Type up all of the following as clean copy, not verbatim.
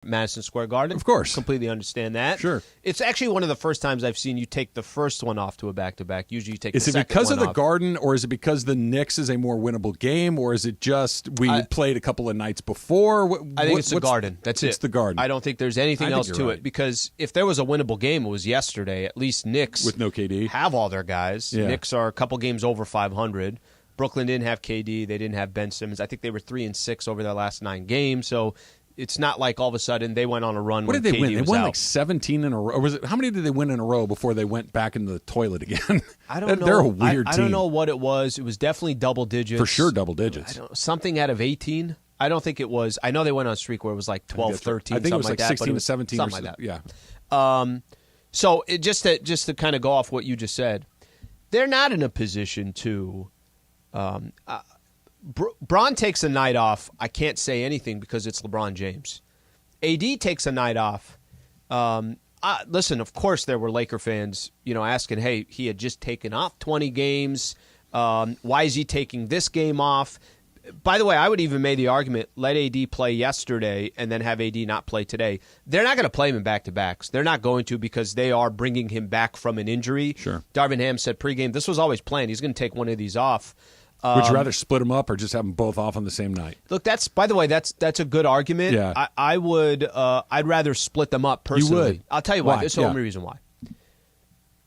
Madison Square Garden. Of course. Completely understand that. Sure. It's actually one of the first times I've seen you take the first one off to a back-to-back. Usually you take the second one off. Is it because of the Garden, or is it because the Knicks is a more winnable game, or is it just we played a couple of nights before? I think it's the Garden. That's it. It's the Garden. I don't think there's anything else to it, because if there was a winnable game, it was yesterday. At least Knicks with no KD have all their guys. Yeah. Knicks are a couple games over 500. Brooklyn didn't have KD. They didn't have Ben Simmons. I think they were 3-6 over their last 9 games. So it's not like all of a sudden they went on a run. What when did they KD win? They was won out. like 17 in a row. Or was it, how many did they win in a row before they went back into the toilet again? I don't know. They're a weird team. I don't know what it was. It was definitely double digits. For sure, double digits. Something out of 18. I don't think it was. I know they went on a streak where it was like 12, 13, I think it was like 16 that, to 17 something or like that. Yeah. So just to kind of go off what you just said, they're not in a position to. Bron takes a night off. I can't say anything because it's LeBron James. AD takes a night off. Listen, of course there were Laker fans, asking, hey, he had just taken off 20 games. Why is he taking this game off? By the way, I would even make the argument, let AD play yesterday and then have AD not play today. They're not going to play him in back-to-backs. They're not going to, because they are bringing him back from an injury. Sure. Darvin Ham said pregame, this was always planned. He's going to take one of these off. Would you rather split them up or just have them both off on the same night? Look, that's a good argument. Yeah. I would. I'd rather split them up personally. You would. I'll tell you why. Why? This is the only reason why.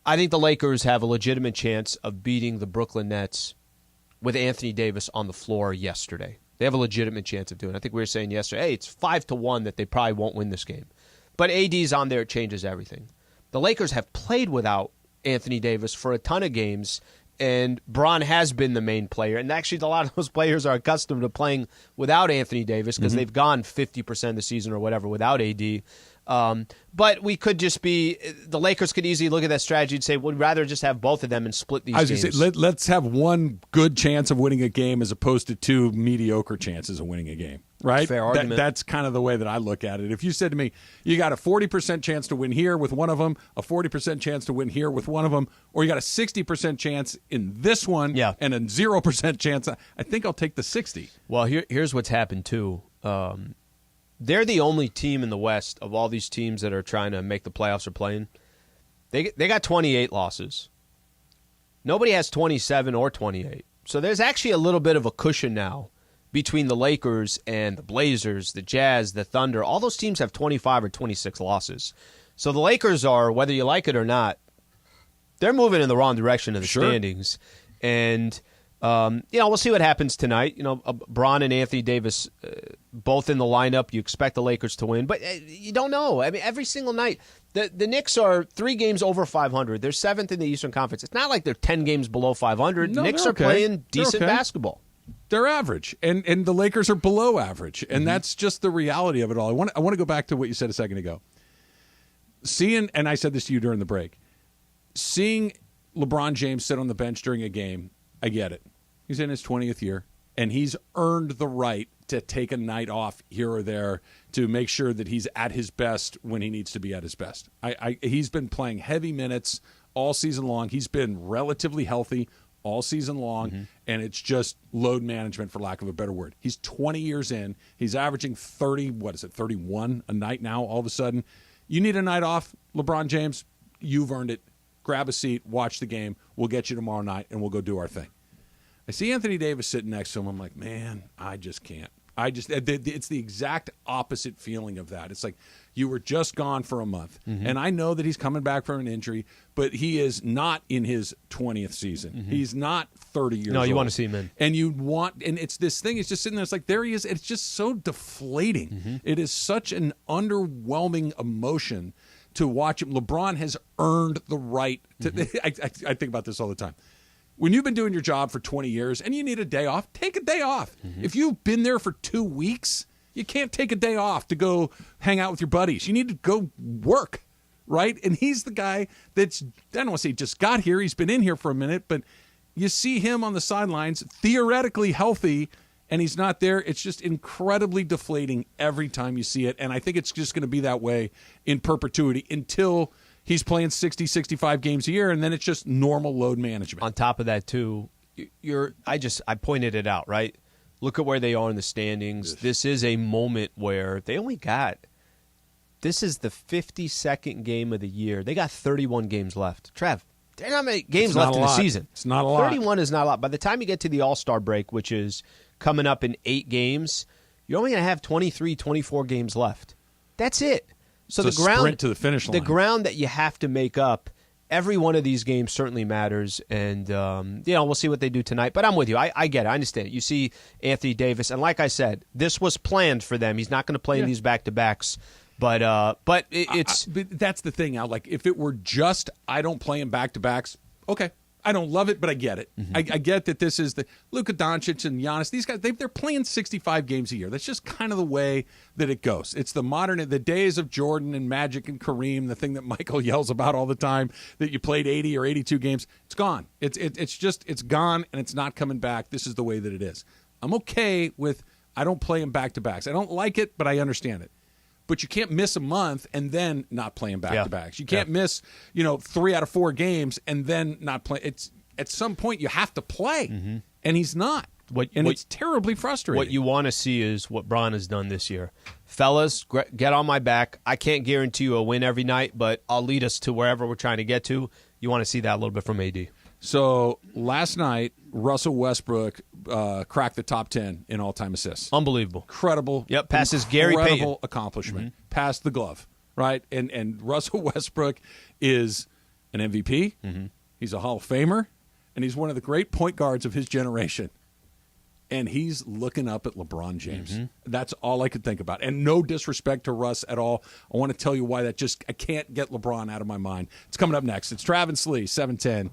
I think the Lakers have a legitimate chance of beating the Brooklyn Nets with Anthony Davis on the floor yesterday. They have a legitimate chance of doing it. I think we were saying yesterday, hey, it's 5-1 that they probably won't win this game. But AD's on there, it changes everything. The Lakers have played without Anthony Davis for a ton of games, and Bron has been the main player. And actually, a lot of those players are accustomed to playing without Anthony Davis because they've gone 50% of the season or whatever without AD. But we could just be – the Lakers could easily look at that strategy and say, we'd rather just have both of them and split these games. I was going to say, let's have one good chance of winning a game as opposed to 2 mediocre chances of winning a game, right? Fair argument. That's kind of the way that I look at it. If you said to me, you got a 40% chance to win here with one of them, a 40% chance to win here with one of them, or you got a 60% chance in this one and a 0% chance, I think I'll take the 60. Well, here's what's happened too. They're the only team in the West of all these teams that are trying to make the playoffs or playing. They got 28 losses. Nobody has 27 or 28. So there's actually a little bit of a cushion now between the Lakers and the Blazers, the Jazz, the Thunder. All those teams have 25 or 26 losses. So the Lakers are, whether you like it or not, they're moving in the wrong direction of the standings. And we'll see what happens tonight. Bron and Anthony Davis both in the lineup. You expect the Lakers to win, but you don't know. I mean, every single night, the Knicks are 3 games over 500. They're 7th in the Eastern Conference. It's not like they're 10 games below 500. No, the Knicks are playing decent basketball. They're average, and the Lakers are below average, and that's just the reality of it all. I want to go back to what you said a second ago. And I said this to you during the break, seeing LeBron James sit on the bench during a game, I get it. He's in his 20th year, and he's earned the right to take a night off here or there to make sure that he's at his best when he needs to be at his best. He's been playing heavy minutes all season long. He's been relatively healthy all season long, and it's just load management, for lack of a better word. He's 20 years in. He's averaging 31 a night now all of a sudden. You need a night off, LeBron James, you've earned it. Grab a seat, watch the game. We'll get you tomorrow night, and we'll go do our thing. I see Anthony Davis sitting next to him. I'm like, man, I just can't. It's the exact opposite feeling of that. It's like you were just gone for a month. And I know that he's coming back from an injury, but he is not in his 20th season. He's not 30 years old. No, you want to see him in. And it's this thing, he's just sitting there. It's like, there he is. It's just so deflating. It is such an underwhelming emotion to watch him. LeBron has earned the right to, I think about this all the time. When you've been doing your job for 20 years and you need a day off, take a day off. If you've been there for 2 weeks, you can't take a day off to go hang out with your buddies. You need to go work, right? And he's the guy that's, I don't want to say just got here. He's been in here for a minute, but you see him on the sidelines, theoretically healthy, and he's not there. It's just incredibly deflating every time you see it. And I think it's just going to be that way in perpetuity until he's playing 60, 65 games a year, and then it's just normal load management. On top of that, too, I pointed it out, right? Look at where they are in the standings. This is a moment where they only got This is the 52nd game of the year. They got 31 games left. Trev, there's not many games left in the season. It's not a lot. 31 is not a lot. By the time you get to the All-Star break, which is coming up in 8 games, you're only going to have 23, 24 games left. That's it. So it's the a ground sprint to the finish line. The ground that you have to make up, every one of these games certainly matters, and we'll see what they do tonight. But I'm with you. I get it. I understand it. You see Anthony Davis, and like I said, this was planned for them. He's not going to play in these back-to-backs. But it's but that's the thing, Al. Like, if it were just I don't play in back-to-backs, okay. I don't love it, but I get it. Mm-hmm. I get that this is the Luka Doncic and Giannis. These guys, they're playing 65 games a year. That's just kind of the way that it goes. It's the days of Jordan and Magic and Kareem, the thing that Michael yells about all the time, that you played 80 or 82 games. It's gone. It's gone, and it's not coming back. This is the way that it is. I'm okay with I don't play in back-to-backs. I don't like it, but I understand it. But you can't miss a month and then not playing back-to-backs. You can't miss, 3 out of 4 games and then not play. It's at some point you have to play, and he's not. It's terribly frustrating. What you want to see is what Bron has done this year. Fellas, get on my back. I can't guarantee you a win every night, but I'll lead us to wherever we're trying to get to. You want to see that a little bit from AD. So last night, Russell Westbrook cracked the top 10 in all-time assists. Unbelievable. Incredible. Yep, passes Gary Payton. Incredible accomplishment. Passed the glove, right? And Russell Westbrook is an MVP. He's a Hall of Famer, and he's one of the great point guards of his generation. And he's looking up at LeBron James. That's all I could think about. And no disrespect to Russ at all. I want to tell you why I can't get LeBron out of my mind. It's coming up next. It's Trav and Slee, 710.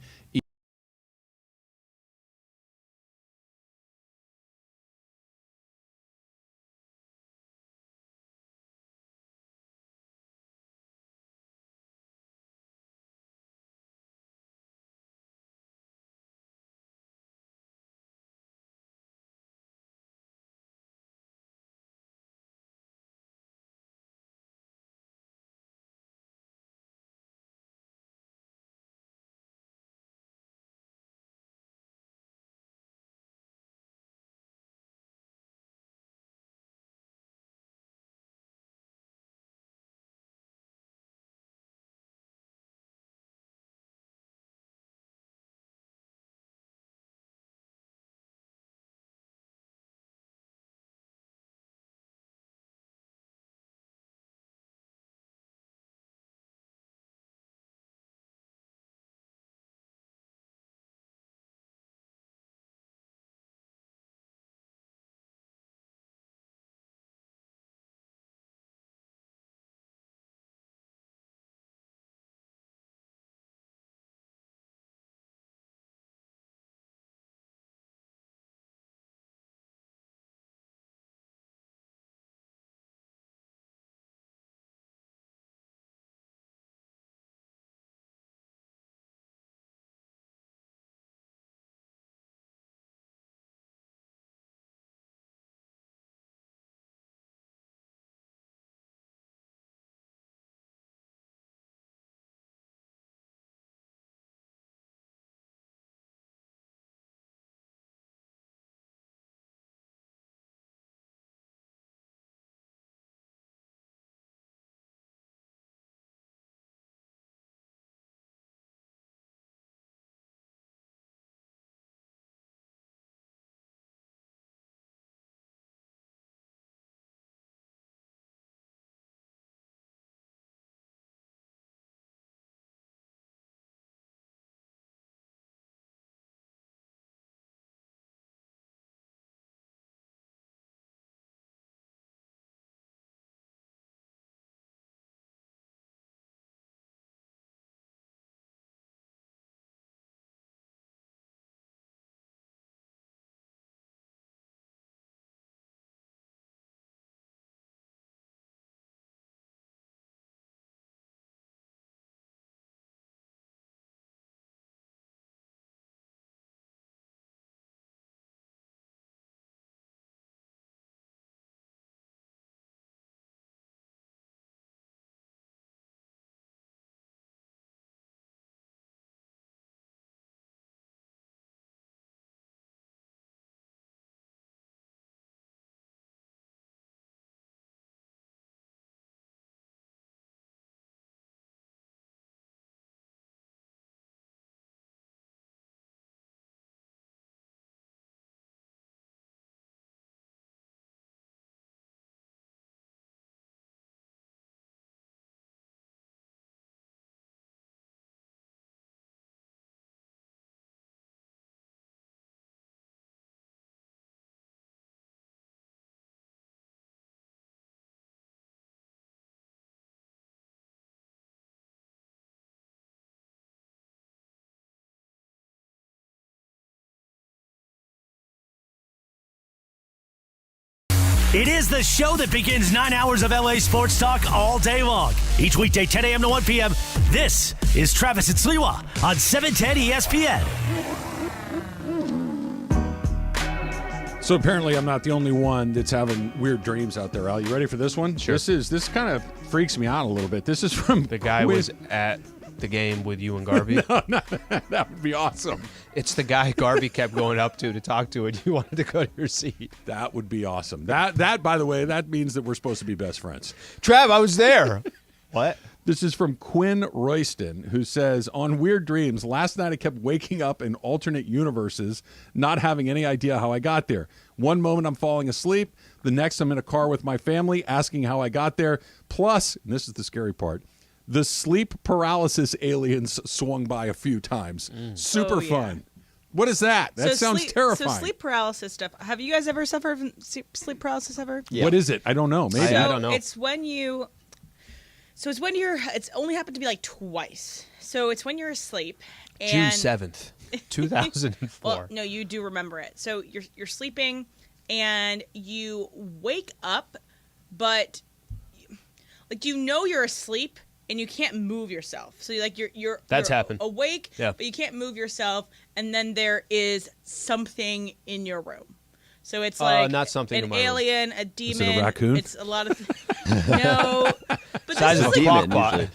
It is the show that begins 9 hours of LA sports talk all day long. Each weekday, 10 a.m. to 1 p.m. This is Travis and Sliwa on 710 ESPN. So apparently I'm not the only one that's having weird dreams out there. Al, you ready for this one? Sure. This kind of freaks me out a little bit. This is from The guy was at the game with you and Garvey. No, that would be awesome. It's the guy Garvey kept going up to talk to, and you wanted to go to your seat. That would be awesome. That by the way, that means that we're supposed to be best friends. Trav, I was there. What? This is from Quinn Royston, who says, on Weird Dreams, last night I kept waking up in alternate universes, not having any idea how I got there. One moment I'm falling asleep. The next I'm in a car with my family asking how I got there. Plus, and this is the scary part, the sleep paralysis aliens swung by a few times. Super fun. What is that? That sounds terrifying. So sleep paralysis stuff. Have you guys ever suffered from sleep paralysis ever? Yeah. What is it? I don't know. Maybe. I don't know. It's when you... So it's when it's only happened to be like twice. So it's when you're asleep. And, June 7th, 2004. Well, no, you do remember it. So you're sleeping and you wake up, but like you're asleep and you can't move yourself. So you're happened. Awake, yeah. But you can't move yourself, and then there is something in your room. So it's like not something an in my alien, a demon. Is it a raccoon? It's a lot of no. But Size this of is a like, clock pot.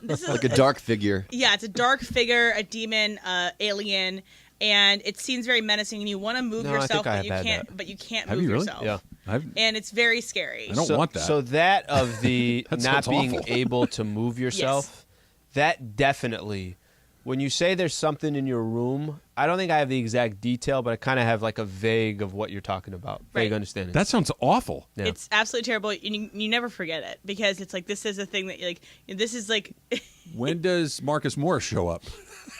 this is Like a dark figure. Yeah, it's a dark figure, a demon, alien, and it seems very menacing. And you want to move No, I yourself, think I but you have had can't. that. But you can't Have move you really? yourself. Yeah. And it's very scary. I don't want that. So that of the That not sounds being awful. able to move yourself, that definitely, when you say there's something in your room, I don't think I have the exact detail, but I kind of have like a vague of what you're talking about. Vague Right. understanding. That sounds awful. Yeah. It's absolutely terrible. You never forget it because it's like this is a thing that like this is like When does Marcus Morris show up?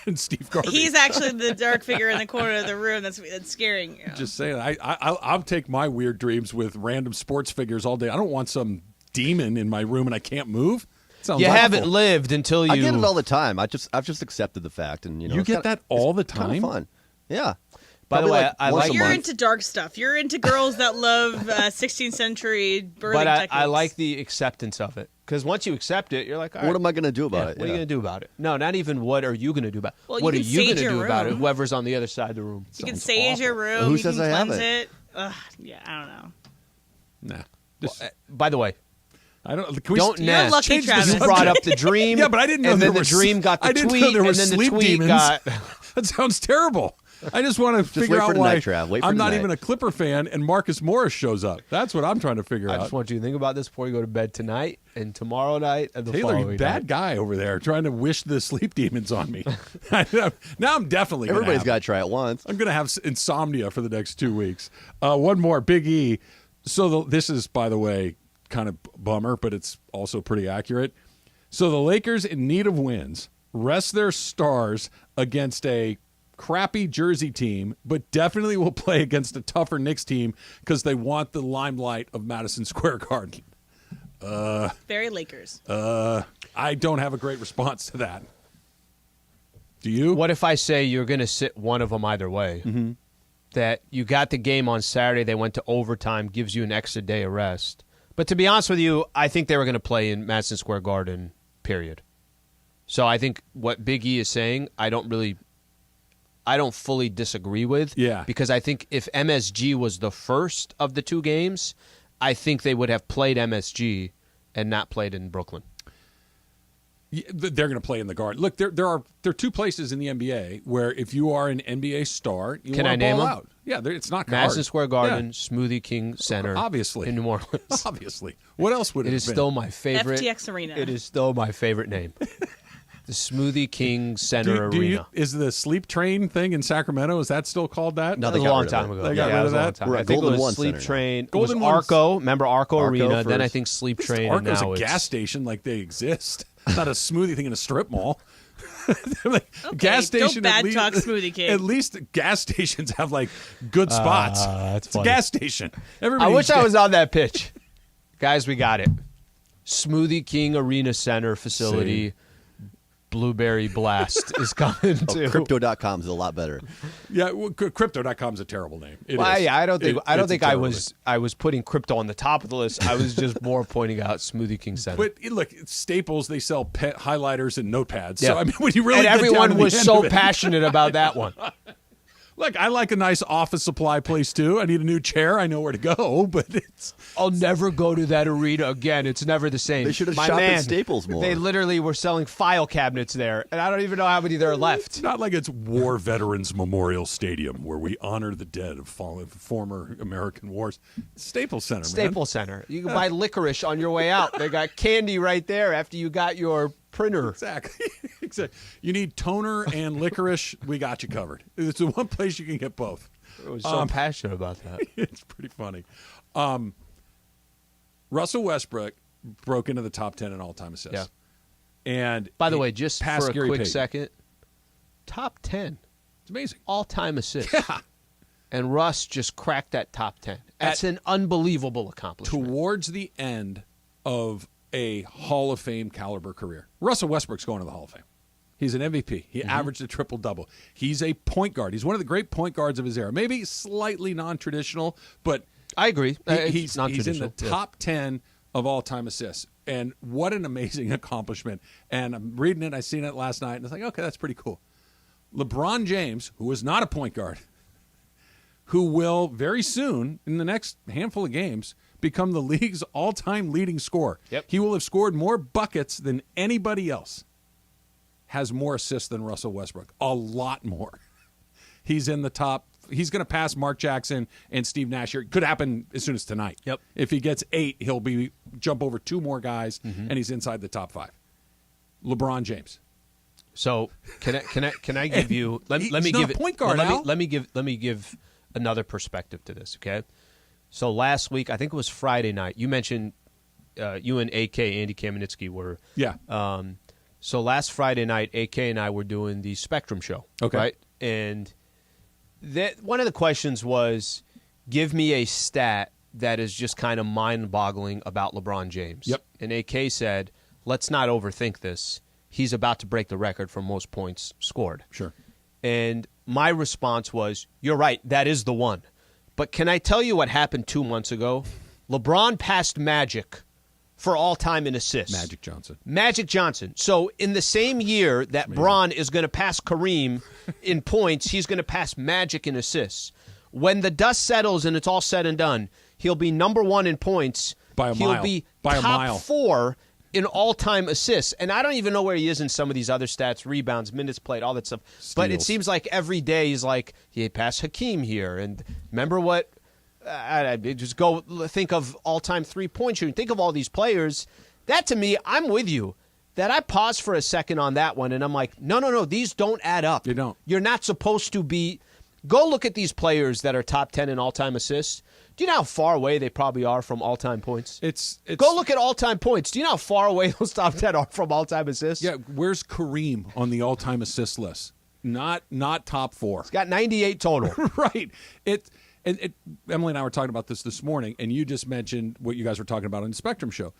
And Steve Garvey. he's actually the dark figure in the corner of the room that's scaring you. Just saying, I'll take my weird dreams with random sports figures all day. I don't want some demon in my room and I can't move. Sounds you awful. haven't lived until you. I get it all the time. I've just accepted the fact, and You it's get that all the it's kinda time? fun. Yeah. By the Probably way, I once like- a You're month. into dark stuff. You're into girls that love 16th century birthing but techniques. I like the acceptance of it because once you accept it, you're like, all right, What am I going to do yeah, about it? What are you going to do about it? No, not even what are you going to do about it. Well, what you are can you sage going to your do about it? room. Whoever's on the other side of the room. You can Sounds sage your awful. room. Who you says can I cleanse haven't? it. Ugh, yeah, I don't know. Nah. Just, By the way, I don't. Can we don't You're nest. lucky, change the Travis. You brought up the dream. Yeah, but I didn't know and there then the were dream got the I didn't tweet, know there were and then sleep the tweet demons. got. That sounds terrible. I just want to figure wait out for why tonight, Trav. Wait for I'm not tonight. even a Clipper fan and Marcus Morris shows up. That's what I'm trying to figure I out. just want you to think about this before you go to bed tonight and tomorrow night and the Taylor, you following bad night. guy over there trying to wish the sleep demons on me. Now I'm definitely gonna Everybody's have got it. to try it once. I'm going to have insomnia for the next 2 weeks. One more, Big E. So this is, by the way, kind of bummer, but it's also pretty accurate. So the Lakers, in need of wins, rest their stars against a crappy Jersey team, but definitely will play against a tougher Knicks team because they want the limelight of Madison Square Garden. Very Lakers. I don't have a great response to that. Do you? What if I say you're going to sit one of them either way? Mm-hmm. That you got the game on Saturday, they went to overtime, gives you an extra day of rest. But to be honest with you, I think they were going to play in Madison Square Garden, period. So I think what Big E is saying, I don't fully disagree with. Yeah. Because I think if MSG was the first of the two games, I think they would have played MSG and not played in Brooklyn. Yeah, they're going to play in the Garden. Look, there are two places in the NBA where if you are an NBA star, you Can want I to name ball them? out. Yeah, it's not Madison hard. Square Garden, Yeah. Smoothie King Center, Obviously. in New Orleans. Obviously. What else would it It have is been? still my favorite. FTX Arena. It is still my favorite name. The Smoothie King Center Arena. Is the sleep train thing in Sacramento, is that still called that? No, That was they a got long rid of time it. ago. They got yeah, rid it was of a long that? time. We're I at think Golden it was One Sleep Center now. Train. Golden it was One's- Arco. Remember Arco Arena? first. Then I think Sleep Train. and Arco's now a it's gas station like they exist. Not a smoothie thing in a strip mall. Like, Okay, gas don't station. bad at least, talk Smoothie King. At least gas stations have like good spots. that's it's a funny. gas station. I Everybody. wish I was on that pitch. Guys, we got it. Smoothie King Arena Center facility. blueberry blast is coming too. Crypto.com is a lot better. Yeah, well, Crypto.com is a terrible name. It Well, is. yeah, I don't think It's a terrible name. I was putting crypto on the top of the list. I was just more pointing out Smoothie King Center. But look, it's Staples, they sell pet highlighters and notepads. Yeah. So I mean, when you really and get down everyone to the was end so of it- passionate about that one. Look, I like a nice office supply place too. I need a new chair. I know where to go, but it's I'll never go to that arena again. It's never the same. They should have My shopped man, at Staples more. They literally were selling file cabinets there, and I don't even know how many there are left. It's not like it's War Veterans Memorial Stadium where we honor the dead of former American wars. It's Staples Center, man. Staples Center. You can buy licorice on your way out. They got candy right there after you got your printer. Exactly. Exactly. You need toner and licorice. We got you covered. It's the one place you can get both. I was so passionate about that. It's pretty funny. Russell Westbrook broke into the top 10 in all-time assists. Yeah. And By the he way, just passed for a Gary quick Payton. second, top 10 It's amazing. all-time assists. Yeah. And Russ just cracked that top 10. That's an unbelievable accomplishment. Towards the end of a Hall of Fame caliber career, Russell Westbrook's going to the Hall of Fame. He's an MVP. He averaged a triple-double. He's a point guard. He's one of the great point guards of his era. Maybe slightly non-traditional, but I agree. he's in the top 10 of all-time assists. And what an amazing accomplishment. And I'm reading it. I seen it last night, and it's like, okay, that's pretty cool. LeBron James, who is not a point guard, who will very soon, in the next handful of games, become the league's all-time leading scorer. Yep. He will have scored more buckets than anybody else. Has more assists than Russell Westbrook. A lot more. He's in the top. He's going to pass Mark Jackson and Steve Nash here. Could happen as soon as tonight. Yep. If he gets 8, he'll jump over 2 more guys, and he's inside the top 5. LeBron James. So can I give you? Let me He's give not a it. point guard, well, Al. let me give another perspective to this. Okay. So last week, I think it was Friday night. You mentioned you and AK Andy Kamenetsky were. Yeah. So last Friday night, AK and I were doing the Spectrum show. Okay. Right. And one of the questions was, give me a stat that is just kind of mind-boggling about LeBron James. Yep. And AK said, let's not overthink this. He's about to break the record for most points scored. Sure. And my response was, you're right, that is the one. But can I tell you what happened 2 months ago? LeBron passed Magic for all-time in assists. Magic Johnson. So in the same year that Bron is going to pass Kareem in points, he's going to pass Magic in assists. When the dust settles and it's all said and done, he'll be number 1 in points. By a he'll mile. be By a top mile. 4 in all-time assists. And I don't even know where he is in some of these other stats, rebounds, minutes played, all that stuff. But it Steals. seems like every day he's like, he passed Hakeem here. And remember what? I just go think of all-time three-point shooting. Think of all these players. That, to me, I'm with you. That I paused for a second on that one, and I'm like, no, these don't add up. They don't. You're not supposed to be. Go look at these players that are top 10 in all-time assists. Do you know how far away they probably are from all-time points? It's Go look at all-time points. Do you know how far away those top 10 are from all-time assists? Yeah, where's Kareem on the all-time assist list? Not top 4. He's got 98 total. Right. Emily and I were talking about this morning, and you just mentioned what you guys were talking about on the Spectrum show.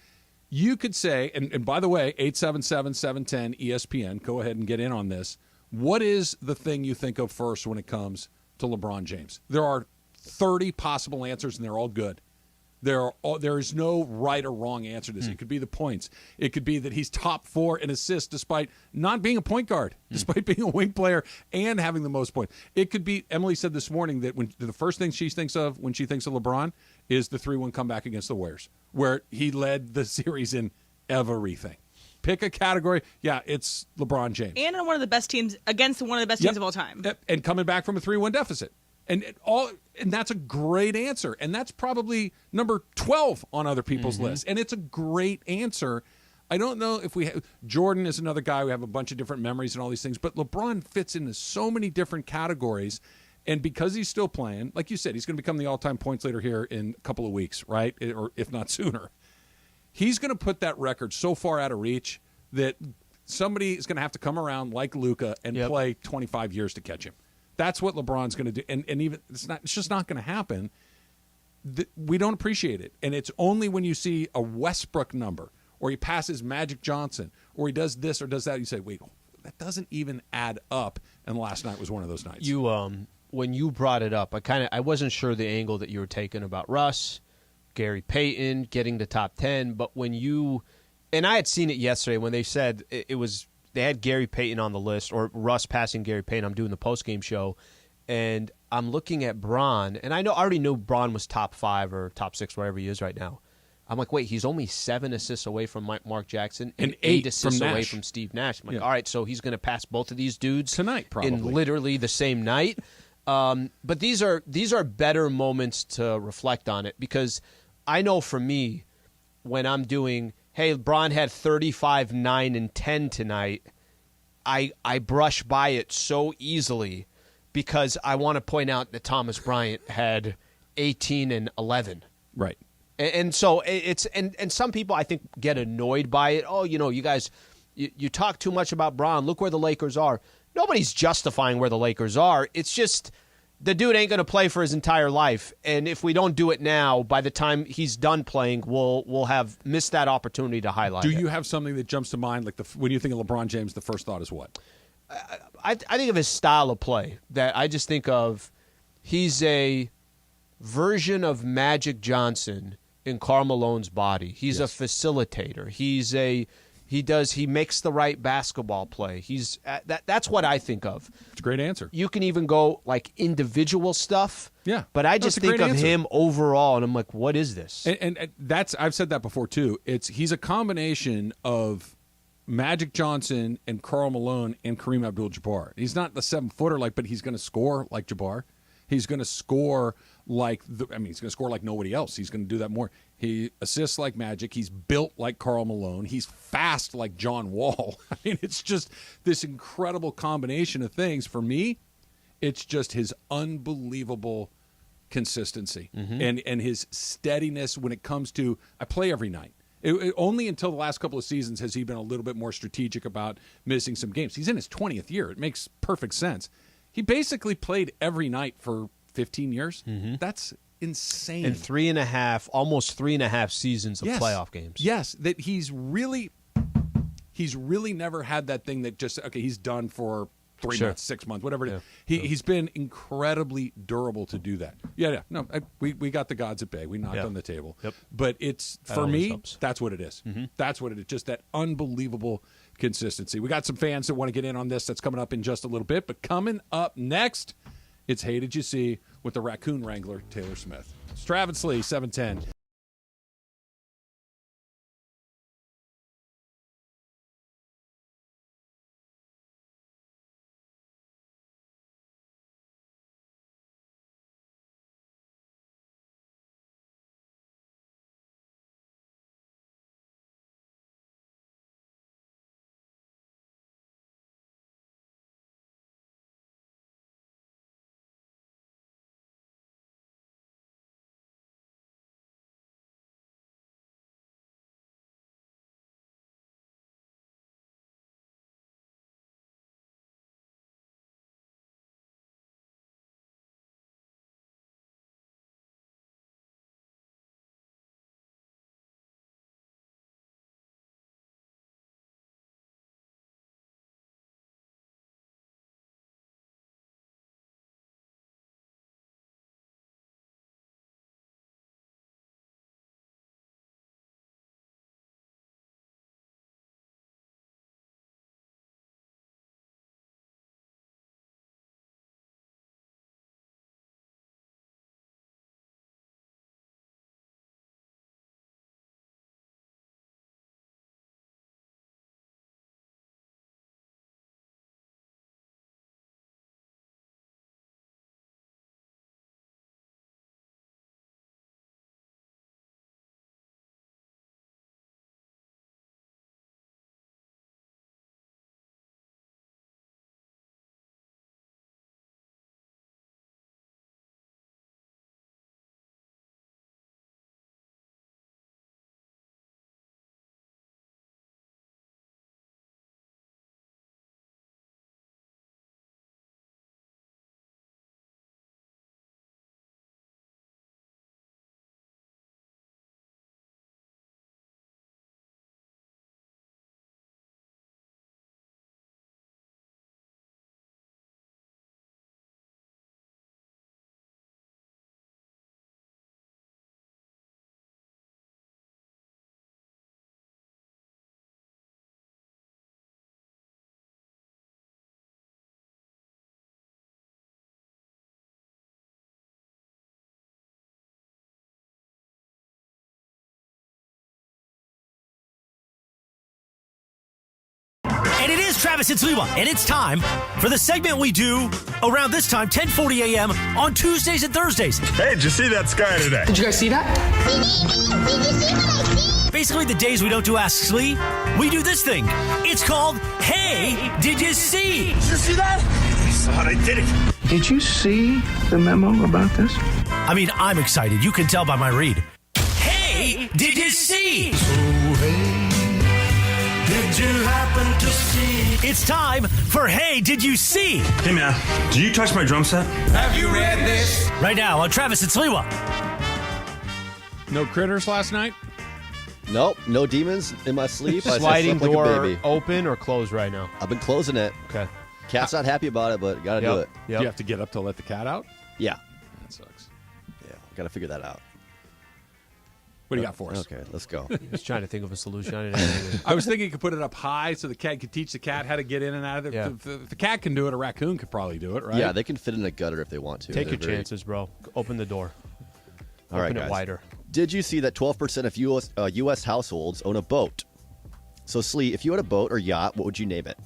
You could say, and by the way, 877-710 ESPN, go ahead and get in on this. What is the thing you think of first when it comes to LeBron James? There are 30 possible answers, and they're all good. There is no right or wrong answer to this. It could be the points. It could be that he's top 4 in assists despite not being a point guard, despite being a wing player and having the most points. It could be, Emily said this morning that when the first thing she thinks of when she thinks of LeBron is the 3-1 comeback against the Warriors, where he led the series in everything. Pick a category. Yeah, it's LeBron James. And on one of the best teams, against one of the best teams of all time. Yep. And coming back from a 3-1 deficit. And that's a great answer. And that's probably number 12 on other people's lists. And it's a great answer. I don't know if Jordan is another guy. We have a bunch of different memories and all these things. But LeBron fits into so many different categories. And because he's still playing, like you said, he's going to become the all-time points leader here in a couple of weeks, right? Or if not sooner. He's going to put that record so far out of reach that somebody is going to have to come around like Luka and play 25 years to catch him. That's what LeBron's going to do, and even it's just not going to happen. We don't appreciate it, and it's only when you see a Westbrook number, or he passes Magic Johnson, or he does this or does that, you say, "Wait, that doesn't even add up. And last night was one of those nights. When you brought it up, I wasn't sure the angle that you were taking about Russ, Gary Payton getting to top 10, but and I had seen it yesterday when they said they had Gary Payton on the list, or Russ passing Gary Payton. I'm doing the postgame show, and I'm looking at Bron, and I already knew Bron was top 5 or top 6, wherever he is right now. I'm like, wait, he's only 7 assists away from Mark Jackson and 8 assists away from Steve Nash. I'm like, all right, so he's going to pass both of these dudes tonight, probably in literally the same night. But these are better moments to reflect on it, because I know for me, when I'm doing, hey, LeBron had 35, 9, and 10 tonight, I brush by it so easily because I want to point out that Thomas Bryant had 18 and 11. Right. And so it's and some people I think get annoyed by it. Oh, you guys, you talk too much about Bron. Look where the Lakers are. Nobody's justifying where the Lakers are. It's just the dude ain't going to play for his entire life. And if we don't do it now, by the time he's done playing, we'll have missed that opportunity to highlight it. Do you have something that jumps to mind? Like when you think of LeBron James, the first thought is what? I think of his style of play. That I just think of, he's a version of Magic Johnson in Karl Malone's body. He's a facilitator. He makes the right basketball play. That's what I think of. It's a great answer. You can even go like individual stuff. Yeah. But I just think of him overall, and I'm like, what is this? And that's, I've said that before too. He's a combination of Magic Johnson and Karl Malone and Kareem Abdul-Jabbar. He's not the 7-footer but he's going to score like Jabbar. He's going to score he's going to score like nobody else. He's going to do that more. He assists like Magic. He's built like Karl Malone. He's fast like John Wall. I mean, it's just this incredible combination of things. For me, it's just his unbelievable consistency and his steadiness when it comes to, I play every night. Only until the last couple of seasons has he been a little bit more strategic about missing some games. He's in his 20th year. It makes perfect sense. He basically played every night for 15 years. That's insane. And almost 3.5 seasons of playoff games. Yes, that he's really never had that thing that just, okay, he's done for 3 months, 6 months, whatever it is. He's been incredibly durable to do that. Yeah. No, we got the gods at bay. We knocked on the table. Yep. But for me, helps. that's what it is. That's what it is. Just that unbelievable consistency. We got some fans that want to get in on this. That's coming up in just a little bit. But coming up next, it's Hey Did You See with the Raccoon Wrangler, Taylor Smith. It's Travis Lee, 710. is Travis and Sliwa, and it's time for the segment we do around this time, 10:40 a.m. on Tuesdays and Thursdays. Hey, did you see that sky today? Did you guys see that? Basically, the days we don't do Ask Slee, we do this thing. It's called Hey, Did You See? Did you see that? I saw it. I did it. Did you see the memo about this? I mean, I'm excited. You can tell by my read. Hey, did you see? Did you happen to see? It's time for Hey, Did You See? Hey, man, did you touch my drum set? Have you read this? Right now on Travis and Sliwa. No critters last night? Nope, no demons in my sleep. I Sliding slept like a door baby. open or closed right now? I've been closing it. Okay. Cat's not happy about it, but gotta do it. Do Yep. you have to get up to let the cat out? Yeah, That sucks. yeah, gotta figure that out. What do you got for us? Okay, let's go. I was trying to think of a solution. I didn't have anything. I was thinking you could put it up high so the cat could teach the cat how to get in and out of it. Yeah. If the cat can do it, a raccoon could probably do it, right? Yeah, they can fit in a gutter if they want to. Take They're your very- chances, bro. Open the door. All right, Open it guys. wider. Did you see that 12% of U.S. households own a boat? So, Slee, if you had a boat or yacht, what would you name it?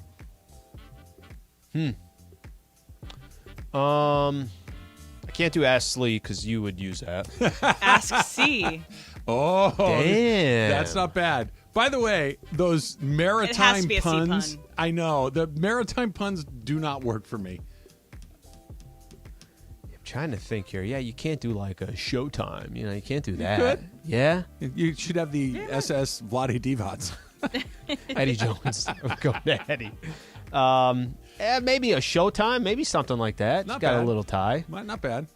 I can't do Ask Slee because you would use that. Ask C. Oh, Damn. that's not bad. By the way, those maritime to be a C puns, pun. I know, the maritime puns do not work for me. I'm trying to think here. Yeah, you can't do like a Showtime. You know, you can't do that. could. Yeah? You should have the SS Vlade Divac. Eddie Jones. I'm going to Eddie. Maybe a Showtime. Maybe something like that. Not It's got bad. a little tie. Not bad.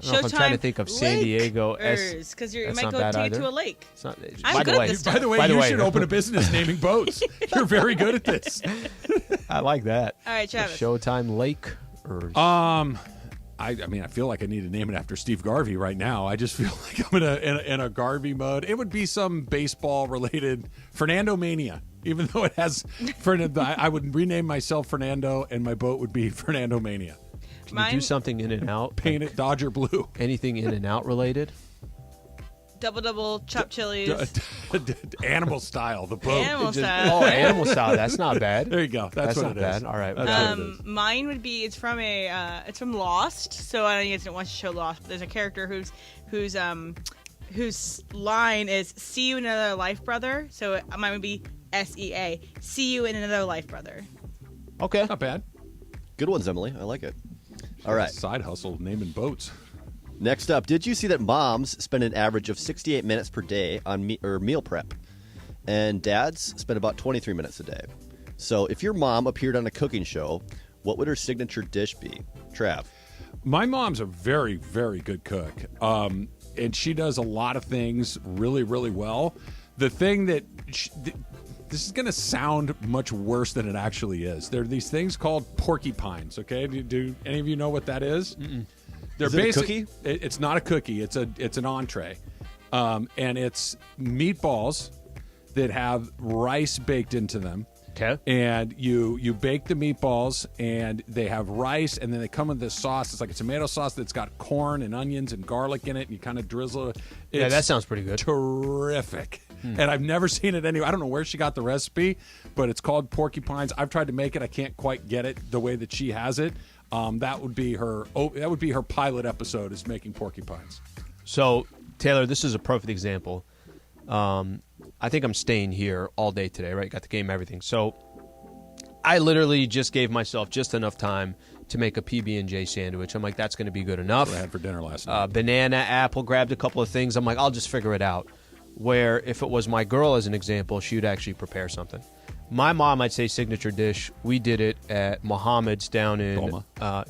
I don't know if I'm trying to think of San Diego. Because you That's might not go bad to either. a lake. It's not, I'm by good the at way, this By the way, By the you way- should open a business naming boats. You're very good at this. I like that. All right, Travis. Showtime Lake. Or I mean, I feel like I need to name it after Steve Garvey right now. I just feel like I'm in a Garvey mode. It would be some baseball related Fernando Mania, even though it has Fernando. I would rename myself Fernando, and my boat would be Fernando Mania. can you do Mine, something in and out? Paint it Dodger blue. Anything in and out related? double, chopped chilies. Animal style, the boat. Animal Just- style. Oh, animal style. That's not bad. There you go. That's what not it is. bad. All right. That's what it is. Mine would be it's from Lost. So I know you guys don't watch the show Lost, but there's a character whose line is "See you in another life, brother." So mine would be SEA. See you in another life, brother. Okay. Not bad. Good ones, Emily. I like it. All right. Side hustle naming boats. Next up, did you see that moms spend an average of 68 minutes per day on meal prep? And dads spend about 23 minutes a day. So if your mom appeared on a cooking show, what would her signature dish be? Trav. My mom's a very, very good cook. And she does a lot of things really, really well. The thing that this is going to sound much worse than it actually is. There are these things called porcupines, okay? Do any of you know what that is? Mm-mm. They're Is it a cookie? It's not a cookie. It's an entree. And it's meatballs that have rice baked into them. Okay. And you bake the meatballs, and they have rice, and then they come with this sauce. It's like a tomato sauce that's got corn and onions and garlic in it, and you kind of drizzle it. Yeah, that sounds pretty good. Terrific. And I've never seen it anywhere. I don't know where she got the recipe, but it's called porcupines. I've tried to make it. I can't quite get it the way that she has it. That would be her pilot episode, is making porcupines. So, Taylor, this is a perfect example. I think I'm staying here all day today, right? Got the game, everything. So I literally just gave myself just enough time to make a PB&J sandwich. I'm like, that's going to be good enough. That's what I had for dinner last night. Banana, apple, grabbed a couple of things. I'm like, I'll just figure it out. Where if it was my girl, as an example, she would actually prepare something. My mom, I'd say signature dish. We did it at Mohammed's down in Dolma.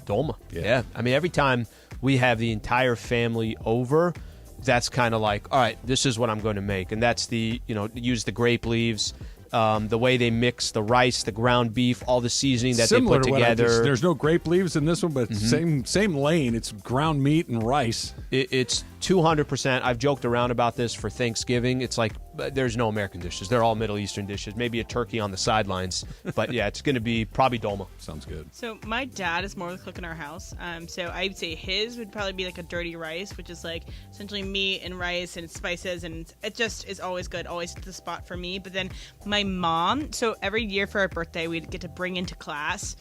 Dolma. Yeah. Yeah. I mean, every time we have the entire family over, that's kind of like, all right, this is what I'm going to make. And that's use the grape leaves, the way they mix the rice, the ground beef, all the seasoning that Similar they to put what I together. there's no grape leaves in this one, but same lane. It's ground meat and rice. It's 200%. I've joked around about this for Thanksgiving. It's like there's no American dishes. They're all Middle Eastern dishes. Maybe a turkey on the sidelines. But, yeah, it's going to be probably dolma. Sounds good. So my dad is more of the cook in our house. So I would say his would probably be like a dirty rice, which is like essentially meat and rice and spices. And it just is always good, always the spot for me. But then my mom, so every year for our birthday, we'd get to bring into class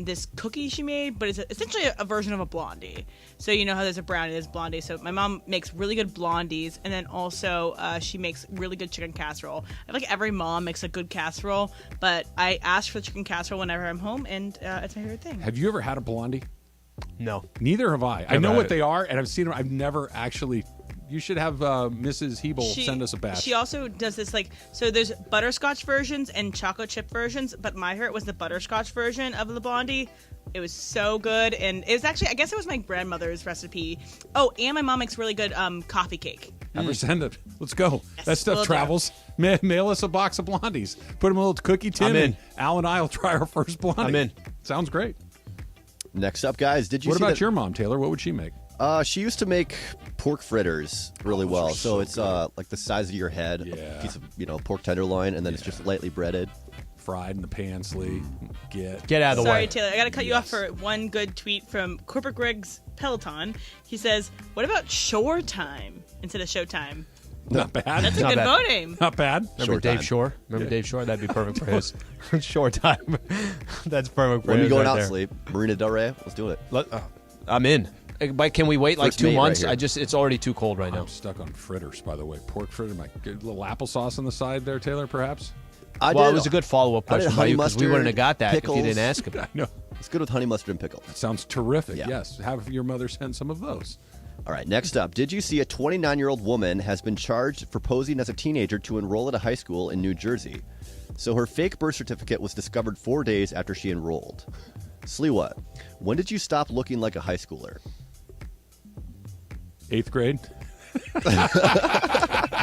this cookie she made, but it's essentially a version of a blondie. So you know how there's a brownie, there's blondie. So my mom makes really good blondies, and then also she makes really good chicken casserole. I feel like every mom makes a good casserole, but I ask for chicken casserole whenever I'm home, and it's my favorite thing. Have you ever had a blondie? No. Neither have I. I know what they are, and I've seen them. I've never actually. You should have Mrs. Hebel send us a batch. She also does this so there's butterscotch versions and chocolate chip versions, but my favorite was the butterscotch version of the blondie. It was so good, and it was actually, I guess it was my grandmother's recipe. Oh, and my mom makes really good coffee cake. Have her send it. Let's go. Yes, That stuff will do. travels. Mail us a box of blondies. Put them in a little cookie tin. I'm in. And Al and I will try our first blondie. I'm in. Sounds great. Next up, guys, did you What see about that- your mom, Taylor? What would she make? She used to make pork fritters really well. So it's like the size of your head, Yeah. a piece of pork tenderloin, and then it's just lightly breaded. Fried in the pan sleeve. Get out of the Sorry, way. Taylor. I got to cut you off for one good tweet from Corporate Greg's Peloton. He says, "What about shore time instead of showtime?" Not bad. That's a Not good bad. boat name. Not bad. Remember Shore Dave time. Shore? Remember Dave Shore? That'd be perfect for his. Short time. That's perfect for When are you his going right out, there. Sleep? Marina Del Rey? Let's do it. I'm in. But can we wait like First 2 mate right months? here. It's already too cold right now. I'm stuck on fritters, by the way. Pork fritter. My good little applesauce on the side there, Taylor, perhaps? Well, it was a good follow-up I did question by honey you because we mustard, wouldn't have got that if you didn't pickles. ask him. I know. It's good with honey mustard and pickle. Sounds terrific. Yeah. Yes. Have your mother send some of those. All right, next up. Did you see a 29-year-old woman has been charged for posing as a teenager to enroll at a high school in New Jersey? So her fake birth certificate was discovered 4 days after she enrolled. Sliwa, when did you stop looking like a high schooler? 8th grade.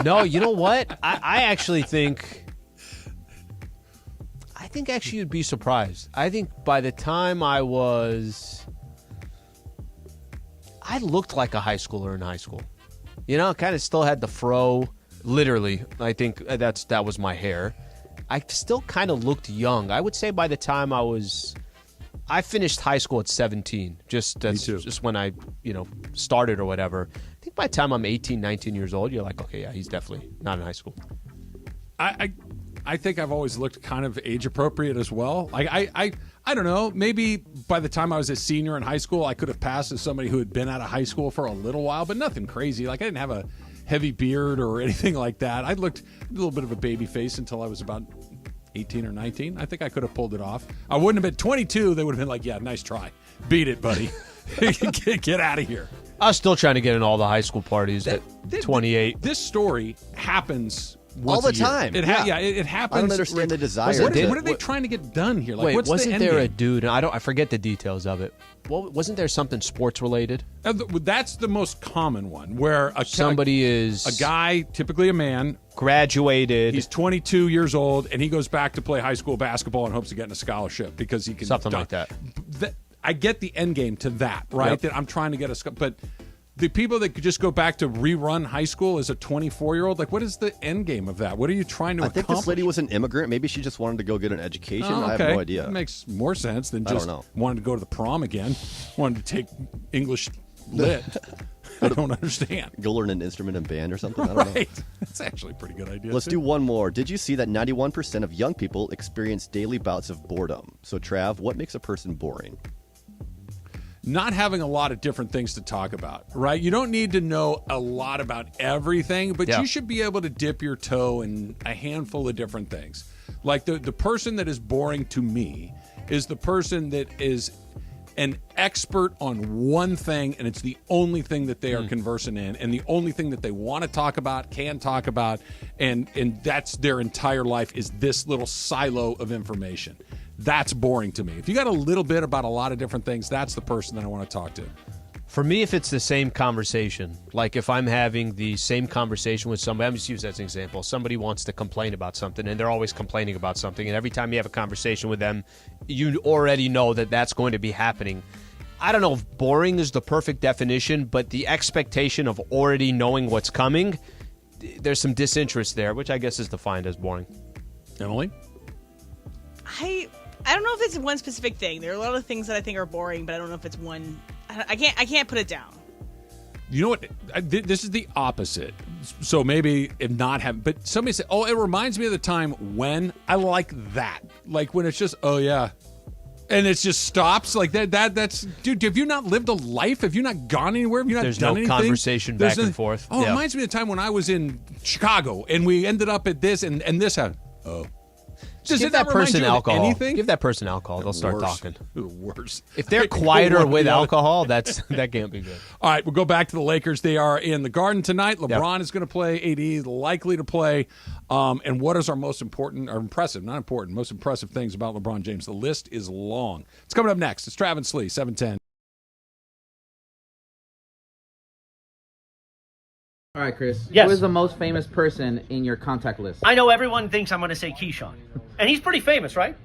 No, you know what? I actually think actually you'd be surprised. I think by the time I looked like a high schooler in high school. You know, kind of still had the fro. Literally, I think that was my hair. I still kind of looked young. I would say by the time I finished high school at 17. That's too. just when I, started or whatever. I think by the time I'm 18, 19 years old, you're like, okay, yeah, he's definitely not in high school. I think I've always looked kind of age appropriate as well. Like I don't know. Maybe by the time I was a senior in high school, I could have passed as somebody who had been out of high school for a little while, but nothing crazy. Like I didn't have a heavy beard or anything like that. I looked a little bit of a baby face until I was about 18 or 19. I think I could have pulled it off. I wouldn't have been 22. They would have been like, yeah, nice try. Beat it, buddy. Get out of here. I was still trying to get in all the high school parties at 28. This story happens once All the a year. time. It Yeah. happens. I don't understand the desire. What to- are they trying to get done here? Like, Wait, what's the wasn't end there a game? dude? I forget the details of it. Well, wasn't there something sports related? That's the most common one, where Somebody is a guy, typically a man, graduated. he's 22 years old, and he goes back to play high school basketball and hopes to get a scholarship because he can Something dunk. like that. I get the end game to that, right? Yep. That I'm trying to get but the people that could just go back to rerun high school as a 24-year-old, like, what is the end game of that? What are you trying to I think accomplish? this lady was an immigrant. Maybe she just wanted to go get an education. Oh, I have no idea. That makes more sense than I don't just know. wanting to go to the prom again, wanting to take English lit. I don't understand. Go learn an instrument and band or something. I don't know. Right. That's actually a pretty good idea. Let's too. do one more. Did you see that 91% of young people experience daily bouts of boredom? So, Trav, what makes a person boring? Not having a lot of different things to talk about, right? You don't need to know a lot about everything, but Yeah. you should be able to dip your toe in a handful of different things. Like the person that is boring to me is the person that is an expert on one thing, and it's the only thing that they are conversant in, and the only thing that they want to talk about, can talk about, and that's their entire life is this little silo of information. That's boring to me. If you got a little bit about a lot of different things, that's the person that I want to talk to. For me, if it's the same conversation, like if I'm having the same conversation with somebody, I'm just use that as an example. Somebody wants to complain about something, and they're always complaining about something. And every time you have a conversation with them, you already know that that's going to be happening. I don't know if boring is the perfect definition, but the expectation of already knowing what's coming, there's some disinterest there, which I guess is defined as boring. Emily? I don't know if it's one specific thing. There are a lot of things that I think are boring, but I don't know if it's one. I can't put it down. You know what? This is the opposite. So maybe if not have, but somebody said, "Oh, it reminds me of the time when." I like that, like when it's just, "Oh yeah," and it just stops like that. That's dude. Have you not lived a life? Have you not gone anywhere? Have you not There's done no anything? conversation back and forth. Oh, Yeah. it reminds me of the time when I was in Chicago and we ended up at this and this happened. Oh. Does Give it that not remind person you of alcohol. anything? Give that person alcohol. They'll start Worse. talking. Worse. If they're Go quieter one or with the other. alcohol, that can't be good. All right, we'll go back to the Lakers. They are in the Garden tonight. LeBron is going to play. AD is likely to play. And what is our most important, or impressive, not important, most impressive things about LeBron James? The list is long. It's coming up next. It's Travis Lee, 710. All right, Chris. Yes. Who is the most famous person in your contact list? I know everyone thinks I'm going to say Keyshawn. And he's pretty famous, right?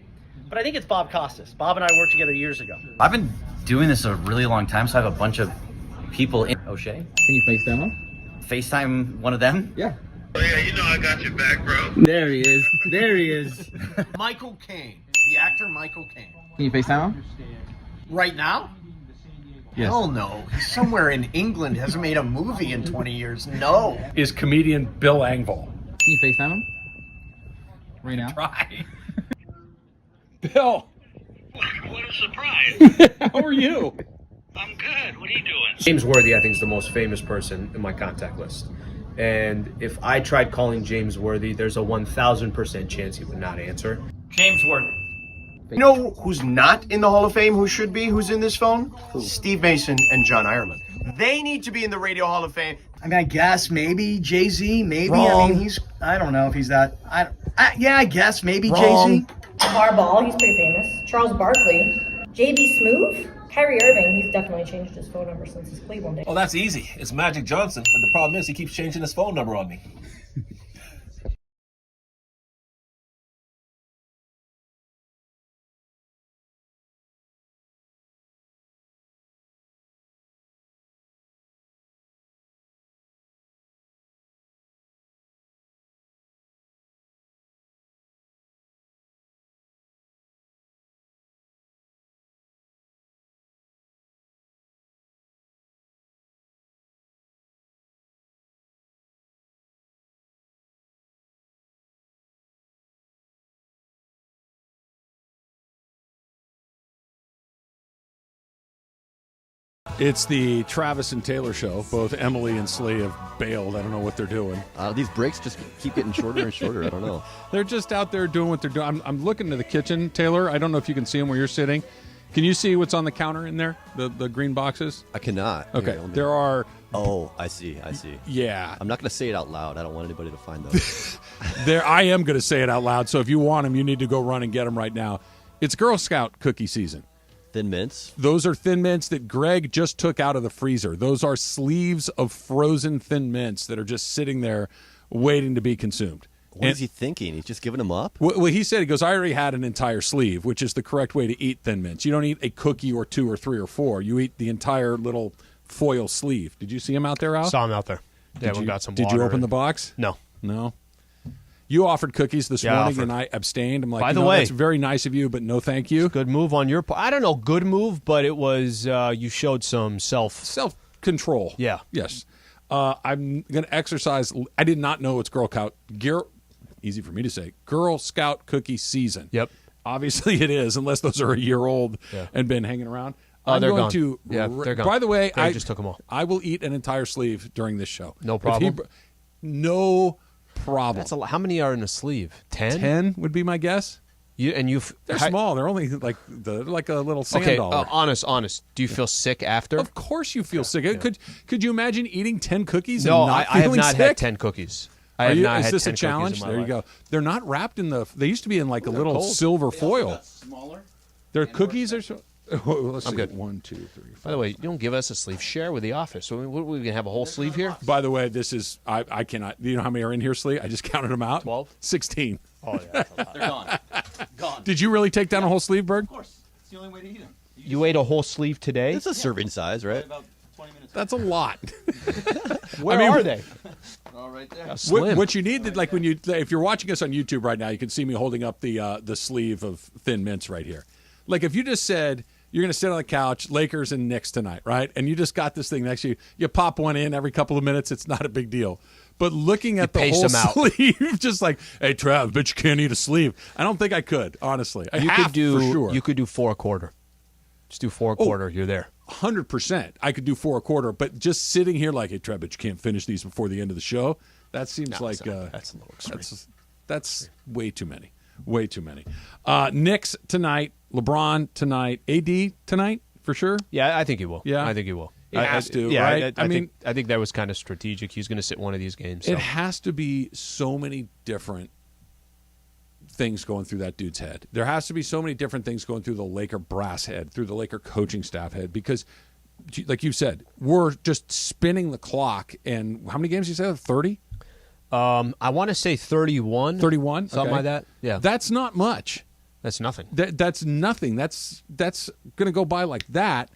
But I think it's Bob Costas. Bob and I worked together years ago. I've been doing this a really long time, so I have a bunch of people in O'Shea. Can you FaceTime him? FaceTime one of them? Yeah. Oh, yeah, you know I got your back, bro. There he is. There he is. Michael Caine, the actor Michael Caine. Can you FaceTime him? Right now? Yes. Hell no. He's somewhere in England, hasn't made a movie in 20 years. No. Is comedian Bill Engvall. Can you FaceTime him? Right now? Try. Bill, What a surprise. how are you? I'm good. What are you doing? James Worthy, I think, is the most famous person in my contact list. And if I tried calling James Worthy, there's a 1,000% chance he would not answer. James Worthy. You know who's not in the Hall of Fame, who should be, who's in this phone? Steve Mason and John Ireland. They need to be in the Radio Hall of Fame. I mean, I guess maybe Jay-Z, maybe. Wrong. I mean, I don't know if he's that. Yeah, I guess maybe Jay-Z. Harbaugh, he's pretty famous. Charles Barkley. JB Smoove. Kyrie Irving, he's definitely changed his phone number since his Cleveland days. Well, that's easy. It's Magic Johnson, but the problem is he keeps changing his phone number on me. It's the Travis and Taylor show. Both Emily and Slee have bailed. I don't know what they're doing. These breaks just keep getting shorter and shorter. I don't know. They're just out there doing what they're doing. I'm looking to the kitchen, Taylor. I don't know if you can see them where you're sitting. Can you see what's on the counter in there? The green boxes? I cannot. Okay. Here, let me- There are. Oh, I see. Yeah. I'm not going to say it out loud. I don't want anybody to find those. I am going to say it out loud. So if you want them, you need to go run and get them right now. It's Girl Scout cookie season. Thin mints. Those are Thin Mints that Greg just took out of the freezer. Those are sleeves of frozen Thin Mints that are just sitting there waiting to be consumed. What is he thinking? He's just giving them up? Well, he said, he goes, I already had an entire sleeve, which is the correct way to eat Thin Mints. You don't eat a cookie or two or three or four. You eat the entire little foil sleeve. Did you see him out there, Al? Saw him out there. Yeah, we you, got some did water you open and- the box? No. No? You offered cookies this Yeah, I morning, offered. and I abstained. I'm like, By the way, that's very nice of you, but no thank you. Good move on your part. I don't know, good move, but it was you showed some Self-control. Yeah. Yes. I'm going to exercise. I did not know it's Girl Scout. Easy for me to say. Girl Scout cookie season. Yep. Obviously it is, unless those are a year old and been hanging around. Oh, I'm they're going gone. to. Yeah, they're gone. By the way, I just took them all. I will eat an entire sleeve during this show. No If problem. no problem. That's a lot. How many are in a sleeve? 10? 10 would be my guess. They're small. They're only like a little sand Okay, dollar. honest. Do you feel sick after? Of course you feel sick. Could you imagine eating 10 cookies No, and not I have feeling not sick? had 10 cookies. I have not Is had this 10 a cookies challenge? in my There you life. go. They're not wrapped in they used to be in like a little cold. silver foil. Smaller? Their cookies are so. Let's I'm see. good. 1, 2, 3, 4. By the way, you don't give us a sleeve. Share with the office. So we going to have a whole sleeve here? By the way, this is I cannot. Do you know how many are in here, Slee? I just counted them out. 12? 16. Oh, yeah. They're gone. Gone. Did you really take down a whole sleeve, Berg? Of course. It's the only way to eat them. You You ate a whole sleeve today? It's a serving size, right? That's a lot. Where are they? All right there. Slim. What you need to, like, if you're watching us on YouTube right now, you can see me holding up the sleeve of Thin Mints right here. Like, if you just said you're going to sit on the couch, Lakers and Knicks tonight, right? And you just got this thing next to you. You pop one in every couple of minutes. It's not a big deal. But looking at the whole sleeve, just like, hey, Trav, but you can't eat a sleeve. I don't think I could, honestly. You could do 4 a quarter. Just do 4 a quarter. You're there. 100%. I could do 4 a quarter, but just sitting here like, hey, Trev, but you can't finish these before the end of the show. That seems that's a little extreme. That's way too many. Way too many. Knicks tonight, LeBron tonight, AD tonight for sure. Yeah, I think he will. Yeah, I think he will. It has to. Yeah, right? I think that was kind of strategic. He's going to sit one of these games. So. It has to be so many different things going through that dude's head. There has to be so many different things going through the Laker brass head, through the Laker coaching staff head, because, like you said, we're just spinning the clock. And how many games you said? 30? I want to say 31. 31? Something like that. Yeah. That's not much. That's nothing. That's nothing. That's going to go by like that.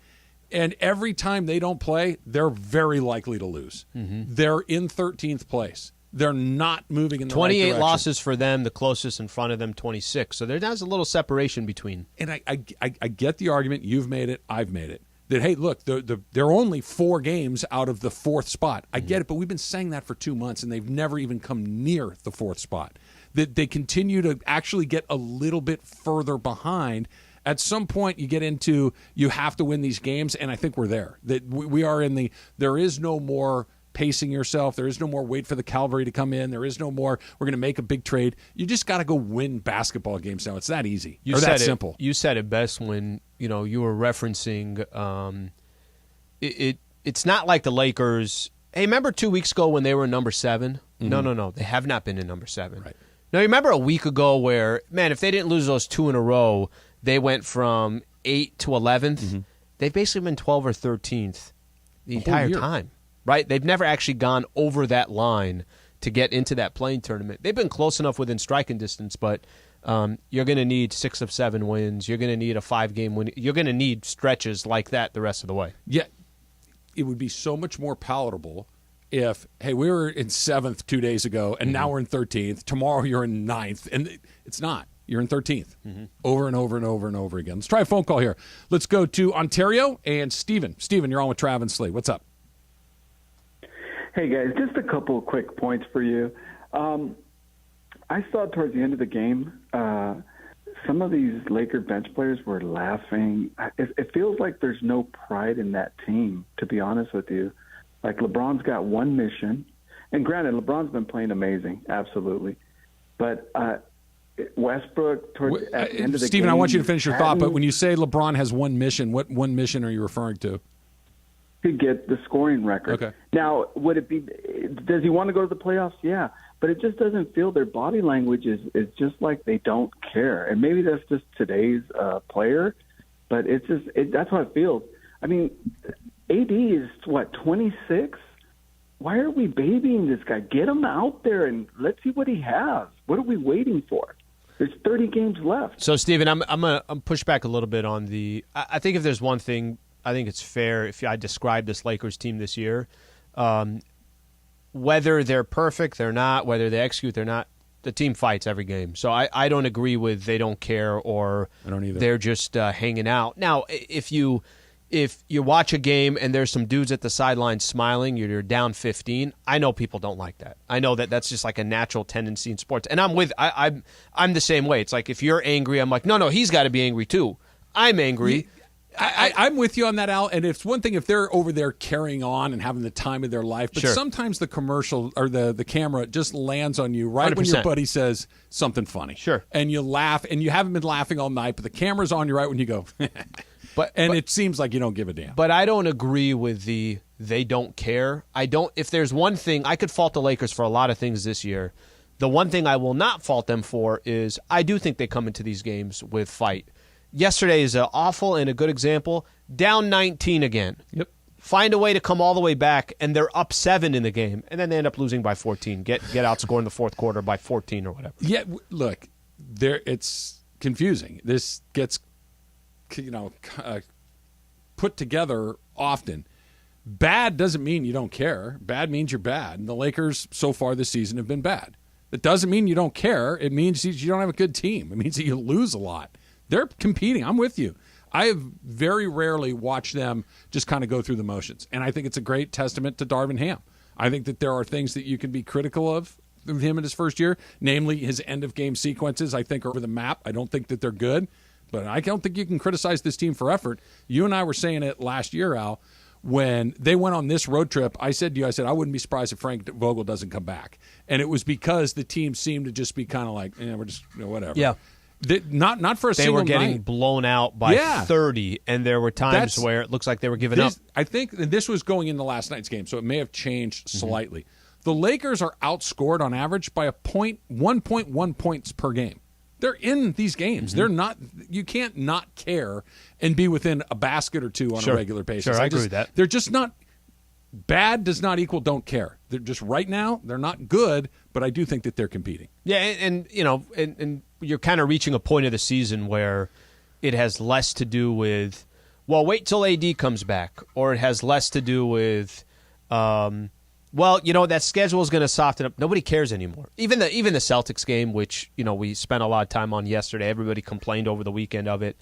And every time they don't play, they're very likely to lose. Mm-hmm. They're in 13th place. They're not moving in the right direction. 28 losses for them, the closest in front of them, 26. So there's a little separation between. And I get the argument. You've made it. I've made it. That, hey, look, they're only 4 games out of the 4th spot. I get it, but we've been saying that for 2 months, and they've never even come near the 4th spot. That they continue to actually get a little bit further behind. At some point, you get into you have to win these games, and I think we're there. That we are in the there is no more pacing yourself. There is no more wait for the cavalry to come in. There is no more we're going to make a big trade. You just got to go win basketball games now. It's that easy. That simple. You said it best when you were referencing it's not like the Lakers. Hey, remember 2 weeks ago when they were number 7? Mm-hmm. No. They have not been in number 7. Right. Now, you remember a week ago where, man, if they didn't lose those 2 in a row, they went from 8 to 11th. Mm-hmm. They've basically been 12 or 13th the entire time, right? They've never actually gone over that line to get into that playing tournament. They've been close enough within striking distance, but you're going to need 6 of 7 wins. You're going to need a 5-game win. You're going to need stretches like that the rest of the way. Yeah, it would be so much more palatable if, hey, we were in 7th 2 days ago, and now we're in 13th. Tomorrow you're in 9th, and it's not. You're in 13th over and over and over and over again. Let's try a phone call here. Let's go to Ontario and Steven. Steven, you're on with Trav and Slee. What's up? Hey, guys, just a couple of quick points for you. I saw towards the end of the game, some of these Laker bench players were laughing. It feels like there's no pride in that team, to be honest with you. Like, LeBron's got one mission. And granted, LeBron's been playing amazing, absolutely. But Westbrook, at the end of the Steven, game, I want you to finish your thought, but when you say LeBron has one mission, what one mission are you referring to? To get the scoring record. Okay. Now, does he want to go to the playoffs? Yeah. But it just doesn't feel their body language is just like they don't care. And maybe that's just today's player, but that's how it feels. I mean, AD is, 26? Why are we babying this guy? Get him out there and let's see what he has. What are we waiting for? There's 30 games left. So, Steven, I'm gonna push back a little bit on the – I think if there's one thing, I think it's fair if I describe this Lakers team this year, whether they're perfect, they're not, whether they execute, they're not, the team fights every game. So I don't agree with they don't care or I don't either. They're just hanging out. Now, if you watch a game and there's some dudes at the sideline smiling, you're down 15. I know people don't like that. I know that's just like a natural tendency in sports. And I'm the same way. It's like if you're angry, I'm like, no, he's got to be angry too. I'm angry. I'm with you on that, Al. And it's one thing if they're over there carrying on and having the time of their life, but sometimes the commercial or the camera just lands on you right 100%. When your buddy says something funny. Sure. And you laugh, and you haven't been laughing all night, but the camera's on you right when you go. But it seems like you don't give a damn. But I don't agree with they don't care. If there's one thing, I could fault the Lakers for a lot of things this year. The one thing I will not fault them for is I do think they come into these games with fight. Yesterday is an awful and a good example. Down 19 again. Yep. Find a way to come all the way back, and they're up 7 in the game, and then they end up losing by 14. Get outscored in the fourth quarter by 14 or whatever. Yeah, look, it's confusing. This gets put together often. Bad doesn't mean you don't care. Bad means you're bad. And the Lakers so far this season have been bad. It doesn't mean you don't care. It means you don't have a good team. It means that you lose a lot. They're competing. I'm with you. I have very rarely watched them just kind of go through the motions. And I think it's a great testament to Darvin Ham. I think that there are things that you can be critical of him in his first year, namely his end-of-game sequences, I think, are over the map. I don't think that they're good. But I don't think you can criticize this team for effort. You and I were saying it last year, Al, when they went on this road trip. I said to you, I wouldn't be surprised if Frank Vogel doesn't come back. And it was because the team seemed to just be kind of like, we're just, whatever. Yeah. Not for a single night. They were getting blown out by 30, and there were times where it looks like they were giving up. I think this was going into last night's game, so it may have changed slightly. The Lakers are outscored on average by 1.1 points per game. They're in these games. They're not. You can't not care and be within a basket or two on a regular basis. Sure, I agree with that. They're just not. Bad does not equal don't care. They're just right now. They're not good, but I do think that they're competing. Yeah, and you're kind of reaching a point of the season where it has less to do with, well, wait till AD comes back, or it has less to do with, that schedule is going to soften up. Nobody cares anymore. Even the Celtics game, which we spent a lot of time on yesterday. Everybody complained over the weekend of it.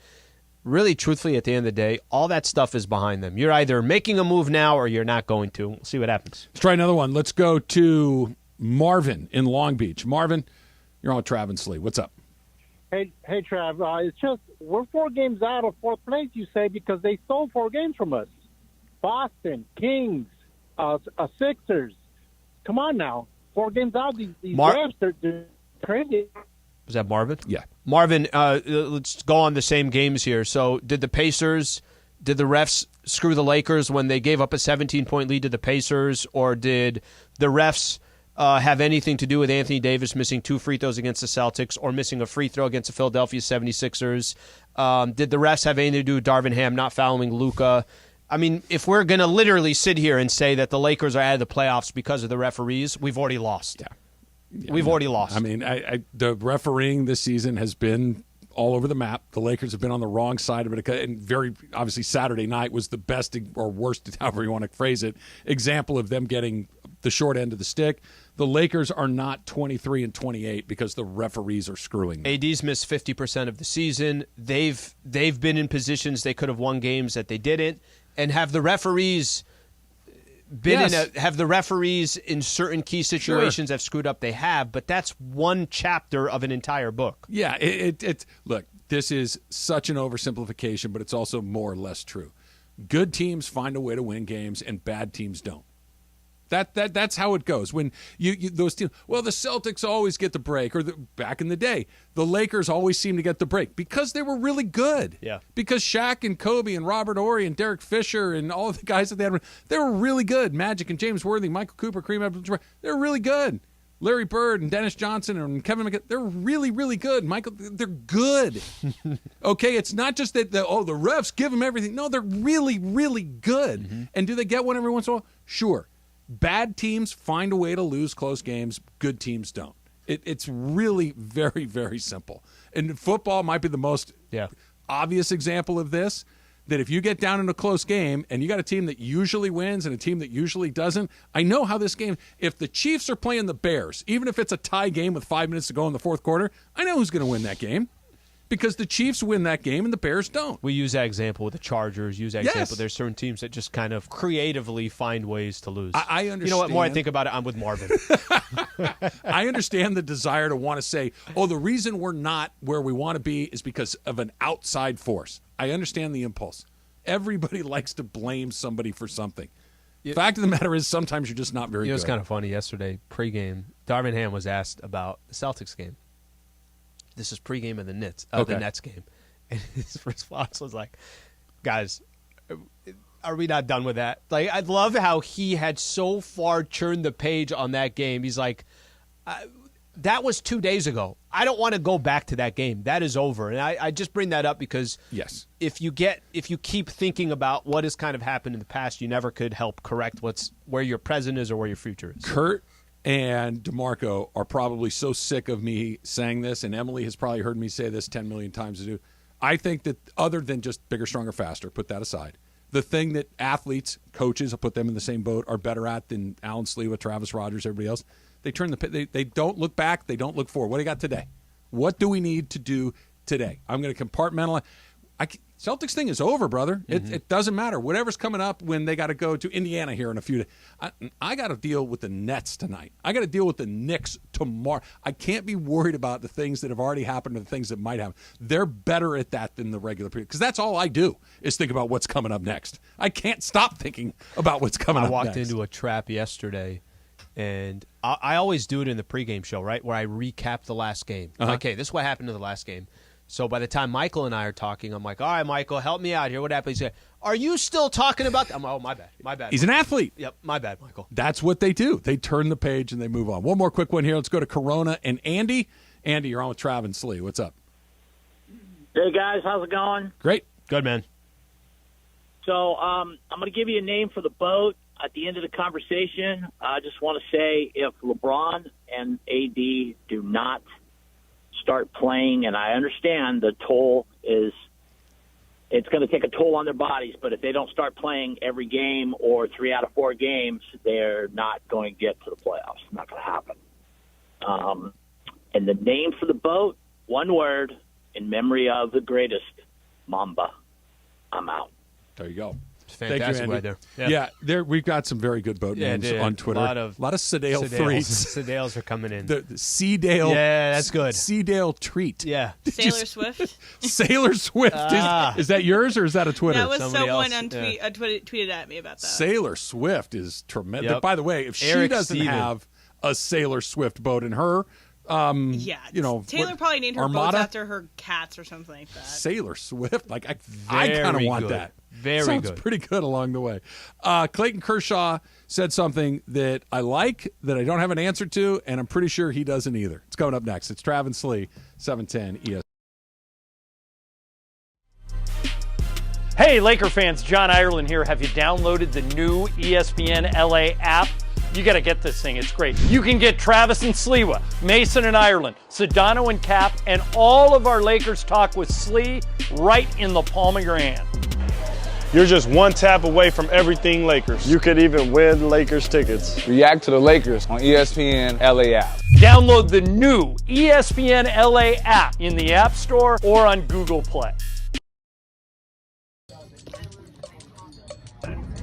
Really, truthfully, at the end of the day, all that stuff is behind them. You're either making a move now or you're not going to. We'll see what happens. Let's try another one. Let's go to Marvin in Long Beach. Marvin, you're on with Trav and Slee. What's up? Hey, Trav. It's just we're 4 games out of 4th place, you say, because they stole 4 games from us. Boston, Kings, Sixers. Come on now. 4 games out. These refs, they're crazy. Was that Marvin? Yeah. Marvin, let's go on the same games here. So did the refs screw the Lakers when they gave up a 17-point lead to the Pacers, or did the refs have anything to do with Anthony Davis missing 2 free throws against the Celtics or missing a free throw against the Philadelphia 76ers? Did the refs have anything to do with Darvin Ham not fouling Luka? I mean, if we're going to literally sit here and say that the Lakers are out of the playoffs because of the referees, we've already lost. Yeah. We've already lost. I mean, the refereeing this season has been all over the map. The Lakers have been on the wrong side of it. And very obviously Saturday night was the best or worst, however you want to phrase it, example of them getting the short end of the stick. The Lakers are not 23-28 because the referees are screwing them. AD's missed 50% of the season. They've been in positions they could have won games that they didn't. And have the referees in certain key situations have screwed up? They have, but that's one chapter of an entire book. Yeah, look, this is such an oversimplification, but it's also more or less true. Good teams find a way to win games, and bad teams don't. That's how it goes. When you those teams, well, the Celtics always get the break, or back in the day, the Lakers always seem to get the break because they were really good. Yeah. Because Shaq and Kobe and Robert Horry and Derek Fisher and all of the guys that they were really good. Magic and James Worthy, Michael Cooper, Kareem Abdul-Jabbar, they're really good. Larry Bird and Dennis Johnson and Kevin McHale, they're really, really good. Michael, they're good. Okay, it's not just that the refs give them everything. No, they're really, really good. Mm-hmm. And do they get one every once in a while? Sure. Bad teams find a way to lose close games. Good teams don't. It's really very, very simple. And football might be the most obvious example of this, that if you get down in a close game and you got a team that usually wins and a team that usually doesn't, I know how this game, if the Chiefs are playing the Bears, even if it's a tie game with 5 minutes to go in the 4th quarter, I know who's going to win that game. Because the Chiefs win that game and the Bears don't. We use that example with the Chargers. Example. There's certain teams that just kind of creatively find ways to lose. I understand. You know what? More I think about it, I'm with Marvin. I understand the desire to want to say, the reason we're not where we want to be is because of an outside force. I understand the impulse. Everybody likes to blame somebody for something. Fact of the matter is sometimes you're just not very good. It was kind of funny yesterday, pregame. Darvin Ham was asked about the Celtics game. This is pregame of the Nets game. And his response was like, guys, are we not done with that? Like, I love how he had so far turned the page on that game. He's like, that was 2 days ago. I don't want to go back to that game. That is over. And I just bring that up because if you keep thinking about what has kind of happened in the past, you never could help correct where your present is or where your future is. Kurt and DeMarco are probably so sick of me saying this, and Emily has probably heard me say this 10 million times. I think that other than just bigger, stronger, faster, put that aside, the thing that athletes, coaches, I'll put them in the same boat, are better at than Alan Sliwa, Travis Rogers, everybody else. They don't look back. They don't look forward. What do you got today? What do we need to do today? I'm going to compartmentalize. Celtics thing is over, brother. It doesn't matter. Whatever's coming up when they got to go to Indiana here in a few days. I got to deal with the Nets tonight. I got to deal with the Knicks tomorrow. I can't be worried about the things that have already happened or the things that might happen. They're better at that than the regular period because that's all I do is think about what's coming up next. I can't stop thinking about what's coming up next. I walked into a trap yesterday, and I always do it in the pregame show, right, where I recap the last game. Okay, this is what happened in the last game. So by the time Michael and I are talking, I'm like, all right, Michael, help me out here. What happened? He said, are you still talking about that? I'm like, oh, my bad. He's an athlete. Yep, my bad, Michael. That's what they do. They turn the page and they move on. One more quick one here. Let's go to Corona and Andy. Andy, you're on with Trav and Slee. What's up? Hey, guys. How's it going? Great. Good, man. So I'm going to give you a name for the boat at the end of the conversation. I just want to say if LeBron and AD do not start playing, and I understand the toll is it's going to take a toll on their bodies, but if they don't start playing every game or 3 out of 4 games, they're not going to get to the playoffs. It's not going to happen. And the name for the boat, one word, in memory of the greatest, Mamba. I'm out. There you go. Fantastic. Thank you, Andy. Right there. Yeah, there we've got some very good boat names on Twitter. A lot of Sedale threats. Sedales are coming in. The Seadale. Yeah, that's good. Seadale treat. Yeah. Sailor Swift. Sailor Swift. Is that yours or is that a Twitter? That was Somebody someone else, tweeted at me about that. Sailor Swift is tremendous. Yep. By the way, if Eric she doesn't Steven. have a Sailor Swift boat in her, Taylor probably named her Armada? boats after her cats or something like that. Sailor Swift. Like I kind of want good. that. Very Sounds good. pretty good along the way. Clayton Kershaw said something that I like, that I don't have an answer to, and I'm pretty sure he doesn't either. It's coming up next. It's Trav and Slee, 710 ES. Hey, Laker fans, John Ireland here. Have you downloaded the new ESPN LA app? You got to get this thing. It's great. You can get Travis and Sliwa, Mason and Ireland, Sedano and Cap, and all of our Lakers talk with Slee right in the palm of your hand. You're just one tap away from everything Lakers. You could even win Lakers tickets. React to the Lakers on ESPN LA app. Download the new ESPN LA app in the App Store or on Google Play.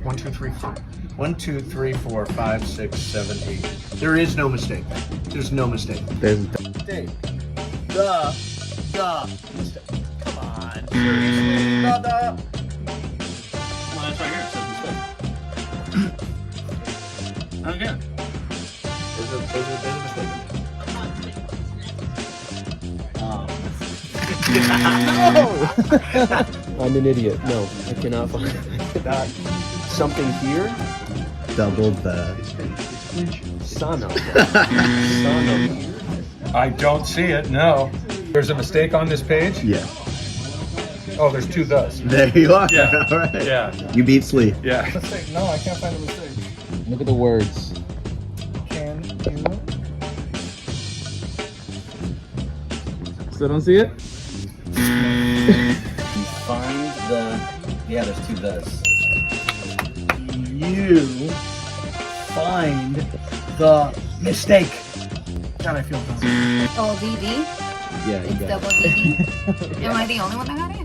1, 2, 3, 4. 1, 2, 3, 4, 5, 6, 7, 8. There is no mistake. There's no mistake. There's Mistake. The mistake. Come on. Seriously. The. Well, that's right here. It says mistake. Okay. There's a mistake. No! I'm an idiot. No, I cannot find Something here. Double the. Son of. I don't see it. No. There's a mistake on this page. Yeah. Oh, there's 2 thus. There you are. Yeah. All right. Yeah. You beat Slee. Yeah. No, I can't find the mistake. Look at the words. Can you? Still don't see it? You find the. Yeah, there's 2 thus. You find the mistake. God, I feel dumb. Oh, DD? Yeah, It's double DD. Am I the only one that got it?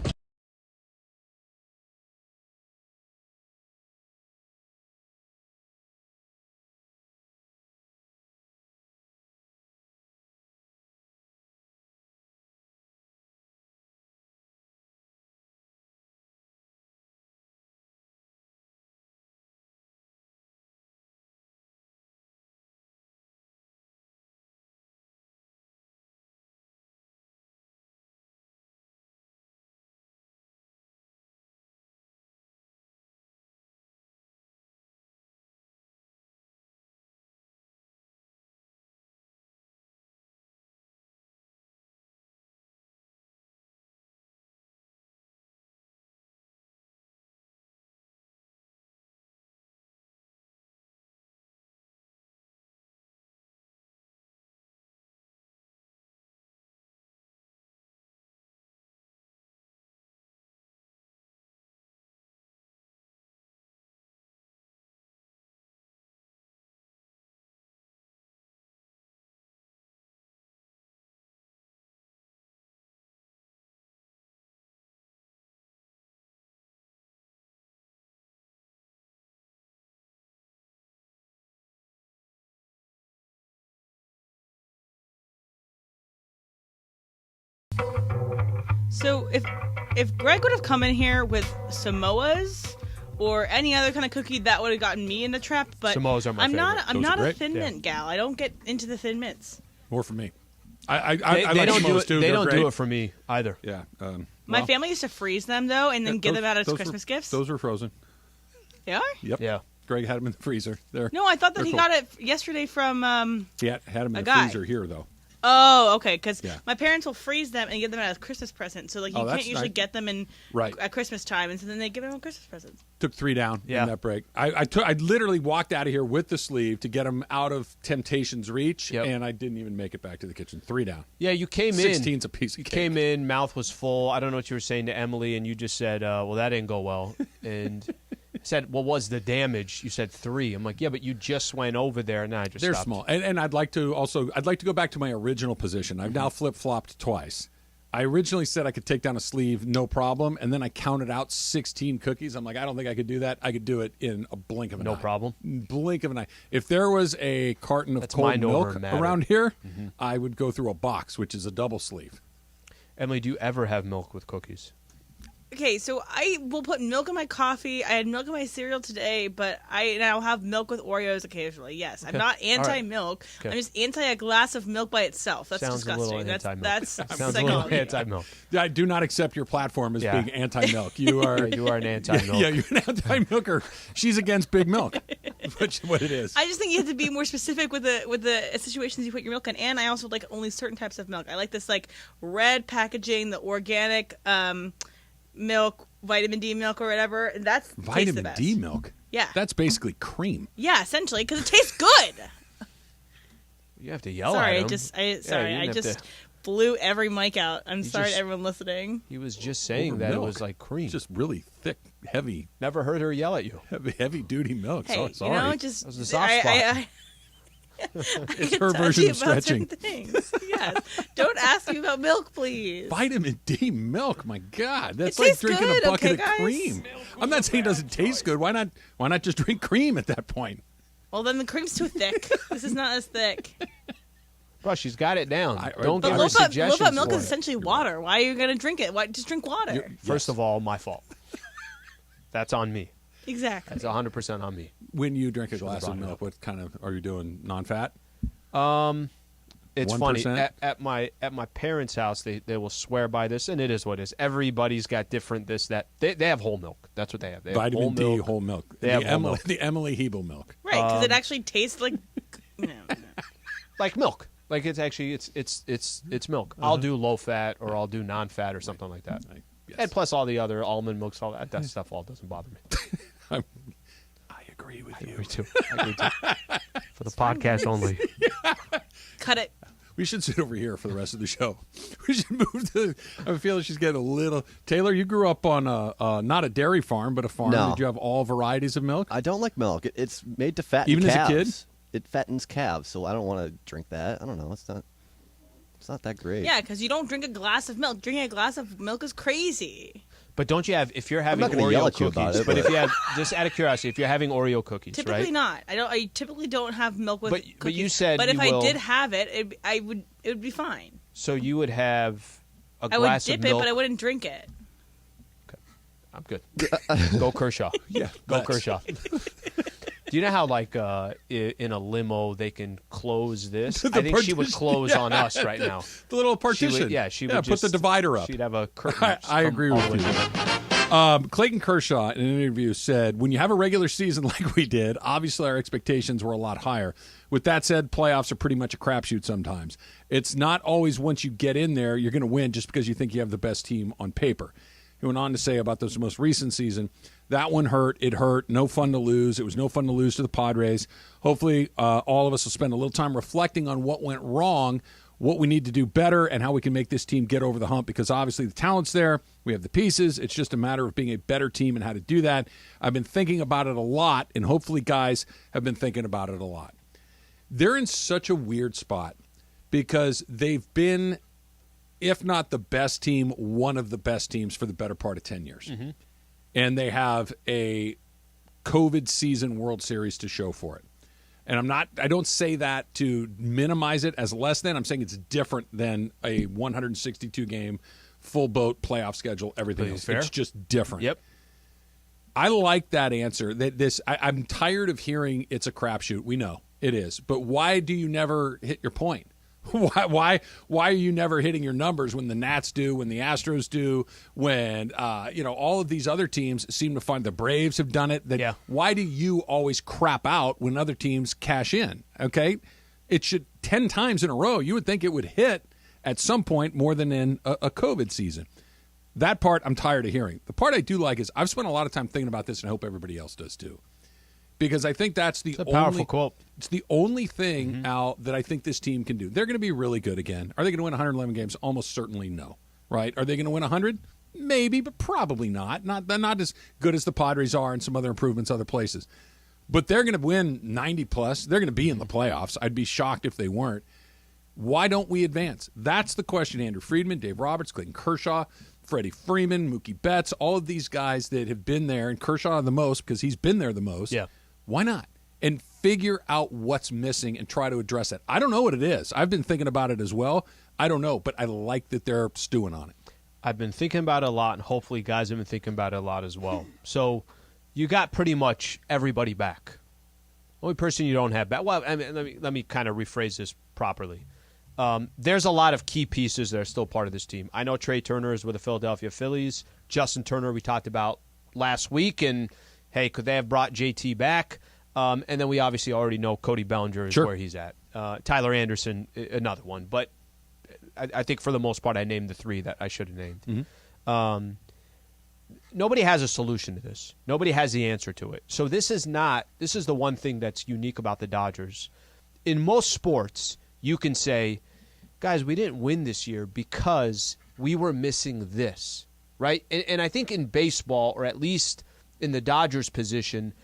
So if Greg would have come in here with Samoas or any other kind of cookie, that would have gotten me in the trap. But Samoas are my I'm favorite. I'm Those not are a great. Thin Mint gal. I don't get into the Thin Mints. More for me. I They like don't do Samoas it. too. They They're don't great. do it for me either. Yeah. My family used to freeze them though, and then give them out as Christmas gifts. Those were frozen. They are? Yep. Yeah. Greg had them in the freezer. No, I thought that they're he cool. got it yesterday from. He had them a in the guy. freezer here, though. Oh, okay. Because Yeah. my parents will freeze them and give them out as Christmas presents. So like you Oh, can't that's usually nice. get them in Right. at Christmas time, and so then they give them as Christmas presents. Took 3 down Yeah. in that break. I literally walked out of here with the sleeve to get them out of temptation's reach, and I didn't even make it back to the kitchen. 3 down. Yeah, you came 16's a piece of You cake. came in, mouth was full. I don't know what you were saying to Emily, and you just said, well, that didn't go well. And I said, what was the damage? You said 3. I'm like, yeah, but you just went over there, and then I just They're stopped. small, and I'd like to go back to my original position. I've now flip-flopped twice. I originally said I could take down a sleeve, no problem, and then I counted out 16 cookies. I'm like, I don't think I could do that. I could do it in a blink of an eye. No problem. Blink of an eye. If there was a carton of cold mind over milk matter. around here, I would go through a box, which is a double sleeve. Emily, do you ever have milk with cookies? Okay, so I will put milk in my coffee. I had milk in my cereal today, but I now have milk with Oreos occasionally. Yes, I'm Okay. not All right. anti-milk. Okay. I'm just anti a glass of milk by itself. That's Sounds disgusting. a little That's anti-milk. that's Sounds a little psychology. anti-milk. I do not accept your platform as Yeah. being anti-milk. You are Yeah, you are an anti-milk. Yeah, you're an anti-milker. She's against big milk, which is what it is. I just think you have to be more specific with the situations you put your milk in, and I also like only certain types of milk. I like this like red packaging, the organic milk, vitamin D milk or whatever. And that's tastes the Vitamin best. D milk. Yeah, That's basically cream. yeah, essentially because it tastes good. You have to yell Sorry, at him. I you just have to- blew every mic out. I'm sorry just- to everyone listening. He was just saying Over that it milk. was like cream. It's just really thick, heavy, Never heard her yell at you. heavy duty milk. Hey, So, you sorry. know, just That was the soft spot. It's can her tell version you of about stretching. certain things. Yes. Don't ask me about milk, please. Vitamin D milk, my God, that's It like tastes drinking good, a bucket okay, of guys? cream. I'm not saying it doesn't taste good. Why not just drink cream at that point? Well, then the cream's too thick. This is not as thick. Bro, she's got it down. Don't But give her low-fat suggestions milk for is it. essentially water. Why are you going to drink it? Why just drink water? First of all, my fault. That's on me. Exactly. That's 100% on me. When you drink a Should've glass of brought it milk, up. what kind of are you doing? Non-fat? It's 1%? funny at my parents' house. They will swear by this, and it is what it is. Everybody's got different this that. They have whole milk. That's what they have. They have Vitamin whole D, milk. whole milk. They have whole Emily, milk. the Emily Hebel milk. Right, because it actually tastes like like milk. Like it's actually it's milk. I'll do low fat or I'll do non-fat or something like that. And plus all the other almond milks, all that stuff all doesn't bother me. I agree with you. I agree too. For the podcast only. cut it. We should sit over here for the rest of the show. We should move to. I feel like she's getting a little. Taylor, you grew up on not a dairy farm, but a farm. No. Did you have all varieties of milk? I don't like milk. It's made to fatten Even calves. as a kid? It fattens calves, so I don't want to drink that. I don't know. It's not that great. Yeah, because you don't drink a glass of milk. Drinking a glass of milk is crazy. But don't you have if you're having not gonna Oreo yell at cookies? you about it, but if but- you have just out of curiosity, if you're having Oreo cookies, Typically right? not. I typically don't have milk with cookies. But you said But if you I will- did have it, it would be fine. So you would have a I would glass dip of it, milk. but I wouldn't drink it. I'm good. Go Kershaw. Yeah, Go let's. Kershaw. Do you know how, like, in a limo they can close this? The I think she would partition- close yeah. on us right now. The little partition. She would, she would put just the divider up. She'd have a curtain. I agree with you. Clayton Kershaw, in an interview, said, when you have a regular season like we did, obviously our expectations were a lot higher. With that said, playoffs are pretty much a crapshoot sometimes. It's not always once you get in there, you're going to win just because you think you have the best team on paper. He went on to say about this most recent season, that one hurt. It hurt. No fun to lose. It was no fun to lose to the Padres. Hopefully, all of us will spend a little time reflecting on what went wrong, what we need to do better, and how we can make this team get over the hump, because obviously the talent's there. We have the pieces. It's just a matter of being a better team and how to do that. I've been thinking about it a lot, and hopefully guys have been thinking about it a lot. They're in such a weird spot because they've been, if not the best team, one of the best teams for the better part of 10 years. Mm-hmm. And they have a COVID season World Series to show for it. And I don't say that to minimize it as less than. I'm saying it's different than a 162 game full boat playoff schedule, everything else. Fair. It's just different. Yep. I like that answer. I'm tired of hearing it's a crapshoot. We know it is, but why do you never hit your point? Why are you never hitting your numbers when the Nats do, when the Astros do, when all of these other teams seem to find the Braves have done it? Why do you always crap out when other teams cash in? Okay, it should 10 times in a row. You would think it would hit at some point more than in a COVID season. That part I'm tired of hearing. The part I do like is I've spent a lot of time thinking about this, and I hope everybody else does too. Because I think that's the only powerful quote. It's the only thing, Al, that I think this team can do. They're going to be really good again. Are they going to win 111 games? Almost certainly no. Right? Are they going to win 100? Maybe, but probably not. Not as good as the Padres are and some other improvements other places. But they're going to win 90 plus. They're going to be in the playoffs. I'd be shocked if they weren't. Why don't we advance? That's the question. Andrew Friedman, Dave Roberts, Clayton Kershaw, Freddie Freeman, Mookie Betts, all of these guys that have been there, and Kershaw the most because he's been there the most. Yeah. Why not? And figure out what's missing and try to address it. I don't know what it is. I've been thinking about it as well. I don't know, but I like that they're stewing on it. I've been thinking about it a lot, and hopefully guys have been thinking about it a lot as well. So you got pretty much everybody back. Only person you don't have back. Well, I mean, let me kind of rephrase this properly. There's a lot of key pieces that are still part of this team. I know Trey Turner is with the Philadelphia Phillies. Justin Turner we talked about last week, and hey, could they have brought JT back? And then we obviously already know Cody Bellinger is where he's at. Tyler Anderson, another one. But I think for the most part I named the three that I should have named. Nobody has a solution to this. Nobody has the answer to it. So this is the one thing that's unique about the Dodgers. In most sports, you can say, guys, we didn't win this year because we were missing this, right? And I think in baseball, or at least in the Dodgers position,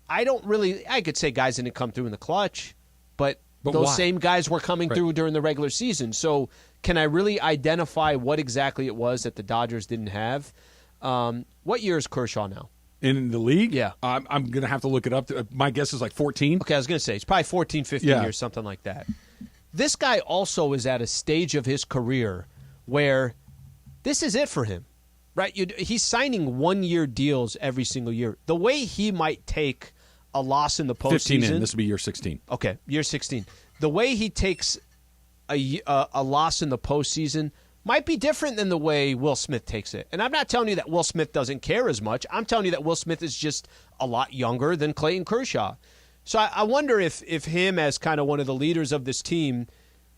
I could say guys didn't come through in the clutch, but those why? same guys were coming through during the regular season. So can I really identify what exactly it was that the Dodgers didn't have? What year is Kershaw now? In the league? Yeah. I'm going to have to look it up. My guess is like 14. Okay, I was going to say, it's probably 14, 15 years, something like that. This guy also is at a stage of his career where this is it for him, right? He's signing one-year deals every single year. The way he might take a loss in the postseason. 15 in. This will be year 16. Okay, year 16. The way he takes a loss in the postseason might be different than the way Will Smith takes it. And I'm not telling you that Will Smith doesn't care as much. I'm telling you that Will Smith is just a lot younger than Clayton Kershaw. So I wonder if him as kind of one of the leaders of this team,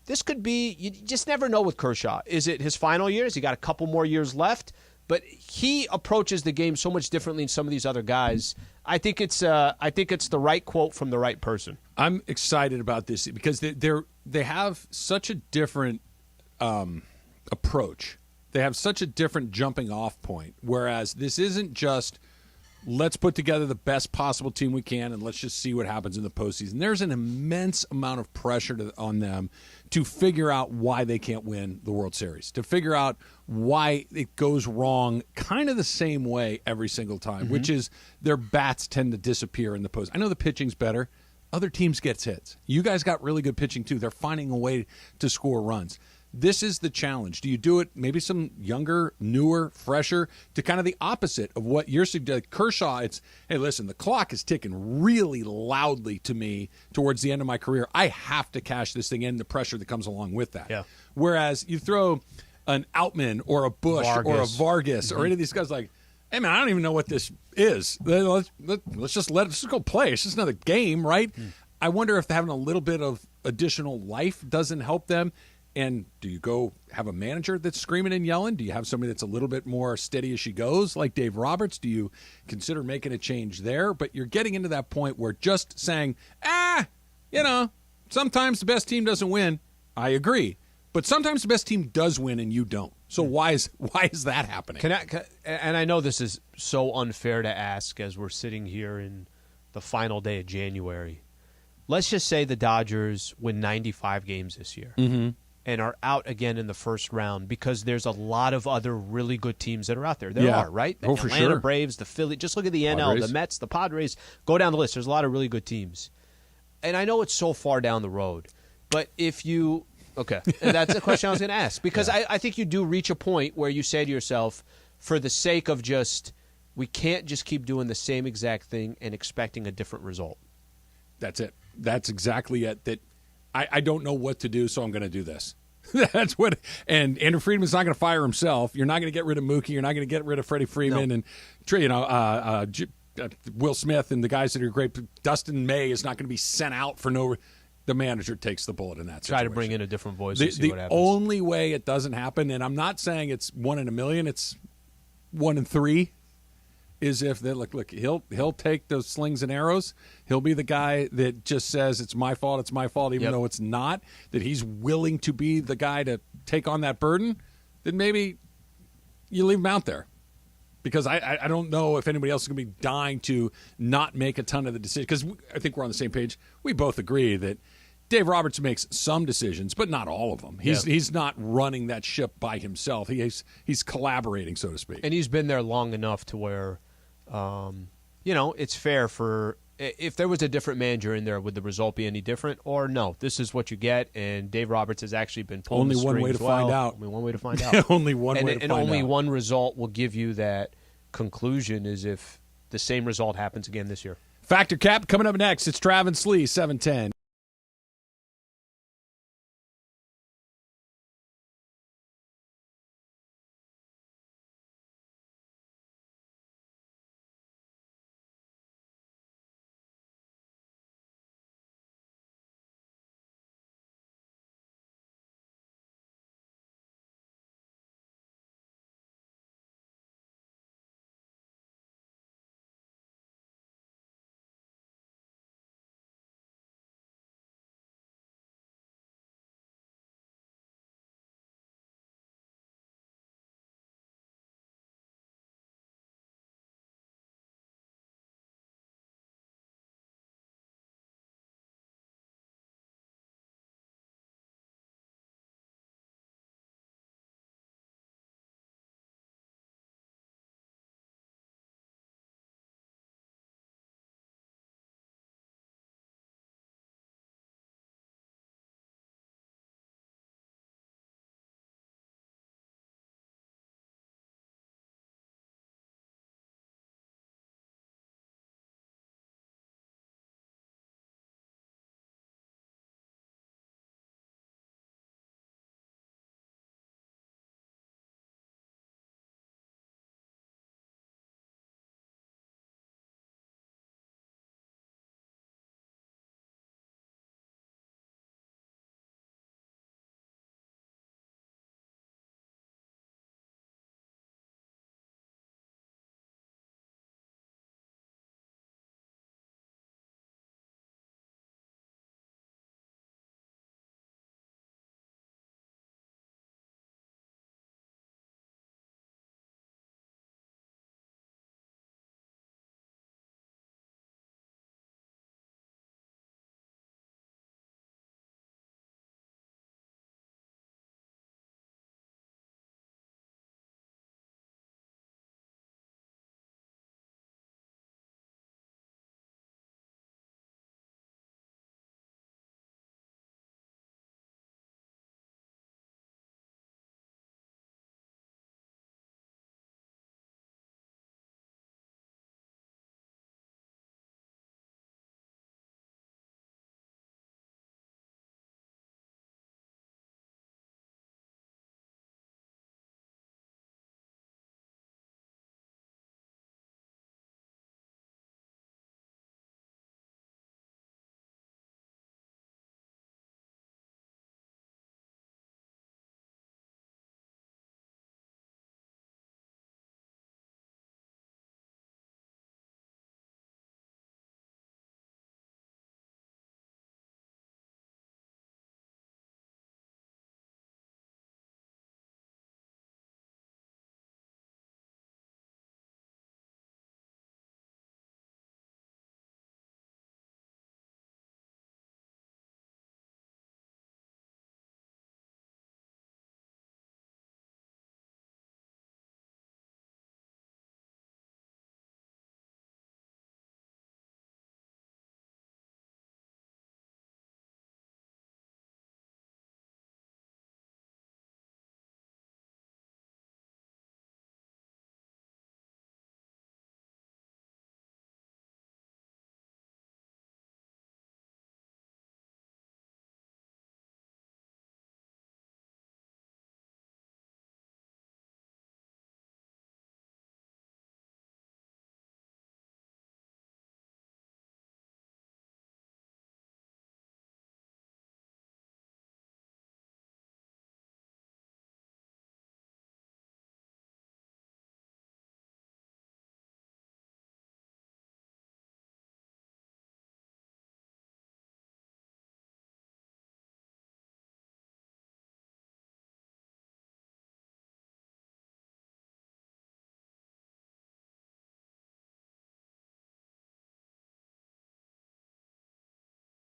this could be, you just never know with Kershaw. Is it his final years? He got a couple more years left, but he approaches the game so much differently than some of these other guys. I think it's the right quote from the right person. I'm excited about this because they have such a different approach. They have such a different jumping off point, whereas this isn't just let's put together the best possible team we can and let's just see what happens in the postseason. There's an immense amount of pressure on them to figure out why they can't win the World Series, to figure out why it goes wrong kind of the same way every single time, which is their bats tend to disappear in the post. I know the pitching's better. Other teams get hits. You guys got really good pitching too. They're finding a way to score runs. This is the challenge. Do you do it maybe some younger, newer, fresher, to kind of the opposite of what you're suggesting? Kershaw, it's, hey, listen, the clock is ticking really loudly to me towards the end of my career. I have to cash this thing in, the pressure that comes along with that. Yeah. Whereas you throw an Outman or a Bush or a Vargas or any of these guys like, hey, man, I don't even know what this is. Let's just go play. It's just another game, right? I wonder if having a little bit of additional life doesn't help them. And do you go have a manager that's screaming and yelling? Do you have somebody that's a little bit more steady as she goes, like Dave Roberts? Do you consider making a change there? But you're getting into that point where just saying, sometimes the best team doesn't win. I agree. But sometimes the best team does win and you don't. So why is that happening? And I know this is so unfair to ask as we're sitting here in the final day of January. Let's just say the Dodgers win 95 games this year. And are out again in the first round because there's a lot of other really good teams that are out there. There are, right? The for Atlanta sure. Braves, the Phillies. Just look at the NL, Padres. the Mets, the Padres. Go down the list. There's a lot of really good teams. And I know it's so far down the road, but if you Okay. And that's the question I was going to ask. Because I think you do reach a point where you say to yourself, for the sake of just, we can't just keep doing the same exact thing and expecting a different result. That's it. That's exactly it. That I don't know what to do, so I'm going to do this. That's what. And Andrew Friedman's not going to fire himself. You're not going to get rid of Mookie. You're not going to get rid of Freddie Freeman and Will Smith and the guys that are great. Dustin May is not going to be sent out for no. The manager takes the bullet in that situation. Try to bring in a different voice and see what happens. The only way it doesn't happen, and I'm not saying it's 1 in a million, it's 1 in 3, is if they look. He'll take those slings and arrows. He'll be the guy that just says it's my fault, even though it's not. That he's willing to be the guy to take on that burden. Then maybe you leave him out there. Because I don't know if anybody else is going to be dying to not make a ton of the decisions. Because I think we're on the same page. We both agree that Dave Roberts makes some decisions, but not all of them. He's not running that ship by himself. He's collaborating, so to speak. And he's been there long enough to where, it's fair for if there was a different manager in there, would the result be any different? Or no, this is what you get, and Dave Roberts has actually been pulling only the one way to find out. Only one way to find out. Only one way to find out. And only one result will give you that conclusion is if the same result happens again this year. Factor Cap coming up next. It's Trav and Slee, 710.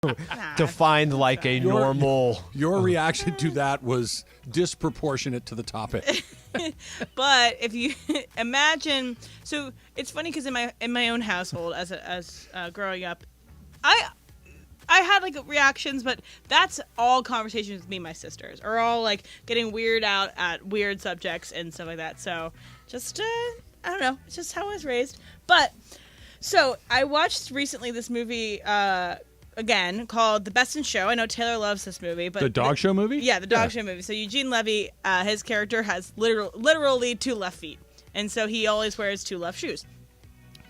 to find like a normal. Your reaction to that was disproportionate to the topic. But if you imagine, so it's funny because in my own household as growing up, I had like reactions, but that's all conversations with me and my sisters are all like getting weird out at weird subjects and stuff like that. So just I don't know, it's just how I was raised. But so I watched recently this movie again called The Best in Show. I know Taylor loves this movie, but The dog show movie? Yeah, the dog show movie. So Eugene Levy, his character has literally 2 left feet, and so he always wears 2 left shoes.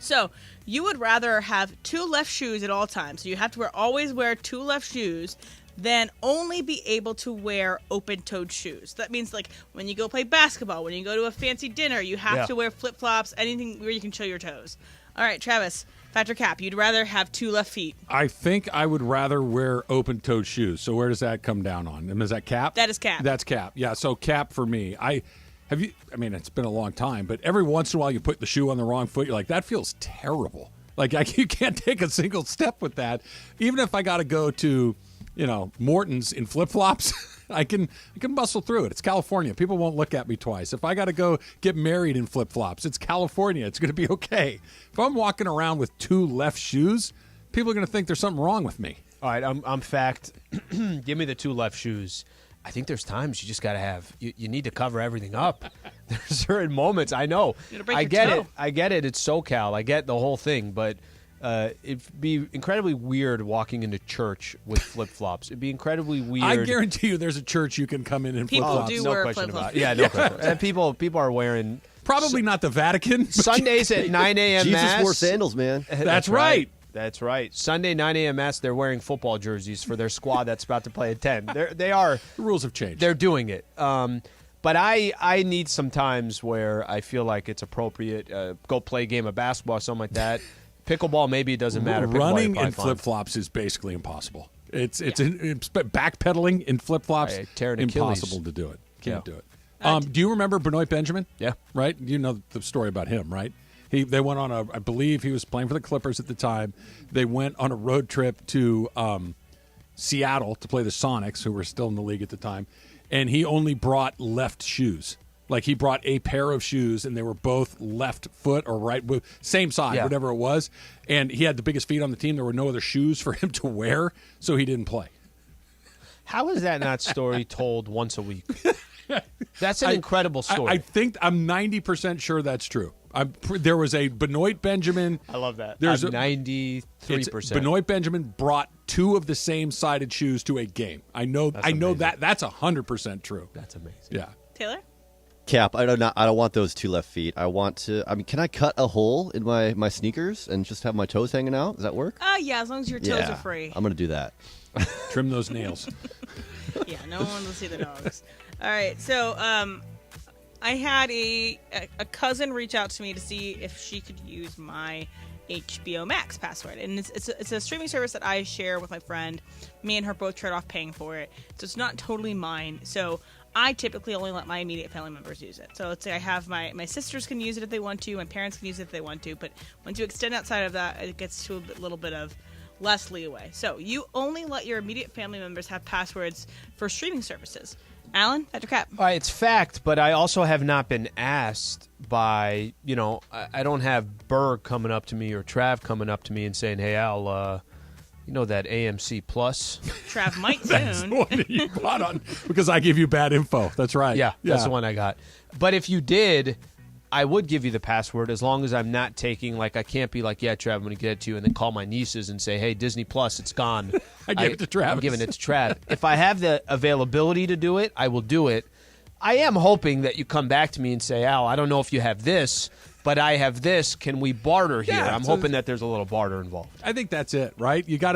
So you would rather have 2 left shoes at all times, so you have to always wear 2 left shoes, than only be able to wear open-toed shoes. That means like when you go play basketball, when you go to a fancy dinner, you have to wear flip-flops, anything where you can show your toes. All right, Travis, Factor Cap, you'd rather have 2 left feet. I think I would rather wear open-toed shoes. So where does that come down on? And is that Cap? That is Cap. That's Cap. Yeah, so Cap for me. I mean, it's been a long time, but every once in a while you put the shoe on the wrong foot, you're like, that feels terrible. Like, you can't take a single step with that. Even if I got to go to, Morton's in flip-flops, I can muscle through it. It's California. People won't look at me twice. If I got to go get married in flip-flops, it's California. It's going to be okay. If I'm walking around with 2 left shoes, people are going to think there's something wrong with me. All right, I'm fact. Give me the 2 left shoes. I think there's times you just got to have, you need to cover everything up. There's certain moments, I know. I get it. It's SoCal. I get the whole thing, but it'd be incredibly weird walking into church with flip-flops. It'd be incredibly weird. I guarantee you there's a church you can come in flip-flops. People do no wear question flip-flops. about it. Yeah, no question. And people are wearing... Probably not the Vatican. Sundays at 9 a.m. Jesus Mass. wore sandals, man. That's right. That's right. Sunday, 9 a.m. Mass, they're wearing football jerseys for their squad that's about to play at 10. They are. The rules have changed. They're doing it. But I need some times where I feel like it's appropriate. Go play a game of basketball or something like that. Pickleball, maybe it doesn't matter. Running in flip-flops is basically impossible. It's backpedaling in flip-flops, impossible to do it. Can't do it. Do you remember Benoit Benjamin? Yeah. Right? You know the story about him, right? They went on I believe he was playing for the Clippers at the time. They went on a road trip to Seattle to play the Sonics, who were still in the league at the time, and he only brought left shoes. Like, he brought a pair of shoes, and they were both left foot or right, same side, whatever it was. And he had the biggest feet on the team. There were no other shoes for him to wear, so he didn't play. How is that not story told once a week? That's an incredible story. I think I'm 90% sure that's true. There was a Benoit Benjamin. I love that. There's 93%. Benoit Benjamin brought 2 of the same sided shoes to a game. I know that. That's 100% true. That's amazing. Yeah. Taylor? Cap, I don't want those 2 left feet. Can I cut a hole in my sneakers and just have my toes hanging out? Does that work? Yeah, as long as your toes are free. I'm going to do that. Trim those nails. Yeah, no one wants to see the dogs. All right, so I had a cousin reach out to me to see if she could use my HBO Max password, and it's a streaming service that I share with my friend. Me and her both trade off paying for it, so it's not totally mine. So I typically only let my immediate family members use it. So let's say I have my sisters can use it if they want to, my parents can use it if they want to, but once you extend outside of that, it gets to a little bit of less leeway. So you only let your immediate family members have passwords for streaming services. Alan, Dr. Cap. All right, it's fact, but I also have not been asked by, I don't have Berg coming up to me or Trav coming up to me and saying, hey, Al, that AMC Plus? Trav might soon. That's the one that you bought on because I give you bad info. That's right. Yeah, that's the one I got. But if you did, I would give you the password as long as I'm not taking, I can't be like, yeah, Trav, I'm going to get it to you, and then call my nieces and say, hey, Disney Plus, it's gone. I give it to Travis. I'm giving it to Trav. If I have the availability to do it, I will do it. I am hoping that you come back to me and say, Al, I don't know if you have this, but I have this. Can we barter here? Yeah, I'm hoping that there's a little barter involved. I think that's it, right? You got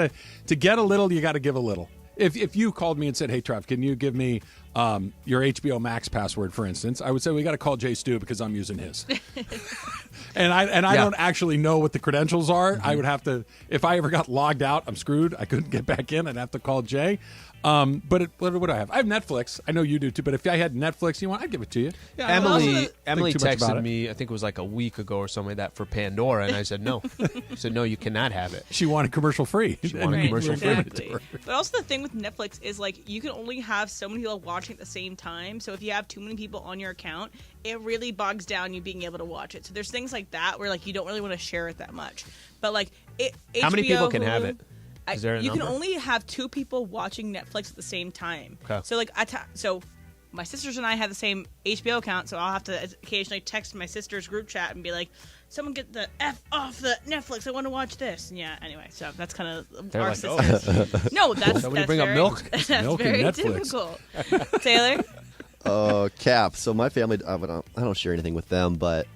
to get a little, you got to give a little. If you called me and said, hey, Trav, can you give me your HBO Max password, for instance, I would say we got to call Jay Stu because I'm using his. and I don't actually know what the credentials are. I would have to, if I ever got logged out, I'm screwed. I couldn't get back in. I'd have to call Jay. But what do I have? I have Netflix. I know you do too. But if I had Netflix, I'd give it to you. Yeah, Emily texted me, I think it was like a week ago or something like that, for Pandora, and I said no. She said no, you cannot have it. She wanted commercial free. She wanted commercial free. Exactly. But also the thing with Netflix is like you can only have so many people watching at the same time. So if you have too many people on your account, it really bogs down you being able to watch it. So there's things like that where like you don't really want to share it that much. But like how many people can Hulu, have it? Is there a you number? can only have 2 people watching Netflix at the same time. Okay. So like so my sisters and I have the same HBO account, so I'll have to occasionally text my sister's group chat and be like, "Someone get the F off the Netflix. I want to watch this." And yeah. Anyway, so that's kind of They're our like, sisters. No, that's Somebody bring very, up milk. That's Milk and very Netflix. typical. Taylor. Cap. So my family, I don't share anything with them, but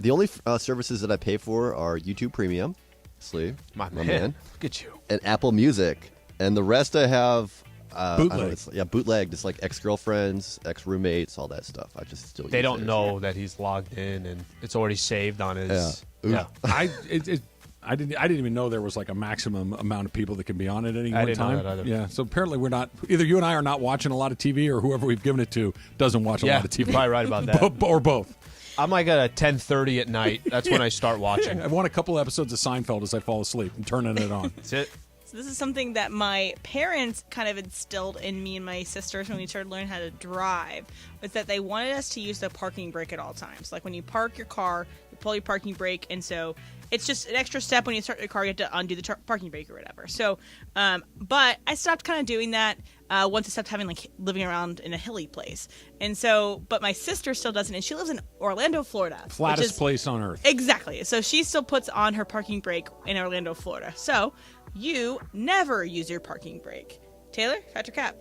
the only services that I pay for are YouTube Premium, Slee, my man. Look at you. and Apple Music, and the rest I have Bootleg. Bootlegged. It's like ex-girlfriends, ex-roommates, all that stuff. I just still. They use don't it. know that he's logged in, and it's already saved on his. Yeah. I didn't even know there was like a maximum amount of people that can be on it at any I one didn't know time. that either. Yeah, so apparently we're not either. You and I are not watching a lot of TV, or whoever we've given it to doesn't watch a lot of TV. You're probably right about that. Or both. I'm like at a 10:30 at night. That's when I start watching. I've won a couple episodes of Seinfeld as I fall asleep and turning it on. That's it. So this is something that my parents kind of instilled in me and my sisters when we started learning how to drive, was that they wanted us to use the parking brake at all times. Like when you park your car, you pull your parking brake, and so it's just an extra step when you start your car, you have to undo the parking brake or whatever. So, but I stopped kind of doing that once I stopped having living around in a hilly place. And so, but my sister still doesn't, and she lives in Orlando, Florida. Flattest place on earth. Exactly. So she still puts on her parking brake in Orlando, Florida. So you never use your parking brake. Taylor, fact or cap?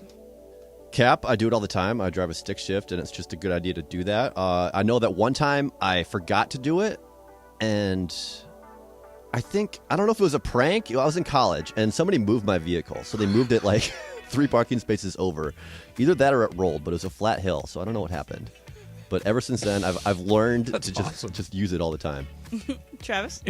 Cap, I do it all the time. I drive a stick shift, and it's just a good idea to do that. I know that one time I forgot to do it, and I don't know if it was a prank. I was in college, and somebody moved my vehicle. So they moved it like 3 parking spaces over. Either that or it rolled, but it was a flat hill, so I don't know what happened. But ever since then, I've learned to just use it all the time. Travis?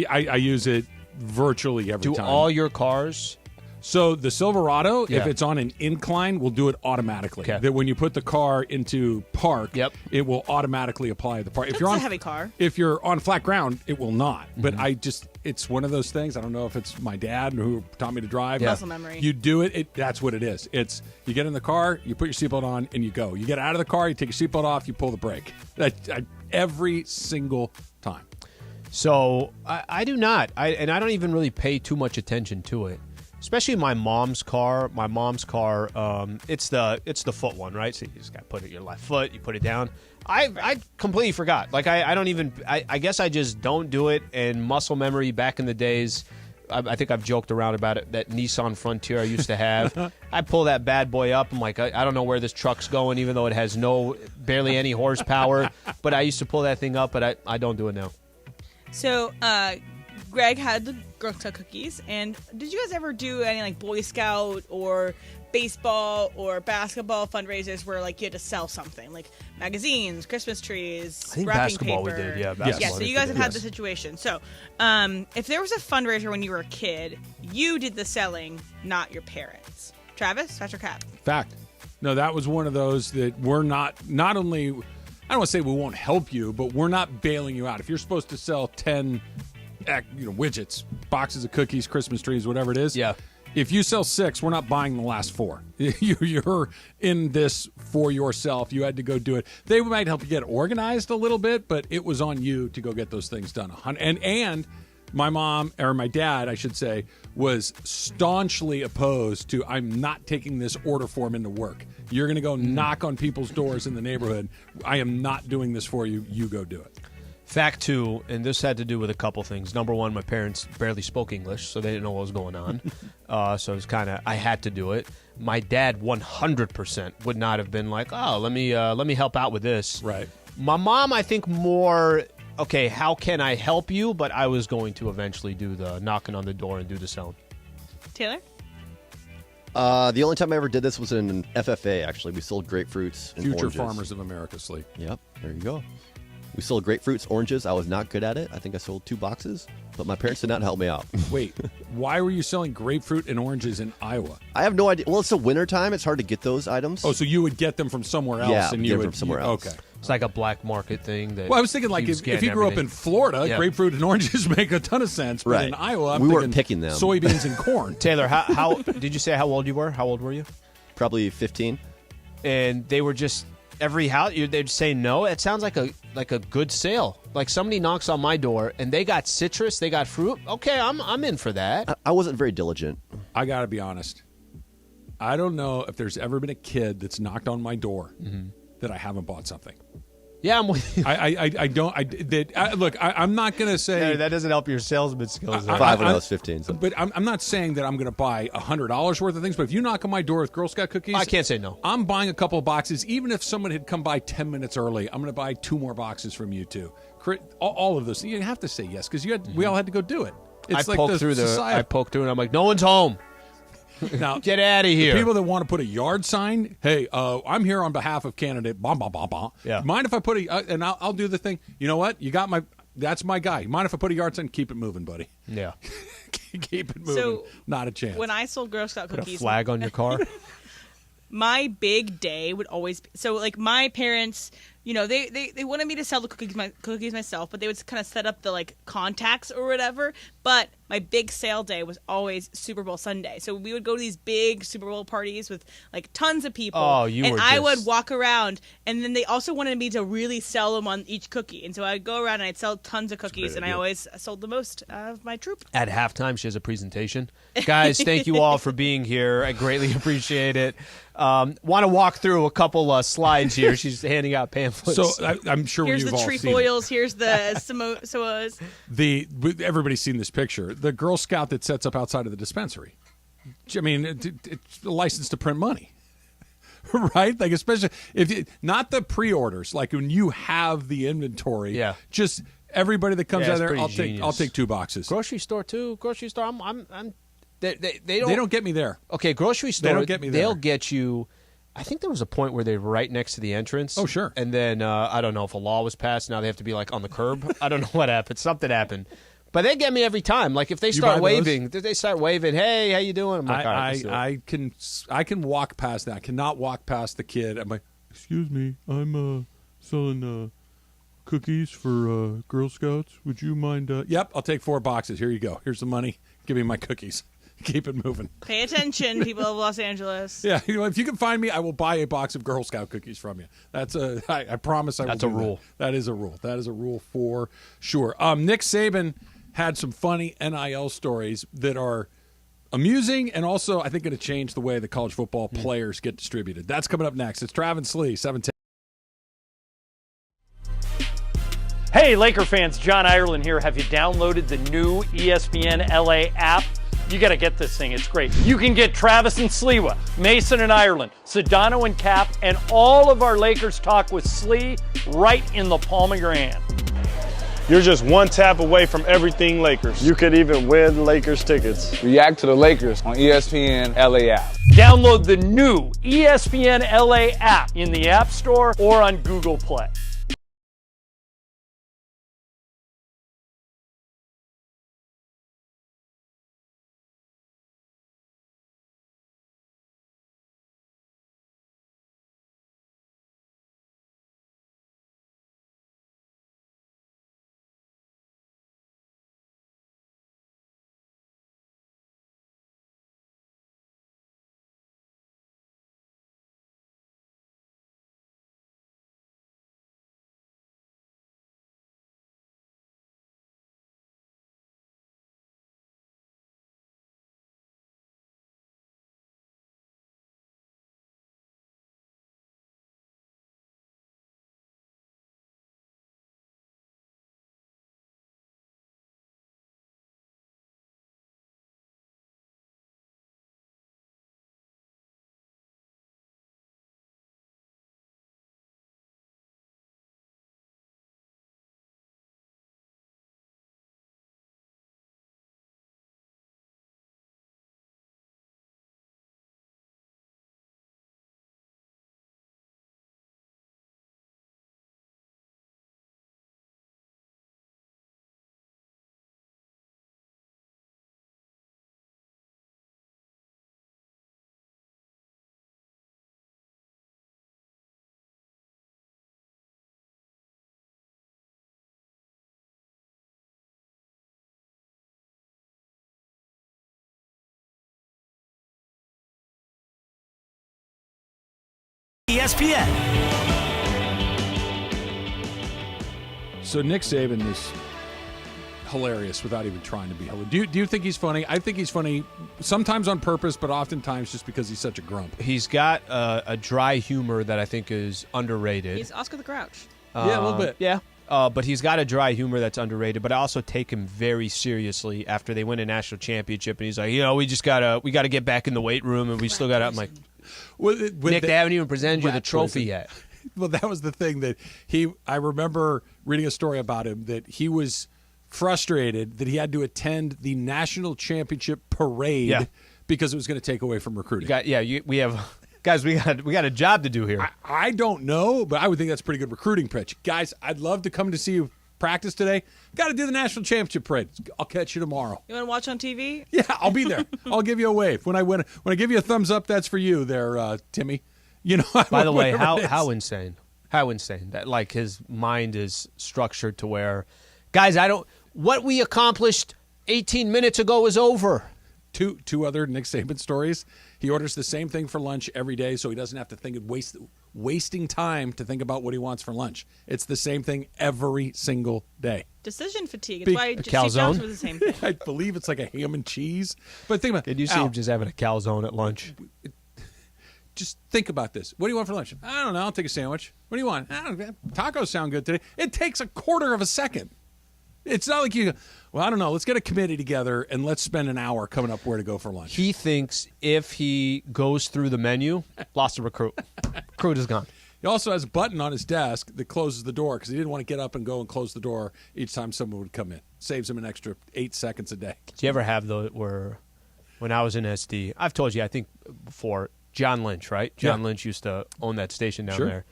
I use it virtually every time. Do all your cars? So the Silverado, if it's on an incline, will do it automatically. Okay. That when you put the car into park, it will automatically apply the park. If you're on a heavy car. If you're on flat ground, it will not. But it's one of those things. I don't know if it's my dad who taught me to drive. Muscle memory. You do it. That's what it is. It's you get in the car, you put your seatbelt on, and you go. You get out of the car, you take your seatbelt off, you pull the brake. Every single time. So I do not. I don't even really pay too much attention to it. Especially my mom's car. My mom's car, it's the foot one, right? So you just got to put it your left foot. You put it down. I completely forgot. Like I don't even. I guess I just don't do it. And muscle memory back in the days, I think I've joked around about it. That Nissan Frontier I used to have. I pull that bad boy up. I'm like, I don't know where this truck's going, even though it has barely any horsepower. But I used to pull that thing up, but I don't do it now. So, Greg had the Girl Scout cookies, and did you guys ever do any like Boy Scout or baseball or basketball fundraisers where like you had to sell something like magazines, Christmas trees, I think wrapping basketball paper? we did, yeah. Basketball. Yeah, so you guys have had the situation. So, if there was a fundraiser when you were a kid, you did the selling, not your parents. Travis, fact or cap? Fact. No, that was one of those that we're not only, I don't want to say we won't help you, but we're not bailing you out. If you're supposed to sell 10 widgets, boxes of cookies, Christmas trees, whatever it is. Yeah. If you sell 6, we're not buying the last 4. You're in this for yourself. You had to go do it. They might help you get organized a little bit, but it was on you to go get those things done. And my mom, or my dad, I should say, was staunchly opposed to, I'm not taking this order form into work. You're going to go knock on people's doors in the neighborhood. I am not doing this for you. You go do it. Fact 2, and this had to do with a couple things. Number 1, my parents barely spoke English, so they didn't know what was going on. So it was I had to do it. My dad 100% would not have been like, oh, let me help out with this. Right. My mom, I think more, okay, how can I help you? But I was going to eventually do the knocking on the door and do the selling. Taylor? The only time I ever did this was in FFA, actually. We sold grapefruits and Future oranges. Farmers of America, Sleep. Yep, there you go. We sold grapefruits, oranges. I was not good at it. I think I sold 2 boxes, but my parents did not help me out. Wait, Why were you selling grapefruit and oranges in Iowa? I have no idea. Well, it's the winter time. It's hard to get those items. Oh, so you would get them from somewhere else? Yeah, and get you them would from somewhere else. Okay. It's like a black market thing. That Well, I was thinking like he was if getting you grew up everything. in Florida, Yeah. grapefruit and oranges make a ton of sense. But Right. in Iowa, I'm We thinking weren't picking them. soybeans and corn. Taylor, how did you say how old you were? How old were you? Probably 15. And they were just every house they'd say no. It sounds like a good sale. Like somebody knocks on my door and they got citrus, they got fruit. Okay, I'm in for that. I wasn't very diligent. I got to be honest. I don't know if there's ever been a kid that's knocked on my door that I haven't bought something. Yeah, I'm with you. I don't. Look, I'm not going to say No, that doesn't help your salesman skills. 5 when I was 15. So. But I'm not saying that I'm going to buy $100 worth of things. But if you knock on my door with Girl Scout cookies, I can't say no. I'm buying a couple of boxes. Even if someone had come by 10 minutes early, I'm going to buy 2 more boxes from you too. All of those. You have to say yes because we all had to go do it. It's I poked through society. I poked through and I'm like, no one's home. Now, Get out of the here. people that want to put a yard sign, hey, I'm here on behalf of candidate. Bah, bah, bah, bah. Yeah. Mind if I put and I'll do the thing. You know what? That's my guy. Mind if I put a yard sign? Keep it moving, buddy. Yeah. Keep it moving. So, Not a chance. When I sold Girl Scout Put a cookies, flag on your car. my big day would always be, so like my parents, they wanted me to sell the cookies myself, but they would kind of set up the like contacts or whatever. But my big sale day was always Super Bowl Sunday. So we would go to these big Super Bowl parties with like tons of people. Oh, you and were I just- would walk around, and then they also wanted me to really sell them on each cookie. And so I'd go around and I'd sell tons of cookies, and I always sold the most of my troop. At halftime, she has a presentation. Guys, thank you all for being here. I greatly appreciate it. Want to walk through a couple slides here. She's handing out pamphlets. So I'm sure Here's you've the all trefoils. Here's the samoas. Everybody's seen this picture. The Girl Scout that sets up outside of the dispensary. I mean, it's a license to print money, right? Like especially not the pre-orders, like when you have the inventory. Yeah. Just everybody that comes Yeah, out it's there, pretty I'll genius. take 2 boxes. Grocery store too. Grocery store. They don't get me there. Okay, grocery store. They don't get me there. They'll get you. I think there was a point where they're right next to the entrance. Oh, sure. And then I don't know if a law was passed. Now they have to be like on the curb. I don't know what happened. Something happened. But they get me every time. Like if they start buy those? waving, they start waving. Hey, how you doing? I'm like, all right, let's do it. I can walk past that. I cannot walk past the kid. I'm like, excuse me, I'm selling cookies for Girl Scouts. Would you mind? Yep, I'll take 4 boxes. Here you go. Here's the money. Give me my cookies. Keep it moving. Pay attention, people of Los Angeles. Yeah, if you can find me, I will buy a box of Girl Scout cookies from you. I promise I will. That's a do rule. That is a rule. That is a rule for sure. Nick Saban had some funny NIL stories that are amusing and also, I think, going to change the way the college football players get distributed. That's coming up next. It's Travis Slee, 710. Hey, Laker fans, John Ireland here. Have you downloaded the new ESPN LA app? You got to get this thing. It's great. You can get Travis and Sliwa, Mason and Ireland, Sedano and Cap, and all of our Lakers talk with Slee right in the palm of your hand. You're just one tap away from everything Lakers. You could even win Lakers tickets. React to the Lakers on ESPN LA app. Download the new ESPN LA app in the App Store or on Google Play. ESPN. So Nick Saban is hilarious without even trying to be hilarious. Do you think he's funny? I think he's funny sometimes on purpose, but oftentimes just because he's such a grump. He's got a dry humor that I think is underrated. He's Oscar the Grouch. Yeah, a little bit. Yeah. But he's got a dry humor that's underrated. But I also take him very seriously after they win a national championship, and he's like, we gotta get back in the weight room, and we still got. I'm like, Nick, they haven't even presented you the trophy yet. Well, that was the thing that I remember reading a story about him that he was frustrated that he had to attend the national championship parade because it was going to take away from recruiting. We have. Guys, we got a job to do here. I don't know, but I would think that's a pretty good recruiting pitch. Guys, I'd love to come to see you practice today. Got to do the national championship parade. I'll catch you tomorrow. You want to watch on TV? Yeah, I'll be there. I'll give you a wave. When I give you a thumbs up, that's for you there, Timmy. By the way, how insane. How insane that like his mind is structured to where, guys, what we accomplished 18 minutes ago is over. Two other Nick Saban stories. He orders the same thing for lunch every day, so he doesn't have to think of wasting time to think about what he wants for lunch. It's the same thing every single day. Decision fatigue. It's why Steve Jobs was the same thing. I believe it's like a ham and cheese. But think about it. Did you see him just having a calzone at lunch? Just think about this. What do you want for lunch? I don't know. I'll take a sandwich. What do you want? I don't know. Tacos sound good today. It takes a quarter of a second. It's not like I don't know. Let's get a committee together and let's spend an hour coming up where to go for lunch. He thinks if he goes through the menu, lost a recruit. Recruit is gone. He also has a button on his desk that closes the door because he didn't want to get up and go and close the door each time someone would come in. Saves him an extra 8 seconds a day. Do you ever have where when I was in SD, I've told you, I think before, John Lynch, right? John Lynch used to own that station down there.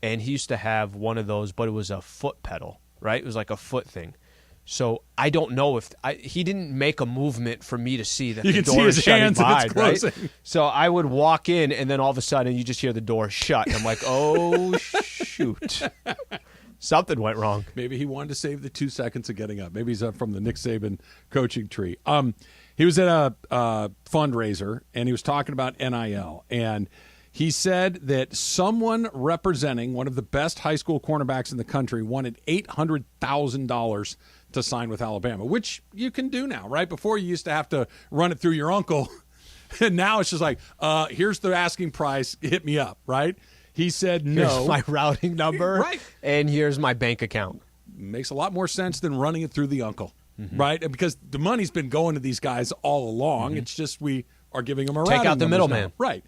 And he used to have one of those, but it was a foot pedal, right? It was like a foot thing. So I don't know if he didn't make a movement for me to see that the door is shutting wide, right? So I would walk in, and then all of a sudden you just hear the door shut. And I'm like, oh shoot, something went wrong. Maybe he wanted to save the 2 seconds of getting up. Maybe he's up from the Nick Saban coaching tree. He was at a fundraiser and he was talking about NIL, and he said that someone representing one of the best high school cornerbacks in the country wanted $800,000 to sign with Alabama, which you can do now, right? Before you used to have to run it through your uncle, and now it's just like, here's the asking price, hit me up, right? He said no. Here's my routing number, right? And here's my bank account. Makes a lot more sense than running it through the uncle, right? Because the money's been going to these guys all along. It's just we are giving them a routing take out the middleman, right?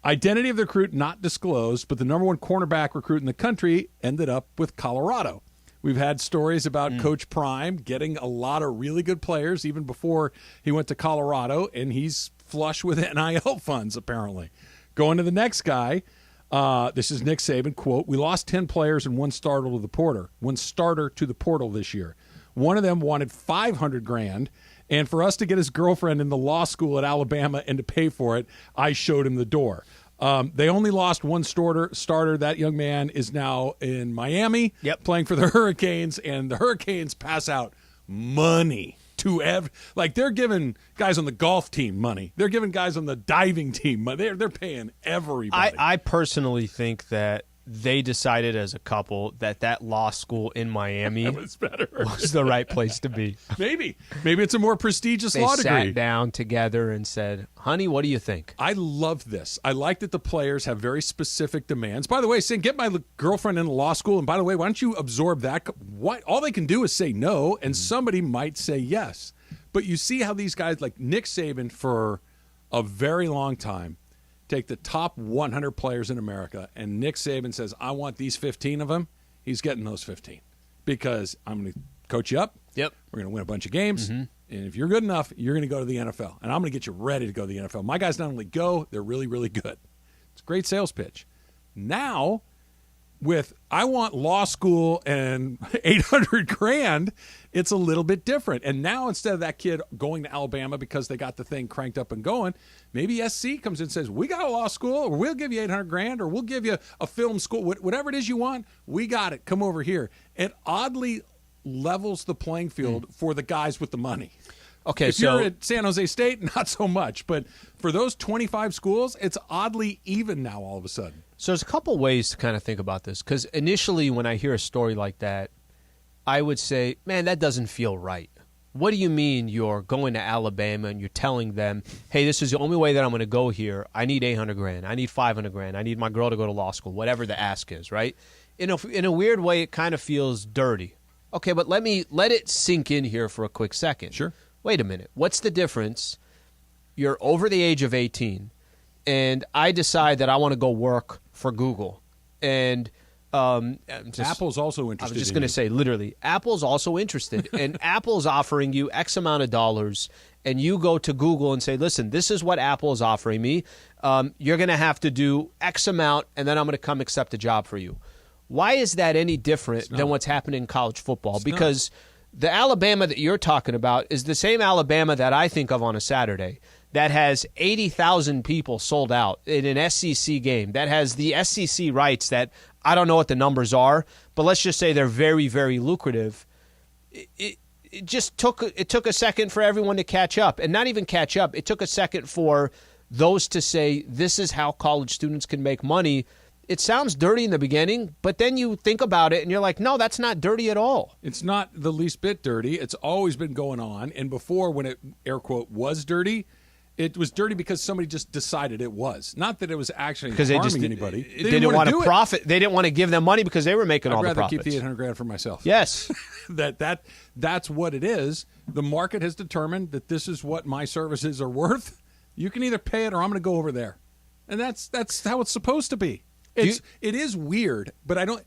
Identity of the recruit not disclosed, but the number one cornerback recruit in the country ended up with Colorado. We've had stories about Coach Prime getting a lot of really good players even before he went to Colorado, and he's flush with NIL funds, apparently. Going to the next guy, this is Nick Saban, quote, "We lost 10 players and one starter to the portal this year. One of them wanted $500,000, and for us to get his girlfriend in the law school at Alabama and to pay for it, I showed him the door." They only lost one starter. That young man is now in Miami playing for the Hurricanes, and the Hurricanes pass out money to they're giving guys on the golf team money. They're giving guys on the diving team money. They're paying everybody. I personally think that they decided as a couple that law school in Miami was better. Was the right place to be. Maybe it's a more prestigious law degree. They sat down together and said, "Honey, what do you think?" I love this. I like that the players have very specific demands. By the way, saying get my girlfriend in law school, and by the way, why don't you absorb that? What all they can do is say no, and somebody might say yes. But you see how these guys like Nick Saban for a very long time take the top 100 players in America, and Nick Saban says, I want these 15 of them. He's getting those 15 because I'm going to coach you up. Yep. We're going to win a bunch of games. And if you're good enough, you're going to go to the NFL. And I'm going to get you ready to go to the NFL. My guys not only go, they're really, really good. It's a great sales pitch. Now, with I want law school and $800,000, it's a little bit different. And now instead of that kid going to Alabama because they got the thing cranked up and going, maybe SC comes in and says, we got a law school, or we'll give you $800,000, or we'll give you a film school, whatever it is you want, we got it. Come over here. It oddly levels the playing field for the guys with the money. Okay, if you're at San Jose State, not so much. But for those 25 schools, it's oddly even now all of a sudden. So there's a couple ways to kind of think about this, because initially when I hear a story like that, I would say, man, that doesn't feel right. What do you mean you're going to Alabama and you're telling them, hey, this is the only way that I'm going to go here. I need $800,000. I need $500,000. I need my girl to go to law school, whatever the ask is, right? In a weird way, it kind of feels dirty. Okay, but let it sink in here for a quick second. Sure. Wait a minute. What's the difference? You're over the age of 18, and I decide that I want to go work for Google. And Apple's also interested. I was just going to say, literally, Apple's also interested. And Apple's offering you X amount of dollars, and you go to Google and say, listen, this is what Apple is offering me. You're going to have to do X amount, and then I'm going to come accept a job for you. Why is that any different than what's happening in college football? Because the Alabama that you're talking about is the same Alabama that I think of on a Saturday that has 80,000 people sold out in an SEC game, that has the SEC rights that I don't know what the numbers are, but let's just say they're very, very lucrative. It took a second for everyone to catch up, and not even catch up. It took a second for those to say, this is how college students can make money. It sounds dirty in the beginning, but then you think about it and you're like, no, that's not dirty at all. It's not the least bit dirty. It's always been going on. And before, when it, air quote, was dirty, it was dirty because somebody just decided it was. Not that it was actually harming anybody. They didn't want to profit. They didn't want to give them money because they were making all the profits. I'd rather keep the $800,000 for myself. Yes. That's what it is. The market has determined that this is what my services are worth. You can either pay it or I'm going to go over there. And that's how it's supposed to be. It is weird, but I don't.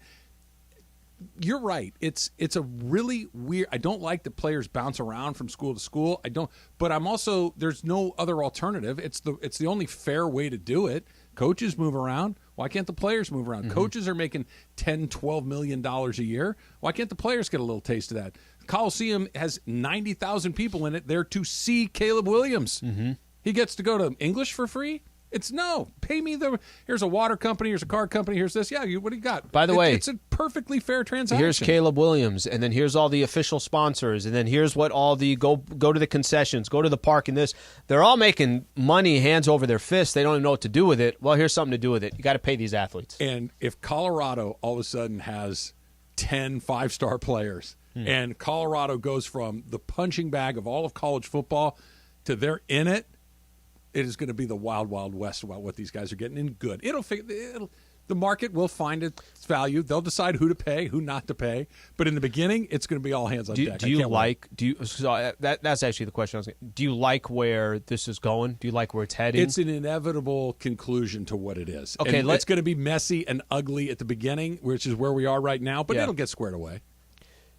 You're right. It's a really weird. I don't like that players bounce around from school to school. I don't. But I'm also, there's no other alternative. It's the only fair way to do it. Coaches move around. Why can't the players move around? Mm-hmm. Coaches are making $10-12 million a year. Why can't the players get a little taste of that? Coliseum has 90,000 people in it there to see Caleb Williams. Mm-hmm. He gets to go to English for free. It's no. Pay me here's a water company, here's a car company, here's this. Yeah, what do you got? By the way, it's a perfectly fair transaction. Here's Caleb Williams, and then here's all the official sponsors, and then here's what all the go to the concessions, go to the park, and this. They're all making money hands over their fists. They don't even know what to do with it. Well, here's something to do with it. You got to pay these athletes. And if Colorado all of a sudden has 10 5-star players, and Colorado goes from the punching bag of all of college football to they're in it, it is going to be the wild, wild west about what these guys are getting in good. The market will find its value. They'll decide who to pay, who not to pay. But in the beginning, it's going to be all hands on deck. That's actually the question I was going to. Do you like where this is going? Do you like where it's heading? It's an inevitable conclusion to what it is. Okay, it's going to be messy and ugly at the beginning, which is where we are right now, but it'll get squared away.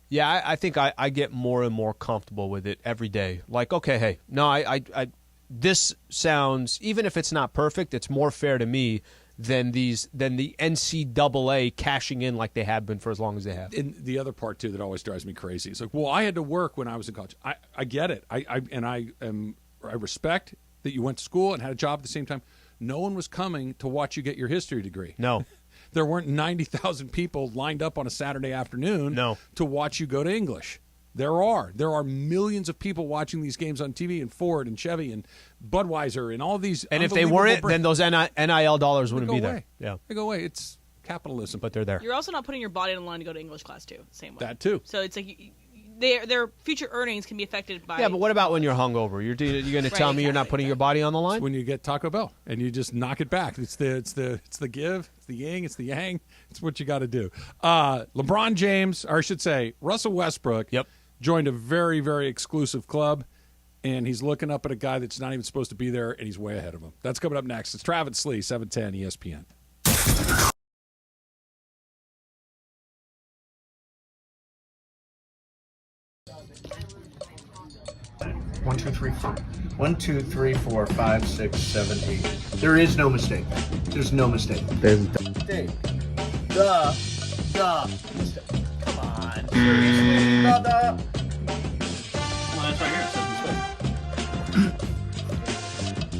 Yeah, I think I get more and more comfortable with it every day. Like, okay, hey, no, I this sounds, even if it's not perfect, it's more fair to me than the NCAA cashing in like they have been for as long as they have. And the other part, too, that always drives me crazy is like, well, I had to work when I was in college. I get it. I respect that you went to school and had a job at the same time. No one was coming to watch you get your history degree. No. There weren't 90,000 people lined up on a Saturday afternoon to watch you go to English. There are millions of people watching these games on TV, and Ford and Chevy and Budweiser and all these. And if they weren't, then those NIL dollars wouldn't be there. Yeah, they go away. It's capitalism, but they're there. You're also not putting your body on the line to go to English class too. Same way. That too. So it's like their future earnings can be affected by. Yeah, but what about when you're hungover? You're going to tell me you're not putting your body on the line? It's when you get Taco Bell and you just knock it back. It's the give, it's the yin, it's the yang. It's what you got to do. LeBron James, or I should say Russell Westbrook. Yep. Joined a very, very exclusive club, and he's looking up at a guy that's not even supposed to be there, and he's way ahead of him. That's coming up next. It's Travis Slee, 710 ESPN. 1, 2, 3, 4. 1, 2, 3, 4, 5, 6, 7, 8. There is no mistake. There's no mistake. There's mistake. Duh. Mistake. Come on. Seriously, brother. Well, that's right here. It says mistake.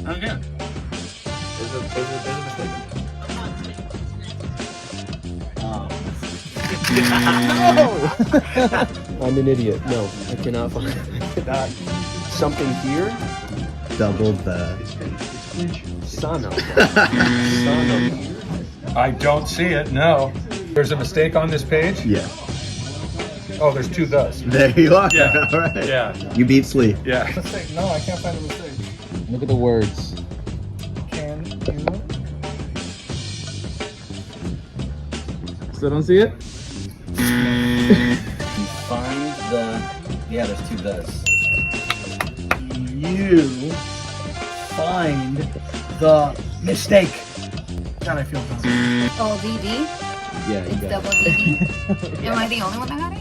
Okay. There's a mistake. No! I'm an idiot. No, I cannot find something here. Double the son of. I don't see it, no. There's a mistake on this page? Yeah. Oh, there's 2 thus. There you are. Yeah. All right. Yeah. You beat Slee. Yeah. No, I can't find the mistake. Look at the words. Can you? Still don't see it? Find the. Yeah, there's 2 thus. You find the mistake. God, I feel dumb. Oh, DD? Yeah, It's double DD. Am I the only one that got it?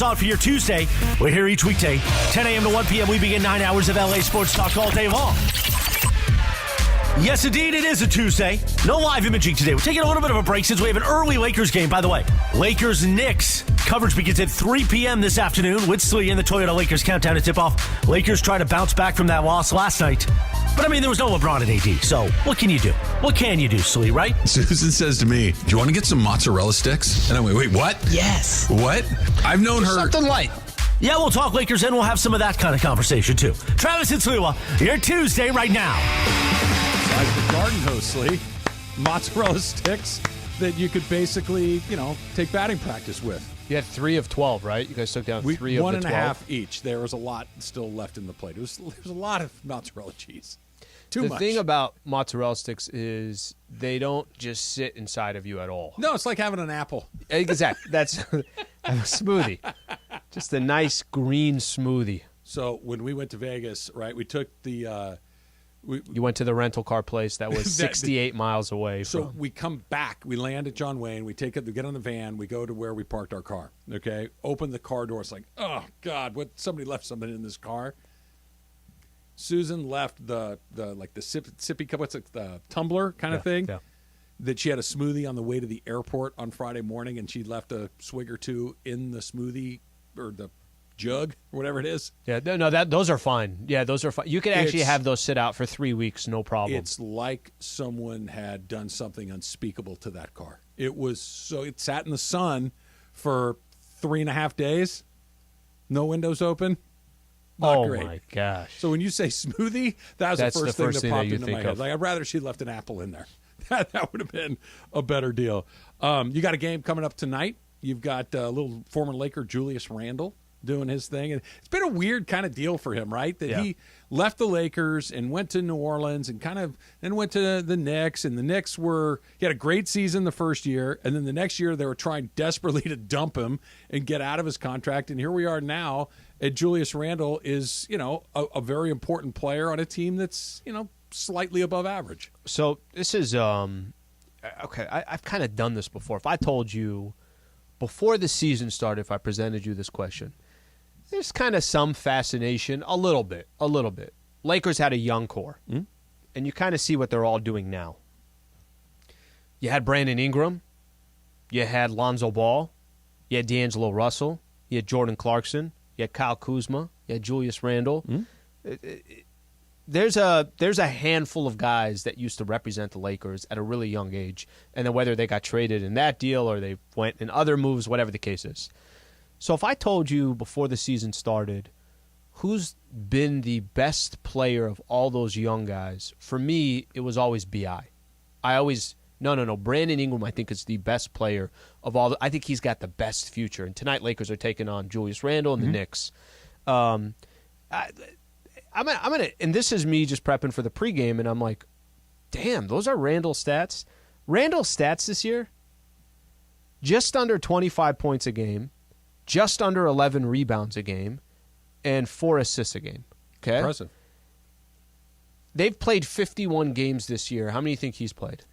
On for your Tuesday. We're here each weekday, 10 a.m. to 1 p.m. We begin 9 hours of LA sports talk all day long. Yes, indeed, it is a Tuesday. No live imaging today. We're taking a little bit of a break since we have an early Lakers game, by the way. Lakers-Knicks. Coverage begins at 3 p.m. this afternoon with Slee and the Toyota Lakers countdown to tip-off. Lakers try to bounce back from that loss last night. But, I mean, there was no LeBron and AD, so what can you do? What can you do, Slee, right? Susan says to me, do you want to get some mozzarella sticks? And I went, wait, what? Yes. What? I've known her. Something light. Yeah, we'll talk Lakers and we'll have some of that kind of conversation, too. Travis and Sliwa, your Tuesday right now. Like the garden hose, Lee. Mozzarella sticks that you could basically, take batting practice with. You had 3 of 12, right? You guys took down 3 of the 12. 1.5 each. There was a lot still left in the plate. There was a lot of mozzarella cheese. Too much. The thing about mozzarella sticks is they don't just sit inside of you at all. No, it's like having an apple. Exactly. That's a smoothie. Just a nice green smoothie. So when we went to Vegas, right, we took the you went to the rental car place that was 68 miles away. So we come back. We land at John Wayne. We get on the van. We go to where we parked our car. Okay, open the car door. It's like, oh God, somebody left something in this car. Susan left the sippy cup. What's it, the tumbler kind of thing? Yeah. That she had a smoothie on the way to the airport on Friday morning, and she left a swig or 2 in the smoothie or the jug or whatever it is. Yeah, no, those are fine. Yeah, those are fine. You can actually have those sit out for 3 weeks, no problem. It's like someone had done something unspeakable to that car. It sat in the sun for 3.5 days, no windows open. Not great. My gosh! So when you say smoothie, that's the first thing that popped into my head. Like, I'd rather she left an apple in there. That would have been a better deal. You got a game coming up tonight. You've got a little former Laker Julius Randle doing his thing. And it's been a weird kind of deal for him, right? That he left the Lakers and went to New Orleans and then went to the Knicks. And the Knicks he had a great season the first year. And then the next year they were trying desperately to dump him and get out of his contract. And here we are now. And Julius Randle is, a very important player on a team that's, slightly above average. So this is, okay, I've kind of done this before. If I told you before the season started, if I presented you this question, there's kind of some fascination, a little bit. Lakers had a young core, and you kind of see what they're all doing now. You had Brandon Ingram, you had Lonzo Ball, you had D'Angelo Russell, you had Jordan Clarkson, you had Kyle Kuzma, you had Julius Randle. there's a handful of guys that used to represent the Lakers at a really young age, and then whether they got traded in that deal or they went in other moves, whatever the case is. So if I told you before the season started who's been the best player of all those young guys, for me, it was always B.I. No. Brandon Ingram, I think, is the best player of all. I think he's got the best future. And tonight, Lakers are taking on Julius Randle and the Knicks. I'm gonna, and this is me just prepping for the pregame, and I'm like, damn, those are Randle's stats. Randle's stats this year, just under 25 points a game, just under 11 rebounds a game, and 4 assists a game. Okay, impressive. They've played 51 games this year. How many do you think he's played?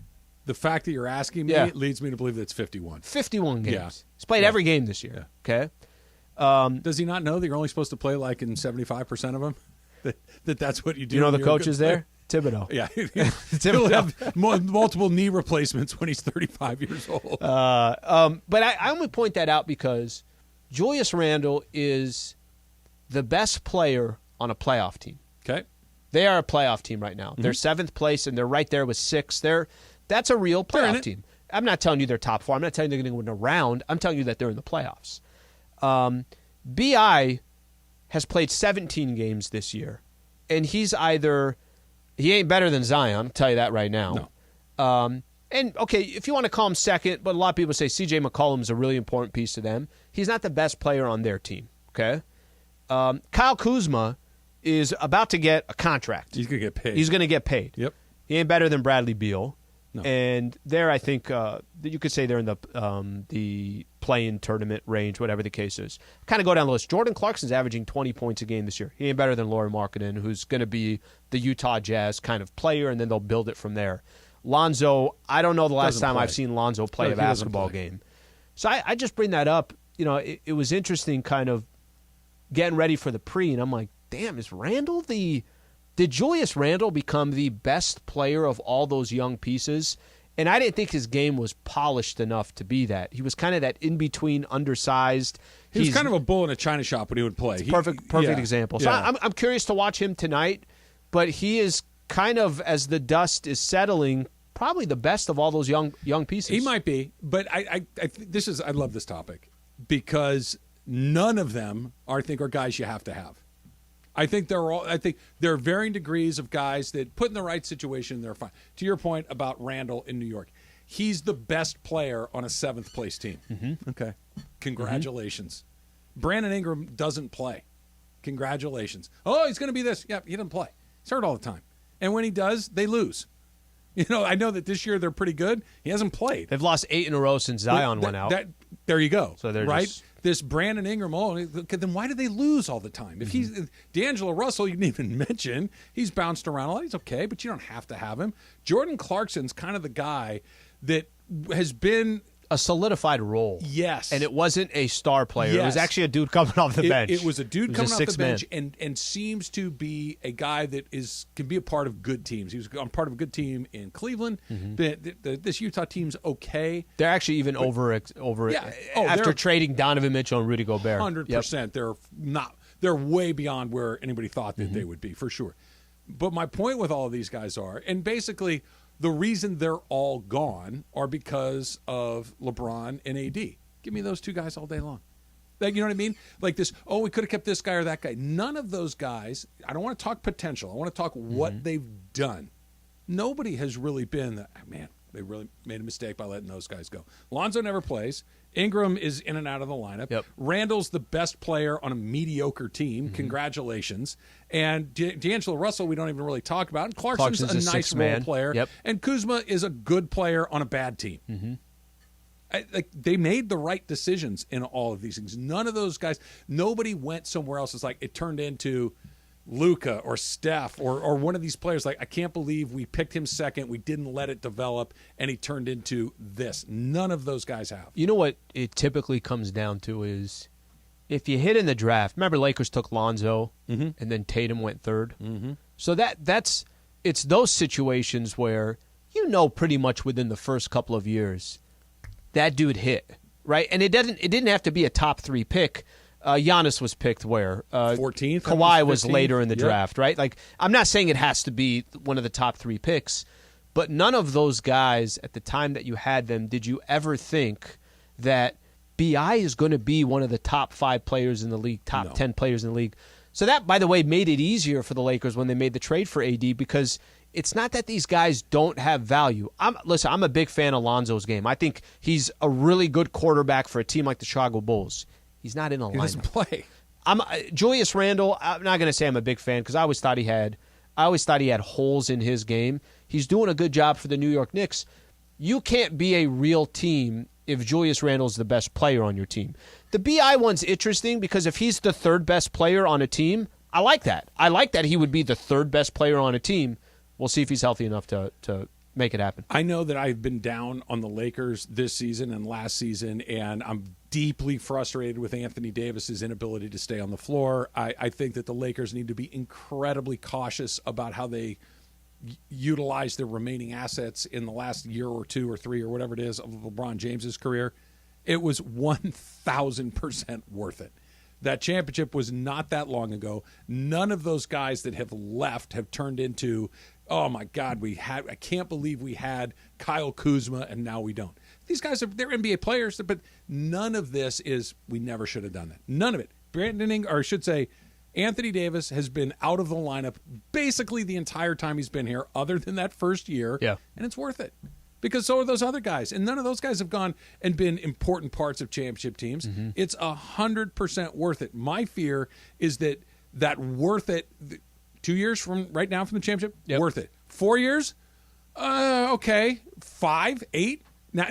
The fact that you're asking me leads me to believe that it's 51. 51 games. Yeah. He's played every game this year. Yeah. Okay. Does he not know that you're only supposed to play like in 75% of them? That's what you do. You know the coach is there? Thibodeau. Yeah. He'll have multiple knee replacements when he's 35 years old. But I only point that out because Julius Randle is the best player on a playoff team. Okay. They are a playoff team right now. They're 7th place, and they're right there with 6. That's a real playoff team. I'm not telling you they're top 4. I'm not telling you they're going to win a round. I'm telling you that they're in the playoffs. B.I. has played 17 games this year, and he ain't better than Zion, I'll tell you that right now. No. And, okay, if you want to call him second, but a lot of people say C.J. McCollum is a really important piece to them. He's not the best player on their team, okay? Kyle Kuzma is about to get a contract. He's going to get paid. He's going to get paid. Yep. He ain't better than Bradley Beal. No. And there, I think you could say they're in the play-in tournament range, whatever the case is. Kind of go down the list. Jordan Clarkson's averaging 20 points a game this year. He ain't better than Lauri Markkanen, who's going to be the Utah Jazz kind of player, and then they'll build it from there. Lonzo, I don't know the last time I've seen Lonzo play a basketball game. So I just bring that up. You know, it was interesting kind of getting ready for the pre, and I'm like, damn, is Randle did Julius Randle become the best player of all those young pieces? And I didn't think his game was polished enough to be that. He was kind of that in-between, undersized. He was kind of a bull in a china shop when he would play. Perfect example. So I'm curious to watch him tonight, but he is kind of, as the dust is settling, probably the best of all those young pieces. He might be, but I love this topic because none of them are guys you have to have. I think there are varying degrees of guys that put in the right situation, they're fine. To your point about Randle in New York, he's the best player on a 7th place team. Mm-hmm. Okay. Congratulations. Brandon Ingram doesn't play. Congratulations. Oh, he's going to be this. Yeah, he doesn't play. He's hurt all the time. And when he does, they lose. You know, I know that this year they're pretty good. He hasn't played. They've lost 8 in a row since Zion went out. There you go. So they're right. Just... This Brandon Ingram. Oh, then why do they lose all the time? If he's D'Angelo Russell, you didn't even mention. He's bounced around a lot. He's okay, but you don't have to have him. Jordan Clarkson's kind of the guy that has been a solidified role. Yes. And it wasn't a star player. Yes. It was actually a dude coming off the bench. It was a dude coming off the bench man. and seems to be a guy that can be a part of good teams. He was on part of a good team in Cleveland. This Utah team's okay. They're actually even over it after trading Donovan Mitchell and Rudy Gobert. 100%. They're way beyond where anybody thought that they would be, for sure. But my point with all of these guys and basically the reason they're all gone are because of LeBron and AD. Give me those two guys all day long. Like, you know what I mean? Like this, we could have kept this guy or that guy. None of those guys, I don't want to talk potential. I want to talk what they've done. Nobody has really been, man, they really made a mistake by letting those guys go. Lonzo never plays. Ingram is in and out of the lineup. Yep. Randall's the best player on a mediocre team. Congratulations. And D'Angelo Russell, we don't even really talk about. And Clarkson's a nice role player. Yep. And Kuzma is a good player on a bad team. They made the right decisions in all of these things. None of those guys, nobody went somewhere else. It's like it turned into Luka or Steph or one of these players. Like, I can't believe we picked him second. We didn't let it develop, and he turned into this. None of those guys have. You know what it typically comes down to is if you hit in the draft. Remember, Lakers took Lonzo, and then Tatum went third. So it's those situations where pretty much within the first couple of years that dude hit, right? And it didn't have to be a top 3 pick. Giannis was picked where? 14th? Kawhi was 15th? later in the Yep. draft, right? Like, I'm not saying it has to be one of the top 3 picks, but none of those guys at the time that you had them, did you ever think that BI is going to be one of the top 5 players in the league, top 10 players in the league? So that, by the way, made it easier for the Lakers when they made the trade for AD, because it's not that these guys don't have value. Listen, I'm a big fan of Lonzo's game. I think he's a really good quarterback for a team like the Chicago Bulls. He's not in a lineup. He doesn't play. Julius Randle, I'm not going to say I'm a big fan because I always thought he had holes in his game. He's doing a good job for the New York Knicks. You can't be a real team if Julius Randle's the best player on your team. The BI one's interesting because if he's the 3rd best player on a team, I like that. I like that he would be the 3rd best player on a team. We'll see if he's healthy enough to make it happen. I know that I've been down on the Lakers this season and last season, and I'm deeply frustrated with Anthony Davis's inability to stay on the floor. I think that the Lakers need to be incredibly cautious about how they utilize their remaining assets in the last year or 2 or 3 or whatever it is of LeBron James's career. It was 1,000% worth it. That championship was not that long ago. None of those guys that have left have turned into, oh my God, I can't believe we had Kyle Kuzma and now we don't. These guys they're NBA players, but none of this is, we never should have done that. None of it. Anthony Davis has been out of the lineup basically the entire time he's been here, other than that first year. Yeah. And it's worth it. Because so are those other guys. And none of those guys have gone and been important parts of championship teams. Mm-hmm. It's 100% worth it. My fear is that worth it, 2 years from right now from the championship, worth it. 4 years? Okay. 5, 8? Now,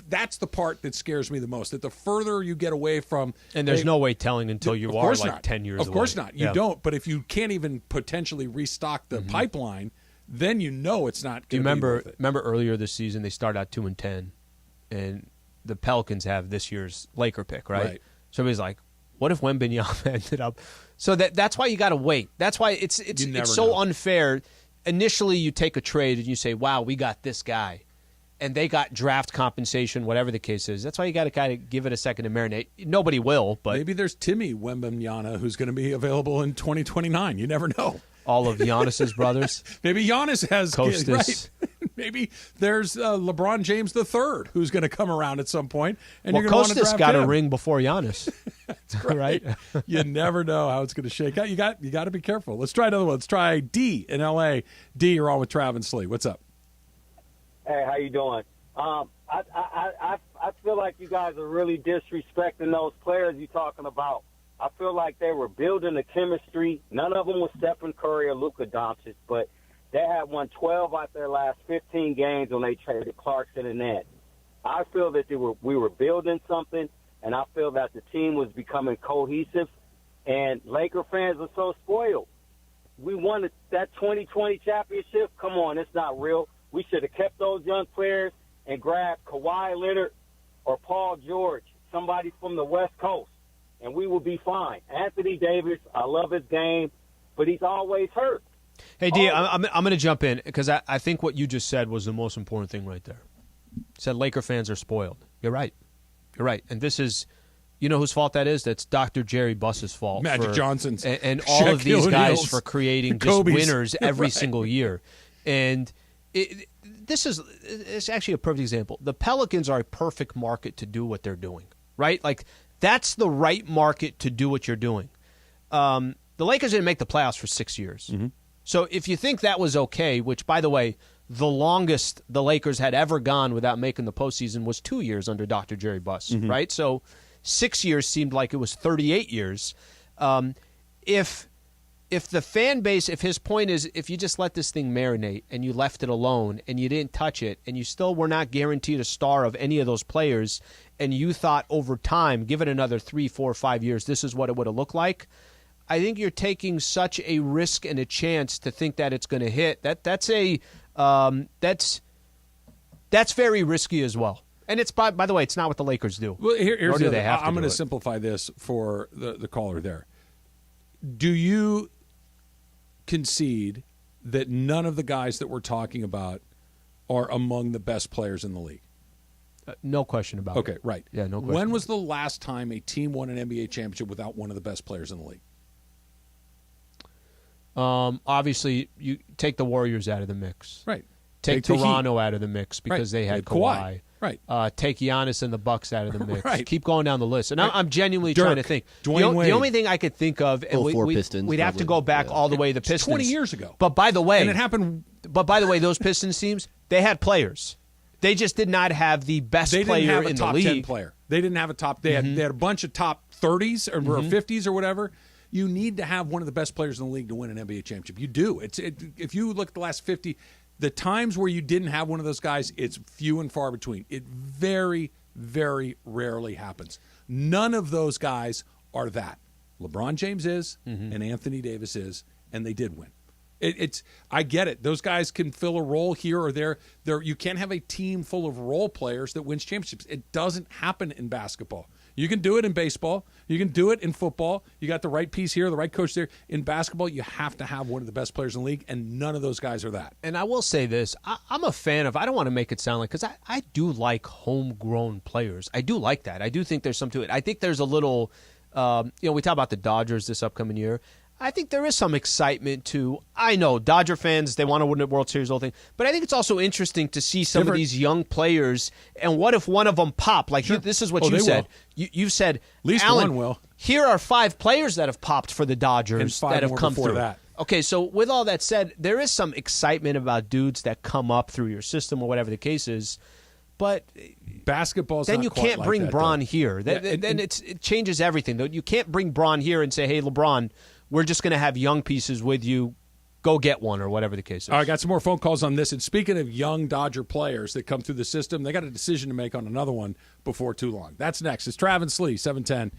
that's the part that scares me the most, that the further you get away from... And there's no way telling until you are like not. 10 years away. Of course not. You Yeah. don't. But if you can't even potentially restock the pipeline... then you know it's not going to be worth it. Remember earlier this season they started out 2-10, and the Pelicans have this year's Laker pick, right? So everybody's like, what if Wembanyama ended up? So that's why you got to wait. That's why it's so unfair. Initially, you take a trade and you say, wow, we got this guy, and they got draft compensation, whatever the case is. That's why you got to kind of give it a second to marinate. Nobody will, but maybe there's Timmy Wembanyama who's going to be available in 2029. You never know. All of Giannis's brothers. Maybe Giannis has Kostas. Right. Maybe there's LeBron James III who's going to come around at some point, and you're going to want to draft Kostas got him. a ring before Giannis. That's right. You never know how it's going to shake out. You got to be careful. Let's try another one. Let's try D in L.A. D, you're on with Trav and Slee. What's up? Hey, how you doing? I feel like you guys are really disrespecting those players you're talking about. I feel like they were building the chemistry. None of them was Stephen Curry or Luka Doncic, but they had won 12 out their last 15 games when they traded Clarkson and Ned. I feel that we were building something, and I feel that the team was becoming cohesive, and Laker fans are so spoiled. We won that 2020 championship. Come on, it's not real. We should have kept those young players and grabbed Kawhi Leonard or Paul George, somebody from the West Coast, and we will be fine. Anthony Davis, I love his game, but he's always hurt. Hey, D, I'm going to jump in because I think what you just said was the most important thing right there. You said Laker fans are spoiled. You're right. You're right. And this is, you know whose fault that is? That's Dr. Jerry Buss's fault. Magic Johnson's. And all of these guys for creating just Kobe's. winners every Right. single year. And it's actually a perfect example. The Pelicans are a perfect market to do what they're doing, right? Like, that's the right market to do what you're doing. The Lakers didn't make the playoffs for 6 years. Mm-hmm. So if you think that was okay, which, by the way, the longest the Lakers had ever gone without making the postseason was 2 years under Dr. Jerry Buss, right? So 6 years seemed like it was 38 years. If the fan base, if his point is, if you just let this thing marinate and you left it alone and you didn't touch it and you still were not guaranteed a star of any of those players and you thought over time, give it another 3, 4, 5 years, this is what it would have looked like, I think you're taking such a risk and a chance to think that it's going to hit. That's very risky as well. And it's by the way, it's not what the Lakers do. Well, here's do they have to I'm do going to it. simplify this for the caller there. Do you concede that none of the guys that we're talking about are among the best players in the league? No question about it. Okay, right. Yeah, no question. When was the last time a team won an NBA championship without one of the best players in the league? Obviously, you take the Warriors out of the mix. Right. Take the Toronto out of the mix because they had Kawhi. Right. Take Giannis and the Bucks out of the mix. Right. Keep going down the list. And I'm genuinely Dirk, trying to think. Dwayne Wade. The only thing I could think of, and Pistons, we'd have to probably. go back all the way to the Pistons. 20 years ago. But by the way, And it happened. But by the way, those Pistons teams, they had players. They just did not have the best They player didn't have a in top the 10 league. player. They didn't have a top. They had a bunch of top 30s or 50s or whatever. You need to have one of the best players in the league to win an NBA championship. You do. If you look at the last 50, the times where you didn't have one of those guys, it's few and far between. It very, very rarely happens. None of those guys are that. LeBron James is, and Anthony Davis is, and they did win. I get it. Those guys can fill a role here or there. You can't have a team full of role players that wins championships. It doesn't happen in basketball. You can do it in baseball. You can do it in football. You got the right piece here, the right coach there. In basketball, you have to have one of the best players in the league, and none of those guys are that. And I will say this. I'm a fan of, I don't want to make it sound like, because I do like homegrown players. I do like that. I do think there's some to it. I think there's a little, we talk about the Dodgers this upcoming year. I think there is some excitement to, I know, Dodger fans, they want to win the World Series, the whole thing. But I think it's also interesting to see some of these young players, and what if one of them pop? Like, this is what you said. You said, at least Alan, one will. Here are 5 players that have popped for the Dodgers And 5 that have more come before through. that. Okay, so with all that said, there is some excitement about dudes that come up through your system or whatever the case is. But basketball's then not you quite can't like bring that, Bron though. here. Yeah, Then it changes everything. You can't bring Bron here and say, hey, LeBron, we're just going to have young pieces with you. Go get one or whatever the case is. All right, got some more phone calls on this. And speaking of young Dodger players that come through the system, they got a decision to make on another one before too long. That's next. It's Trav and Slee, 710.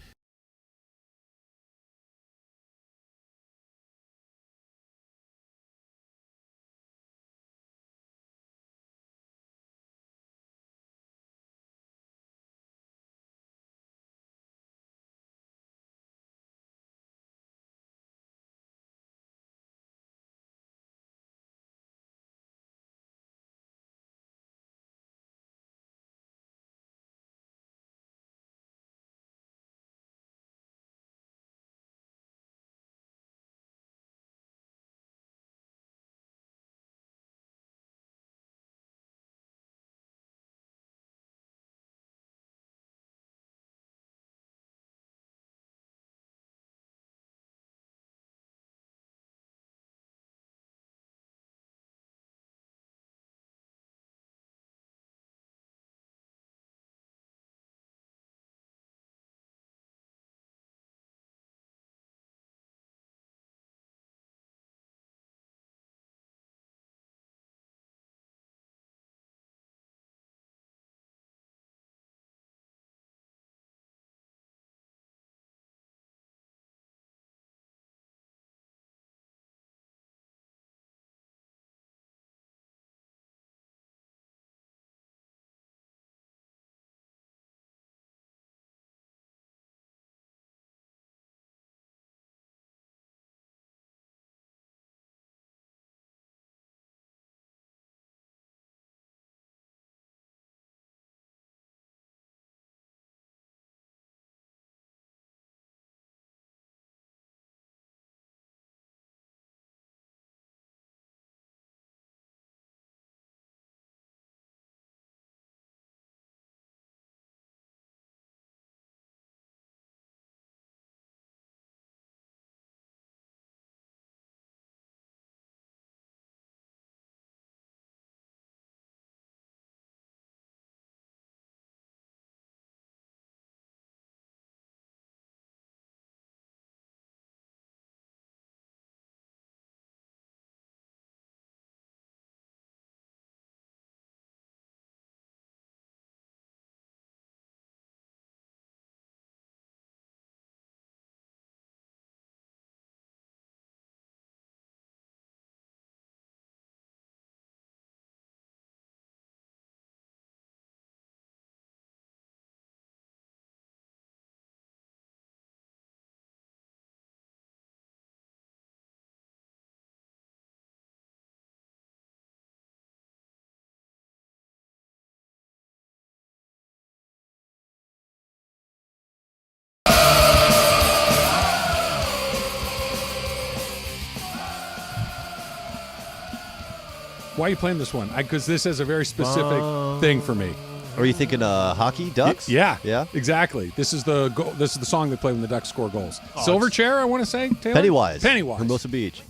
Why are you playing this one? Because this has a very specific thing for me. Are you thinking hockey, Ducks? Yeah, Yeah. exactly. This is the song they play when the Ducks score goals. Silverchair, I want to say. Taylor? Pennywise. Pennywise. Beach.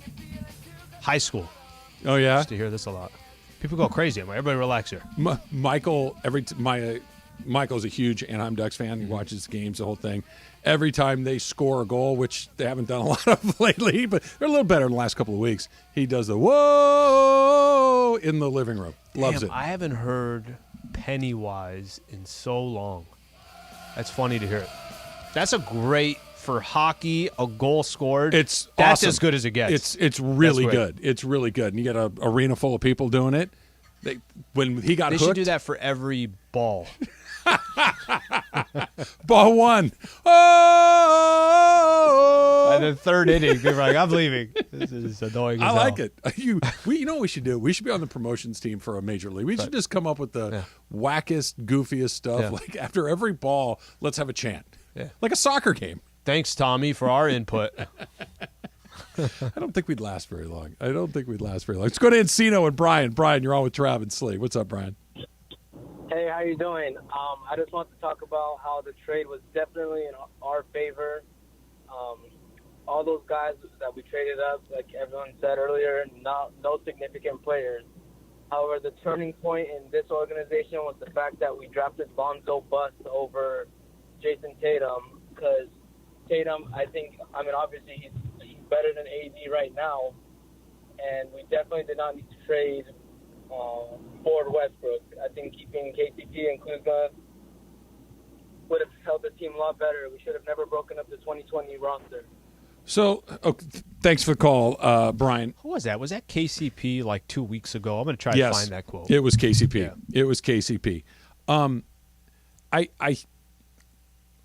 High school. Oh yeah. Used to hear this a lot. People go crazy. Everybody relax here. Michael, Michael's a huge Anaheim Ducks fan. He watches games, the whole thing. Every time they score a goal, which they haven't done a lot of lately, but they're a little better in the last couple of weeks, he does the whoa in the living room. Loves it. I haven't heard Pennywise in so long. That's funny to hear. That's a great for hockey. A goal scored. That's awesome. as good as it gets. It's really good. It's really good. And you got an arena full of people doing it. When he got they hooked, should do that for every ball. Ball one. Oh! And then third inning, people are like, I'm leaving. This is annoying. I like it. You know what we should do? We should be on the promotions team for a major league. We should just come up with the wackest, goofiest stuff. Yeah. Like after every ball, let's have a chant. Yeah. Like a soccer game. Thanks, Tommy, for our input. I don't think we'd last very long. Let's go to Encino and Brian. Brian, you're on with Trav and Slee. What's up, Brian? Hey, how you doing? I just want to talk about how the trade was definitely in our favor. All those guys that we traded up, like everyone said earlier, no significant players. However, the turning point in this organization was the fact that we drafted Lonzo Bust over Jason Tatum, because Tatum, obviously he's better than AD right now, and we definitely did not need to trade for Westbrook. I think keeping KCP and Kuzma would have helped the team a lot better. We should have never broken up the 2020 roster. So, thanks for the call, Brian. Who was that? Was that KCP like 2 weeks ago? I'm going to try to find that quote. It was KCP. Yeah. It was KCP. I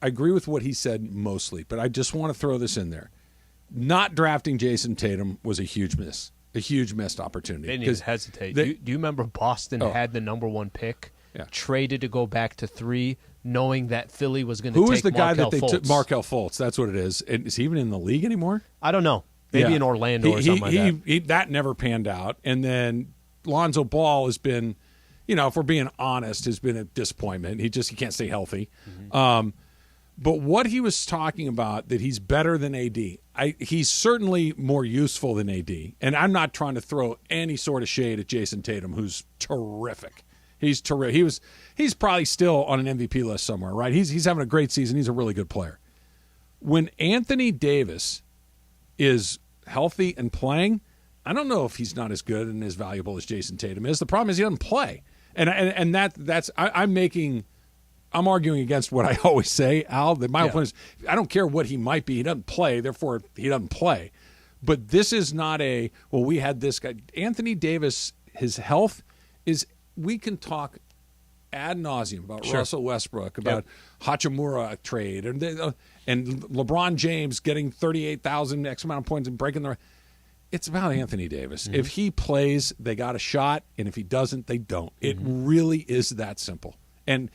agree with what he said mostly, but I just want to throw this in there. Not drafting Jason Tatum was a huge miss. A huge missed opportunity. They didn't even hesitate. Do you remember Boston had the number one pick, traded to go back to 3, knowing that Philly was going to take Who was the guy Markelle that they Fultz? took? Markelle Fultz. That's what it is. And is he even in the league anymore? I don't know. Maybe in Orlando or something like that. That never panned out. And then Lonzo Ball has been, if we're being honest, has been a disappointment. He can't stay healthy. Mm-hmm. But what he was talking about, that he's better than AD, he's certainly more useful than AD. And I'm not trying to throw any sort of shade at Jason Tatum, who's terrific. He's terrific. He's probably still on an MVP list somewhere, right? He's having a great season. He's a really good player. When Anthony Davis is healthy and playing, I don't know if he's not as good and as valuable as Jason Tatum is. The problem is he doesn't play. I'm arguing against what I always say, Al. That my opinion is, I don't care what he might be. He doesn't play, therefore he doesn't play. But this is not we had this guy. Anthony Davis, his health is, we can talk ad nauseum about Russell Westbrook, about Hachimura trade, and LeBron James getting 38,000 X amount of points and breaking the. It's about Anthony Davis. Mm-hmm. If he plays, they got a shot, and if he doesn't, they don't. It really is that simple. And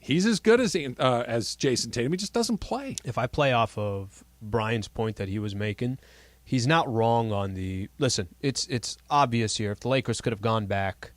he's as good as Jason Tatum. He just doesn't play. If I play off of Brian's point that he was making, he's not wrong on the – listen, it's obvious here. If the Lakers could have gone back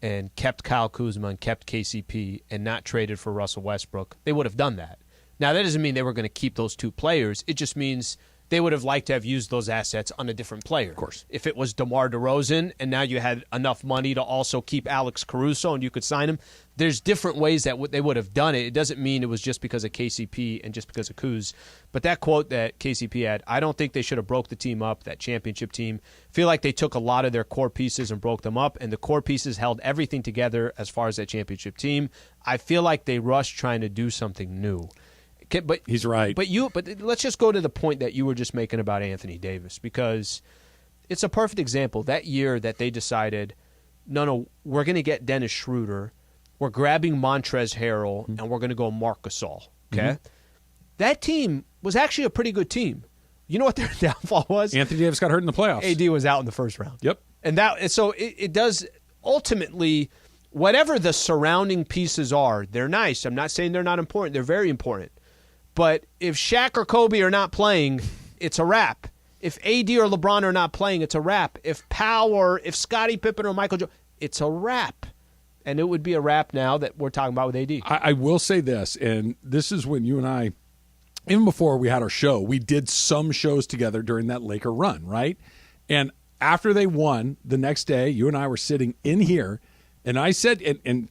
and kept Kyle Kuzma and kept KCP and not traded for Russell Westbrook, they would have done that. Now, that doesn't mean they were going to keep those two players. It just means they would have liked to have used those assets on a different player. Of course. If it was DeMar DeRozan and now you had enough money to also keep Alex Caruso and you could sign him, there's different ways that they would have done it. It doesn't mean it was just because of KCP and just because of Kuz. But that quote that KCP had, I don't think they should have broke the team up, that championship team. Feel like they took a lot of their core pieces and broke them up, and the core pieces held everything together as far as that championship team. I feel like they rushed trying to do something new. But he's right. But let's just go to the point that you were just making about Anthony Davis, because it's a perfect example. That year that they decided, no, we're going to get Dennis Schroeder, we're grabbing Montrezl Harrell, and we're going to go Marc Gasol. Okay, Mm-hmm. That team was actually a pretty good team. You know what their downfall was? Anthony Davis got hurt in the playoffs. AD was out in the first round. Yep. And it does ultimately, whatever the surrounding pieces are, they're nice. I'm not saying they're not important. They're very important. But if Shaq or Kobe are not playing, it's a wrap. If AD or LeBron are not playing, it's a wrap. If if Scottie Pippen or Michael Jordan, it's a wrap. And it would be a wrap now that we're talking about with AD. I will say this, and this is when you and I, even before we had our show, we did some shows together during that Laker run, right? And after they won, the next day, you and I were sitting in here, and I said, and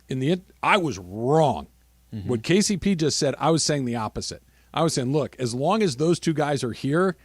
in the end, I was wrong. Mm-hmm. What KCP just said, I was saying the opposite. I was saying, look, as long as those two guys are here,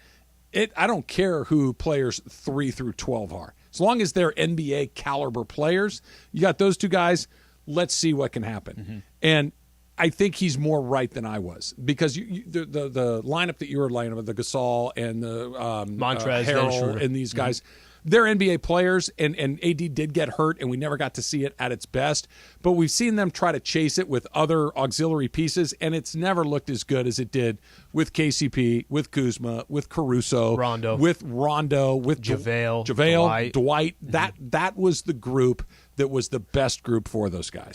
I don't care who players 3 through 12 are. As long as they're NBA caliber players, you got those two guys, let's see what can happen. Mm-hmm. And I think he's more right than I was, because the lineup that you were lining up, the Gasol and the Montrez, Harrell and these guys, they're NBA players, and AD did get hurt, and we never got to see it at its best. But we've seen them try to chase it with other auxiliary pieces, and it's never looked as good as it did with KCP, with Kuzma, with Caruso, with Rondo, with JaVale, Dwight. That was the group that was the best group for those guys.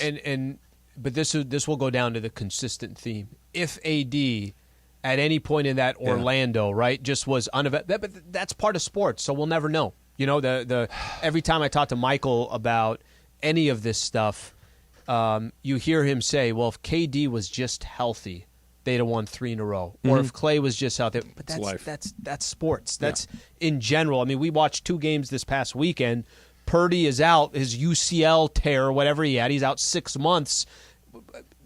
But this will go down to the consistent theme. If AD at any point in that Orlando, right, just was but that's part of sports, so we'll never know. You know, the every time I talk to Michael about any of this stuff, you hear him say, well, if KD was just healthy, they'd have won 3 in a row. Mm-hmm. Or if Clay was just healthy. But that's sports. That's in general. I mean, we watched 2 games this past weekend. Purdy is out, his UCL tear, whatever he had. He's out 6 months.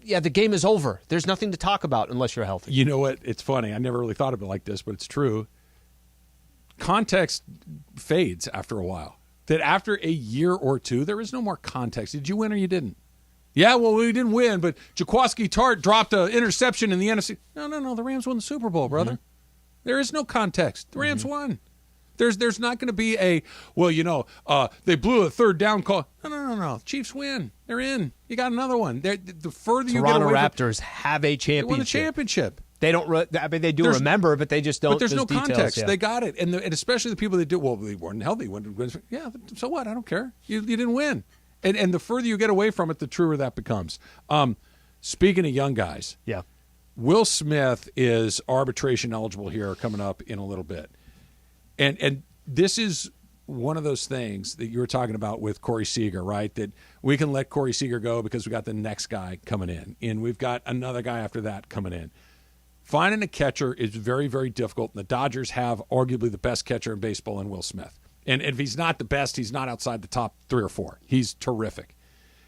Yeah, the game is over. There's nothing to talk about unless you're healthy. You know what? It's funny. I never really thought of it like this, but it's true. Context fades after a while. That after a year or two, there is no more context. Did you win or you didn't? Yeah, well, we didn't win, but Jaquaski Tart dropped an interception in the NFC. No. The Rams won the Super Bowl, brother. Mm-hmm. There is no context. The Rams won. There's not going to be they blew a 3rd down call. No. Chiefs win. They're in. You got another one. The further you get away Raptors have a championship. They won the championship. They don't. They do remember, but they just don't. But there's no details, context. Yeah. They got it, and especially the people that do. Well, they weren't healthy. Yeah, so what? I don't care. You didn't win, and the further you get away from it, the truer that becomes. Speaking of young guys, Will Smith is arbitration eligible here coming up in a little bit, and this is one of those things that you were talking about with Corey Seager, right? That we can let Corey Seager go because we got the next guy coming in, and we've got another guy after that coming in. Finding a catcher is very, very difficult, and the Dodgers have arguably the best catcher in baseball in Will Smith. And if he's not the best, he's not outside the top 3 or 4. He's terrific.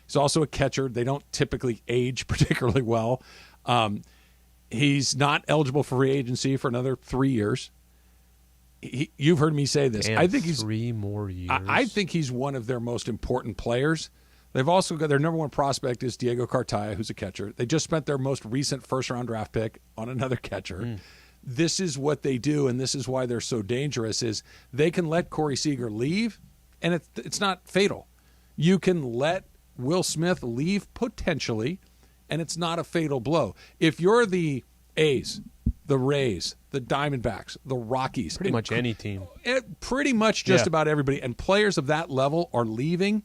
He's also a catcher. They don't typically age particularly well. He's not eligible for free agency for another 3 years. You've heard me say this. Damn, I think he's 3 more years. I think he's one of their most important players. They've also got their number 1 prospect is Diego Cartaya, who's a catcher. They just spent their most recent first-round draft pick on another catcher. This is what they do, and this is why they're so dangerous, is they can let Corey Seager leave, and it's not fatal. You can let Will Smith leave potentially, and it's not a fatal blow. If you're the A's, the Rays, the Diamondbacks, the Rockies. Pretty much any team. Pretty much just about everybody. And players of that level are leaving.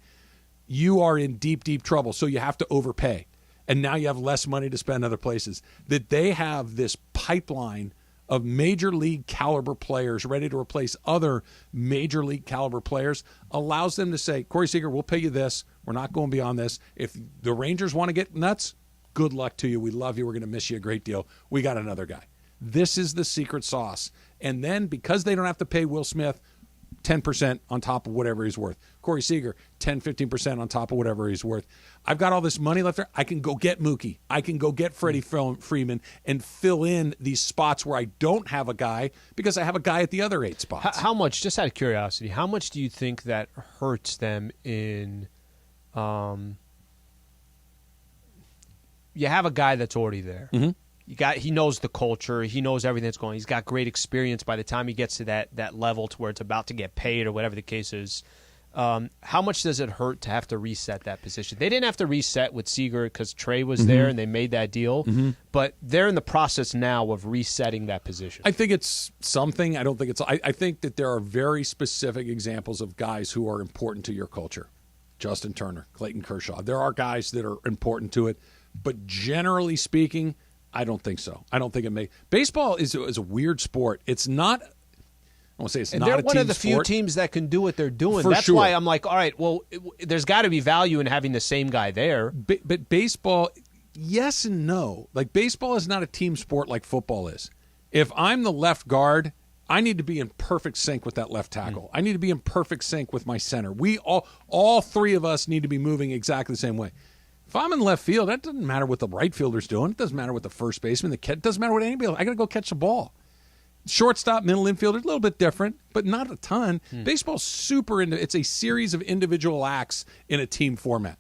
You are in deep, deep trouble. So you have to overpay. And now you have less money to spend other places. That they have this pipeline of major league caliber players ready to replace other major league caliber players allows them to say, Corey Seager, we'll pay you this. We're not going beyond this. If the Rangers want to get nuts, good luck to you. We love you. We're going to miss you a great deal. We got another guy. This is the secret sauce. And then because they don't have to pay Will Smith 10% on top of whatever he's worth, Corey Seager 10, 15% on top of whatever he's worth, I've got all this money left there. I can go get Mookie. I can go get Freddie Freeman and fill in these spots where I don't have a guy because I have a guy at the other 8 spots. How much, just out of curiosity, how much do you think that hurts them in you have a guy that's already there. Mm-hmm. He knows the culture. He knows everything that's going on. He's got great experience by the time he gets to that level to where it's about to get paid or whatever the case is. How much does it hurt to have to reset that position? They didn't have to reset with Seager because Trey was there and they made that deal. Mm-hmm. But they're in the process now of resetting that position. I think it's something. I don't think it's. I think that there are very specific examples of guys who are important to your culture. Justin Turner, Clayton Kershaw. There are guys that are important to it. But generally speaking, I don't think so. I don't think it may. Baseball is a weird sport. It's not. I won't say it's And not they're a one team of the few sport. teams that can do what they're doing. For That's sure. why I'm like, all right, well, there's got to be value in having the same guy there. But baseball, yes and no. Like, baseball is not a team sport like football is. If I'm the left guard, I need to be in perfect sync with that left tackle. I need to be in perfect sync with my center. We all three of us need to be moving exactly the same way. If I'm in left field, that doesn't matter what the right fielder's doing. It doesn't matter what the first baseman, it doesn't matter what anybody else. I got to go catch the ball. Shortstop, middle infielder, a little bit different, but not a ton. Baseball's super it's a series of individual acts in a team format.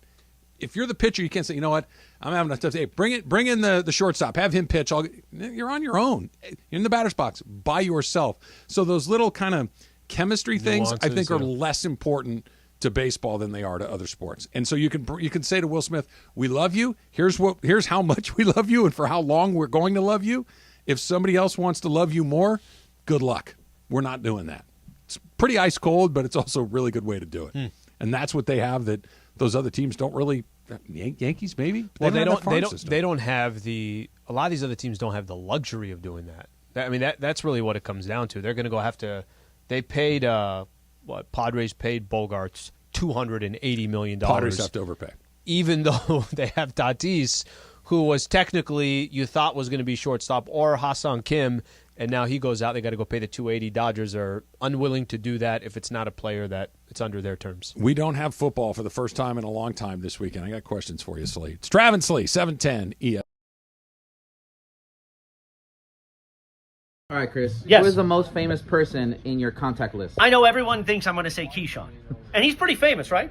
If you're the pitcher, you can't say, you know what, I'm having a tough day. Bring in the shortstop, have him pitch. You're on your own. You're in the batter's box by yourself. So those little kind of chemistry things, I think, are less important to baseball than they are to other sports. And so you can say to Will Smith, "We love you. Here's how much we love you, and for how long we're going to love you." If somebody else wants to love you more, good luck. We're not doing that. It's pretty ice cold, but it's also a really good way to do it. And that's what they have that those other teams don't really. Yankees maybe. Well, they don't have a lot of these other teams don't have the luxury of doing that. I mean, that's really what it comes down to. They're going to they paid Padres paid Bogarts $280 million. Padres have to overpay, even though they have Tatis, who was technically you thought was going to be shortstop, or Hassan Kim, and now he goes out. They got to go pay the $280. Dodgers are unwilling to do that if it's not a player that it's under their terms. We don't have football for the first time in a long time this weekend. I got questions for you, Slee. It's Trav and Slee, 710 ES. All right, Chris. Yes. Who is the most famous person in your contact list? I know everyone thinks I'm going to say Keyshawn, and he's pretty famous, right?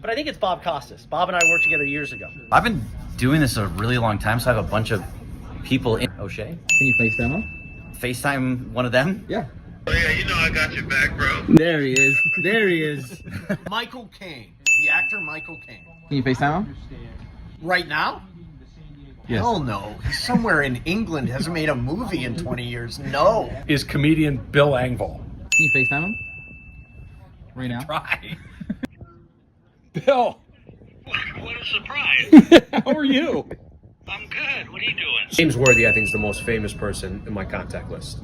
But I think it's Bob Costas. Bob and I worked together years ago. I've been doing this a really long time, so I have a bunch of people in O'Shea. Can you FaceTime him? FaceTime one of them? Yeah. Oh, yeah, you know I got your back, bro. There he is. There he is. Michael Caine, the actor Michael Caine. Can you FaceTime him? Right now? Yes. Hell no. He's somewhere in England, hasn't made a movie in 20 years. No. Is comedian Bill Engvall. Can you FaceTime him? Right now? Try. Bill. What a surprise. How are you? I'm good. What are you doing? James Worthy, I think, is the most famous person in my contact list.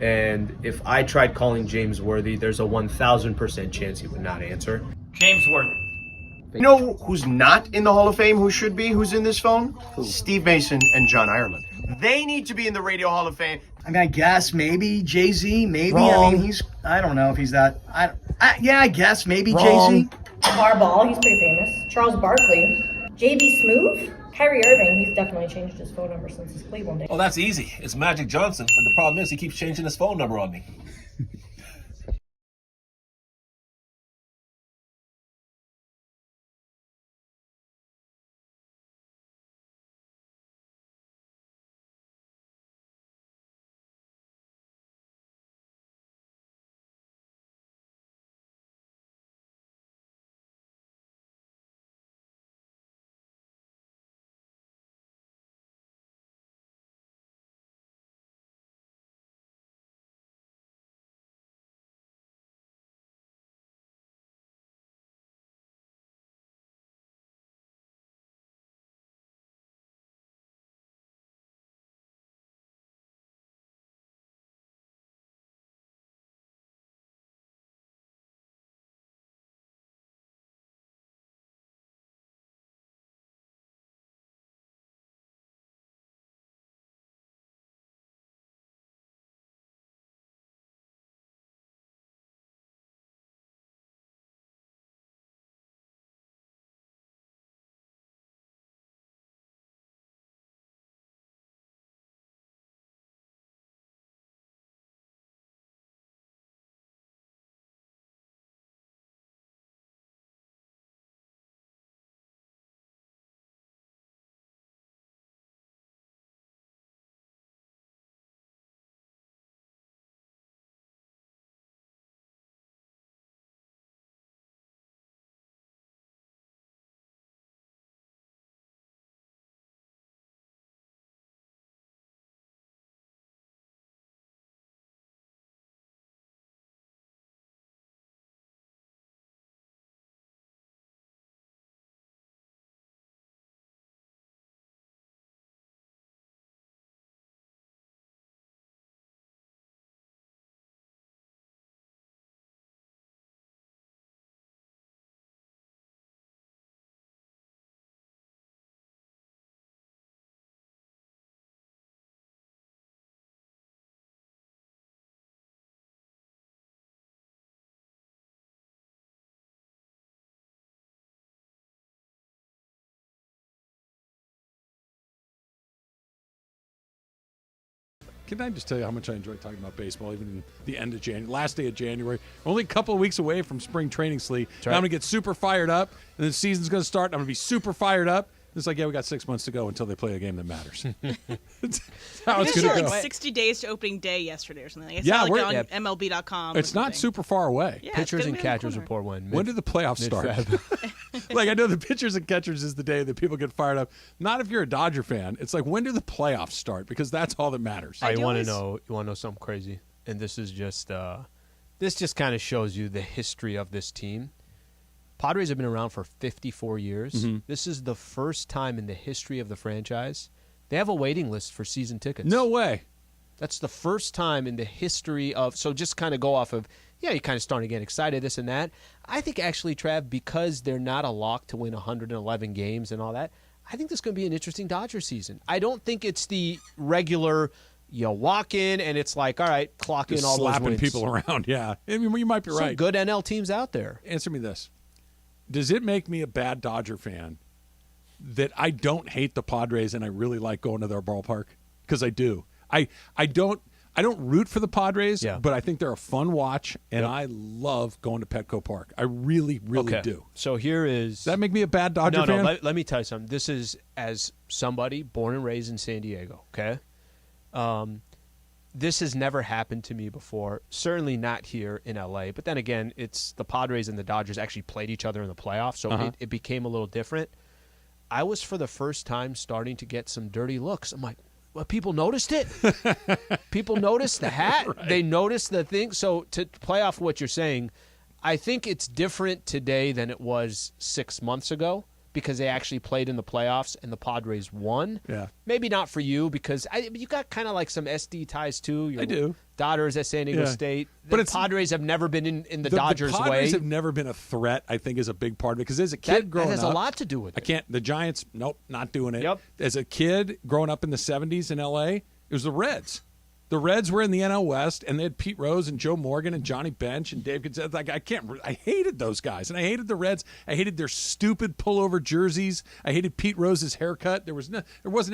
And if I tried calling James Worthy, there's a 1,000% chance he would not answer. James Worthy. You know who's not in the Hall of Fame, who should be, who's in this phone? Steve Mason and John Ireland. They need to be in the Radio Hall of Fame. I mean, I guess maybe Jay-Z, maybe. Wrong. I mean, I don't know if he's that. I guess maybe Wrong. Jay-Z. Harbaugh, he's pretty famous. Charles Barkley. JB Smooth. Kyrie Irving, he's definitely changed his phone number since his Cleveland days. Oh, that's easy. It's Magic Johnson, but the problem is he keeps changing his phone number on me. Can I just tell you how much I enjoy talking about baseball, even in the end of January, last day of January? Only a couple of weeks away from spring training, Slee. Right. Now I'm going to get super fired up, and the season's going to start. I'm going to be super fired up. It's like, yeah, we got 6 months to go until they play a game that matters. That's how it's going to go. Like 60 days to opening day yesterday or something. It's Yeah, not like we're- on MLB.com. It's not super far away. Yeah, it's Pitchers gonna and be on the catchers corner. report When do the playoffs start? Like, I know the pitchers and catchers is the day that people get fired up. Not if you're a Dodger fan. It's like, when do the playoffs start? Because that's all that matters. You want to know? You want to know something crazy? And this is just this just kind of shows you the history of this team. Padres have been around for 54 years. Mhm. This is the first time in the history of the franchise they have a waiting list for season tickets. No way. That's the first time in the history of. So just kind of go off of. Yeah, you're kind of starting to get excited, this and that. I think actually, Trav, because they're not a lock to win 111 games and all that, I think this is going to be an interesting Dodger season. I don't think it's the regular. You walk in and it's like, all right, clock in Just all those slapping wins. people around. Yeah, I mean, you might be Some right. good NL teams out there. Answer me this: does it make me a bad Dodger fan that I don't hate the Padres and I really like going to their ballpark? Because I do. I don't root for the Padres, but I think they're a fun watch, and I love going to Petco Park. I really, really Okay. do. So here is. Does that make me a bad Dodger fan? No, let me tell you something. This is as somebody born and raised in San Diego, okay? This has never happened to me before. Certainly not here in LA. But then again, it's the Padres and the Dodgers actually played each other in the playoffs, so it became a little different. I was for the first time starting to get some dirty looks. I'm like, well, people noticed it. People noticed the hat. Right. They noticed the thing. So to play off what you're saying, I think it's different today than it was 6 months ago because they actually played in the playoffs and the Padres won. Yeah. Maybe not for you because you got kind of like some SD ties too. I do. Daughters at San Diego Yeah. State. But The Padres have never been in the Dodgers' the Padres way. have never been a threat, I think, is a big part of it. Because as a kid growing that has up, a lot to do with it. I can't. The Giants, nope, not doing it. Yep. As a kid growing up in the 70s in L.A., it was the Reds. The Reds were in the NL West, and they had Pete Rose and Joe Morgan and Johnny Bench and Dave Gonzalez. Like, I hated those guys, and I hated the Reds. I hated their stupid pullover jerseys. I hated Pete Rose's haircut. There wasn't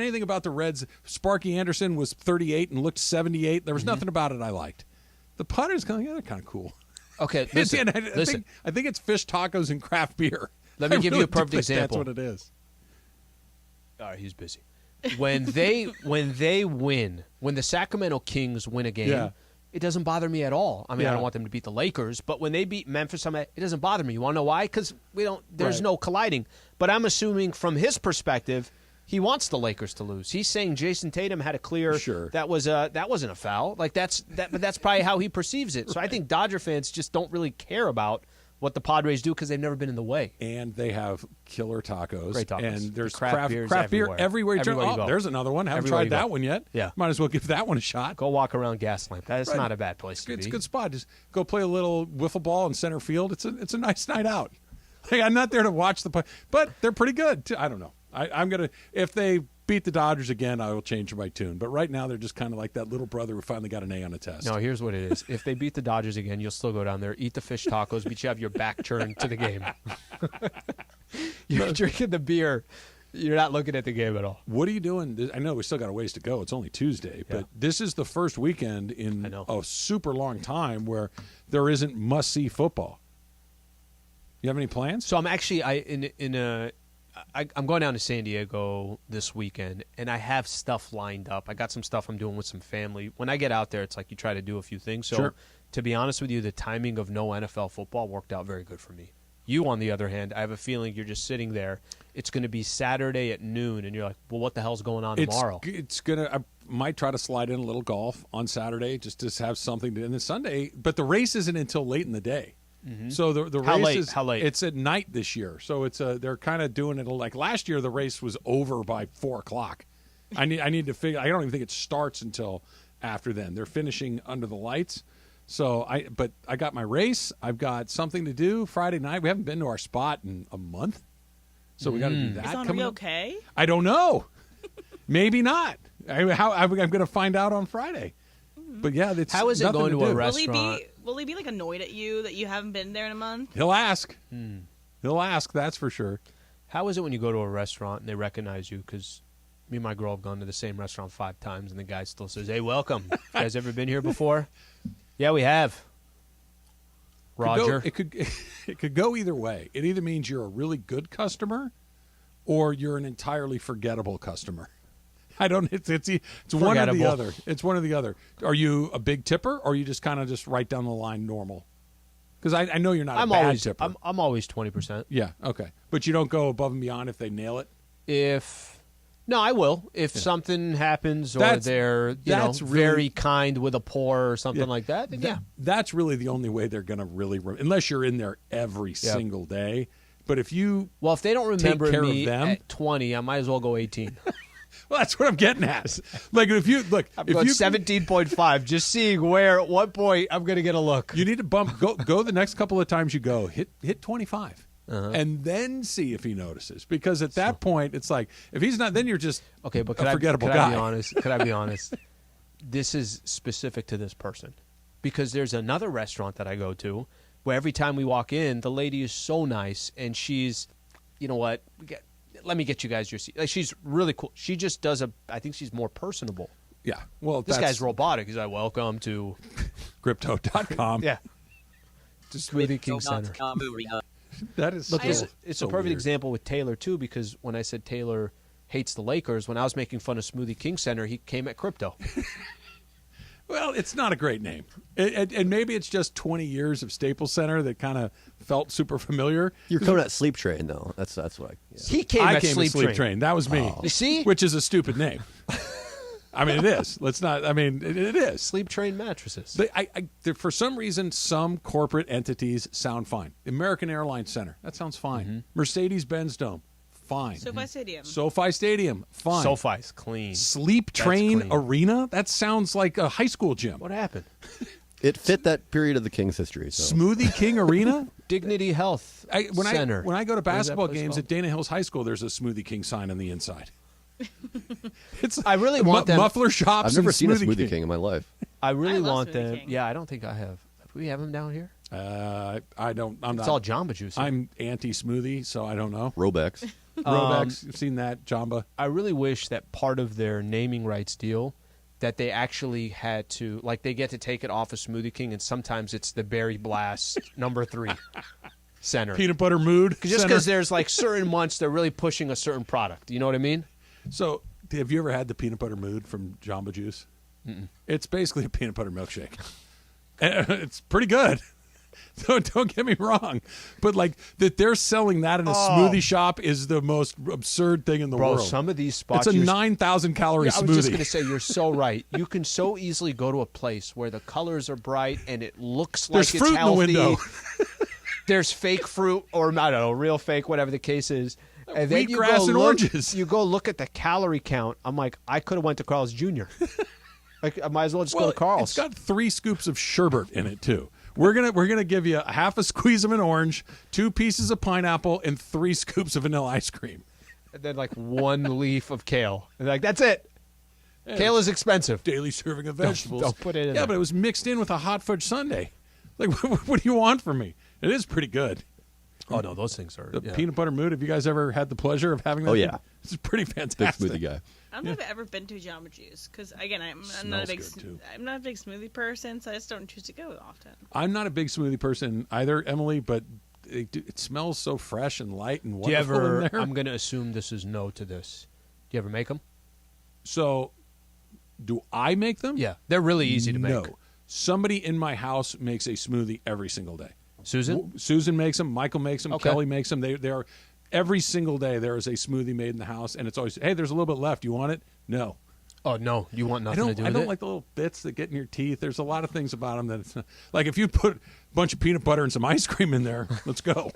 anything about the Reds. Sparky Anderson was 38 and looked 78. There was nothing about it I liked. The Padres, they're kind of cool. Okay, And listen. I think it's fish tacos and craft beer. Let me I give you really a perfect do think example. That's what it is. All right, he's busy. When they win, when the Sacramento Kings win a game, Yeah. it doesn't bother me at all. I mean, I Yeah. don't want them to beat the Lakers, but when they beat Memphis, it doesn't bother me. You want to know why? Because there's Right. no colliding. But I'm assuming from his perspective, he wants the Lakers to lose. He's saying Jason Tatum had a clear. Sure. That wasn't a foul. Like but that's probably how he perceives it. So I think Dodger fans just don't really care about what the Padres do because they've never been in the way. And they have killer tacos. Great tacos. And there's Craft beers craft beer everywhere. everywhere you turn. Everywhere you Oh, go. there's another one. Haven't Everywhere you tried go. that one yet. Yeah. Might as well give that one a shot. Go walk around Gaslamp. That's Right. not a bad place to It's be. a good spot. Just go play a little wiffle ball in center field. It's a nice night out. Like, I'm not there to watch the play, but they're pretty good. I don't know. I'm gonna if they beat the Dodgers again, I will change my tune. But right now, they're just kind of like that little brother who finally got an A on a test. No, here's what it is. If they beat the Dodgers again, you'll still go down there, eat the fish tacos, but you have your back turned to the game. You're drinking the beer. You're not looking at the game at all. What are you doing? I know we still got a ways to go. It's only Tuesday, but this is the first weekend in a super long time where there isn't must-see football. You have any plans? So I'm actually I'm going down to San Diego this weekend, and I have stuff lined up. I got some stuff I'm doing with some family. When I get out there, it's like you try to do a few things. So Sure. To be honest with you, the timing of no NFL football worked out very good for me. You, on the other hand, I have a feeling you're just sitting there. It's going to be Saturday at noon, and you're like, well, what the hell's going on tomorrow? I might try to slide in a little golf on Saturday just to have something to. And then Sunday, but the race isn't until late in the day. Mhm. So the How race late? is How late? It's at night this year. So they're kind of doing it like last year. The race was over by 4:00. I need to figure. I don't even think it starts until after then. They're finishing under the lights. So I got my race. I've got something to do Friday night. We haven't been to our spot in a month, so we got to do that. Is coming Henri up. okay? I don't know. Maybe not. I'm going to find out on Friday. But yeah, it's How is it nothing going to a do. restaurant? Will he be like annoyed at you that you haven't been there in a month? He'll ask. He'll ask. That's for sure. How is it when you go to a restaurant and they recognize you? Because Me and my girl have gone to the same restaurant 5 times, and the guy still says, "Hey, welcome. You guys ever been here before?" Yeah, we have. Roger. It could go either way. It either means you're a really good customer, or you're an entirely forgettable customer. I don't. It's one or the other. It's one or the other. Are you a big tipper, or are you just kind of just right down the line normal? Because I know you're not a bad tipper. I'm always 20%. Yeah. Okay. But you don't go above and beyond if they nail it. No, I will. If something happens or they're very kind with a pour or something like that, then that's really the only way they're going to really unless you're in there every single day. But if they don't remember take care me of them at 20, I might as well go 18. Well, that's what I'm getting at. Like if you look, I'm going 17.5, just seeing where at what point I'm going to get a look. You need to bump. Go the next couple of times you go. Hit 25. And then see if he notices, because at that point it's like if he's not, then you're just okay. But a forgettable guy. Could I be honest? This is specific to this person, because there's another restaurant that I go to where every time we walk in, the lady is so nice, and she's, you know what? Let me get you guys your seat. Like, she's really cool. She just does I think she's more personable. Yeah. Well, this guy's robotic. He's like, welcome to crypto.com. Yeah. To Smoothie King Center. That is look. It's a perfect example with Taylor too, because when I said Taylor hates the Lakers, when I was making fun of Smoothie King Center, he came at crypto. Well, it's not a great name, and maybe it's just 20 years of Staples Center that kind of felt super familiar. You're coming at Sleep Train, though. That's what he came at Sleep Train. That was me. You see, which is a stupid name. I mean, it is. Let's not. I mean, it is. Sleep Train mattresses. For some reason, some corporate entities sound fine. American Airlines Center, that sounds fine. Mm-hmm. Mercedes-Benz Dome, fine. SoFi Stadium. SoFi Stadium, fine. SoFi's clean. Sleep Train Arena, that sounds like a high school gym. What happened? It fit that period of the Kings' history. So. Smoothie King Arena? Dignity Health Center. When I go to basketball games at Dana Hills High School, there's a Smoothie King sign on the inside. I really want them. Muffler shops. I've never seen a Smoothie King in my life. I really want them. King. Yeah, I don't think I have. Do we have them down here? I don't. It's all Jamba Juice. I'm anti-smoothie, so I don't know. Robex. You've seen that, Jamba. I really wish that part of their naming rights deal, that they actually had to, like, they get to take it off of Smoothie King, and sometimes it's the Berry Blast #3 center. Peanut Butter Mood. Just because there's like certain months they're really pushing a certain product. You know what I mean? So, have you ever had the Peanut Butter Mood from Jamba Juice? Mm-mm. It's basically a peanut butter milkshake. It's pretty good. Don't get me wrong, but like that they're selling that in a smoothie shop is the most absurd thing in the world. Some of these spots, it's a 9,000 calorie smoothie. I was just going to say, you're so right. You can so easily go to a place where the colors are bright and it looks like there's it's fruit healthy. in the window. There's fake fruit, or I don't know, real fake, whatever the case is. And then you Wheatgrass and oranges. You go look at the calorie count. I'm like, I could have went to Carl's Jr. Like, I might as well just go to Carl's. It's got 3 scoops of sherbet in it too. We're gonna give you a half a squeeze of an orange, 2 pieces of pineapple, and 3 scoops of vanilla ice cream. And then like 1 leaf of kale. And like, that's it. Yeah, kale is expensive. Daily serving of vegetables. Don't put it in there. But it was mixed in with a hot fudge sundae. Like, what do you want from me? It is pretty good. Oh, no, those things are... The peanut butter mood, have you guys ever had the pleasure of having that? Oh, yeah. It's pretty fantastic. Big smoothie guy. I don't know if I've ever been to Jamba Juice, because, again, I'm not a big smoothie person, so I just don't choose to go often. I'm not a big smoothie person either, Emily, but it smells so fresh and light and wonderful in there. I'm going to assume this is no to this. Do you ever make them? So, do I make them? Yeah, they're really easy to make. No. Somebody in my house makes a smoothie every single day. Susan makes them. Michael makes them. Okay. Kelly makes them. They are every single day. There is a smoothie made in the house, and it's always, hey, there's a little bit left. You want it? No. Oh no, you want nothing to do with it. I don't like the little bits that get in your teeth. There's a lot of things about them that it's not, like if you put a bunch of peanut butter and some ice cream in there, let's go.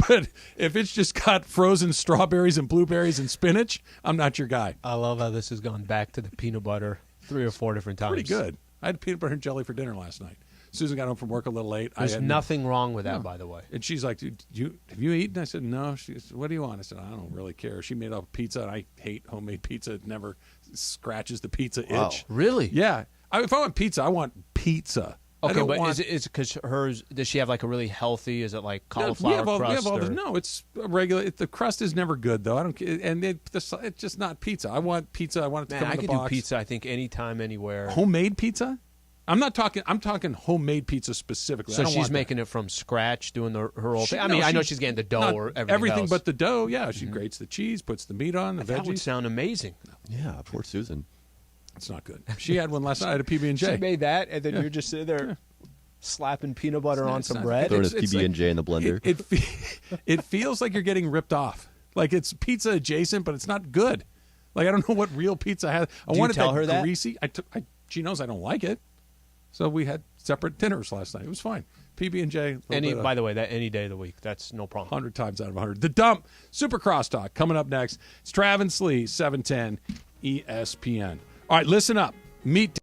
But if it's just got frozen strawberries and blueberries and spinach, I'm not your guy. I love how this has gone back to the peanut butter 3 or 4 different times. Pretty good. I had peanut butter and jelly for dinner last night. Susan got home from work a little late. There's nothing wrong with that, by the way. And she's like, have you eaten? I said, no. She said, what do you want? I said, I don't really care. She made a pizza, and I hate homemade pizza. It never scratches the pizza itch. Really? Yeah. If I want pizza, I want pizza. Okay, but is it because hers? Does she have like a really healthy? Is it like cauliflower crust? No, it's a regular. The crust is never good though. I don't. And it's just not pizza. I want pizza. I want it to come in the box. I can do pizza. I think anytime, anywhere. Homemade pizza. I'm not talking. I'm talking homemade pizza specifically. So she's making it from scratch, doing her whole thing. I mean, I know she's getting the dough or everything else. But the dough. Yeah, she grates the cheese, puts the meat on the veggies. That would sound amazing. Yeah, poor Susan. It's not good. She had one last night at a PB&J. She made that, and then you're just sitting there slapping peanut butter on some bread. Throwing his PB&J in the blender. It feels like you're getting ripped off. Like it's pizza adjacent, but it's not good. Like I don't know what real pizza has. Do you tell her that? Greasy. She knows I don't like it. So we had separate dinners last night. It was fine. PB&J. By the way, that any day of the week, that's no problem. 100 times out of 100. The Dump, Super Crosstalk coming up next. It's Trav and Slee, 710 ESPN. All right, listen up. Meet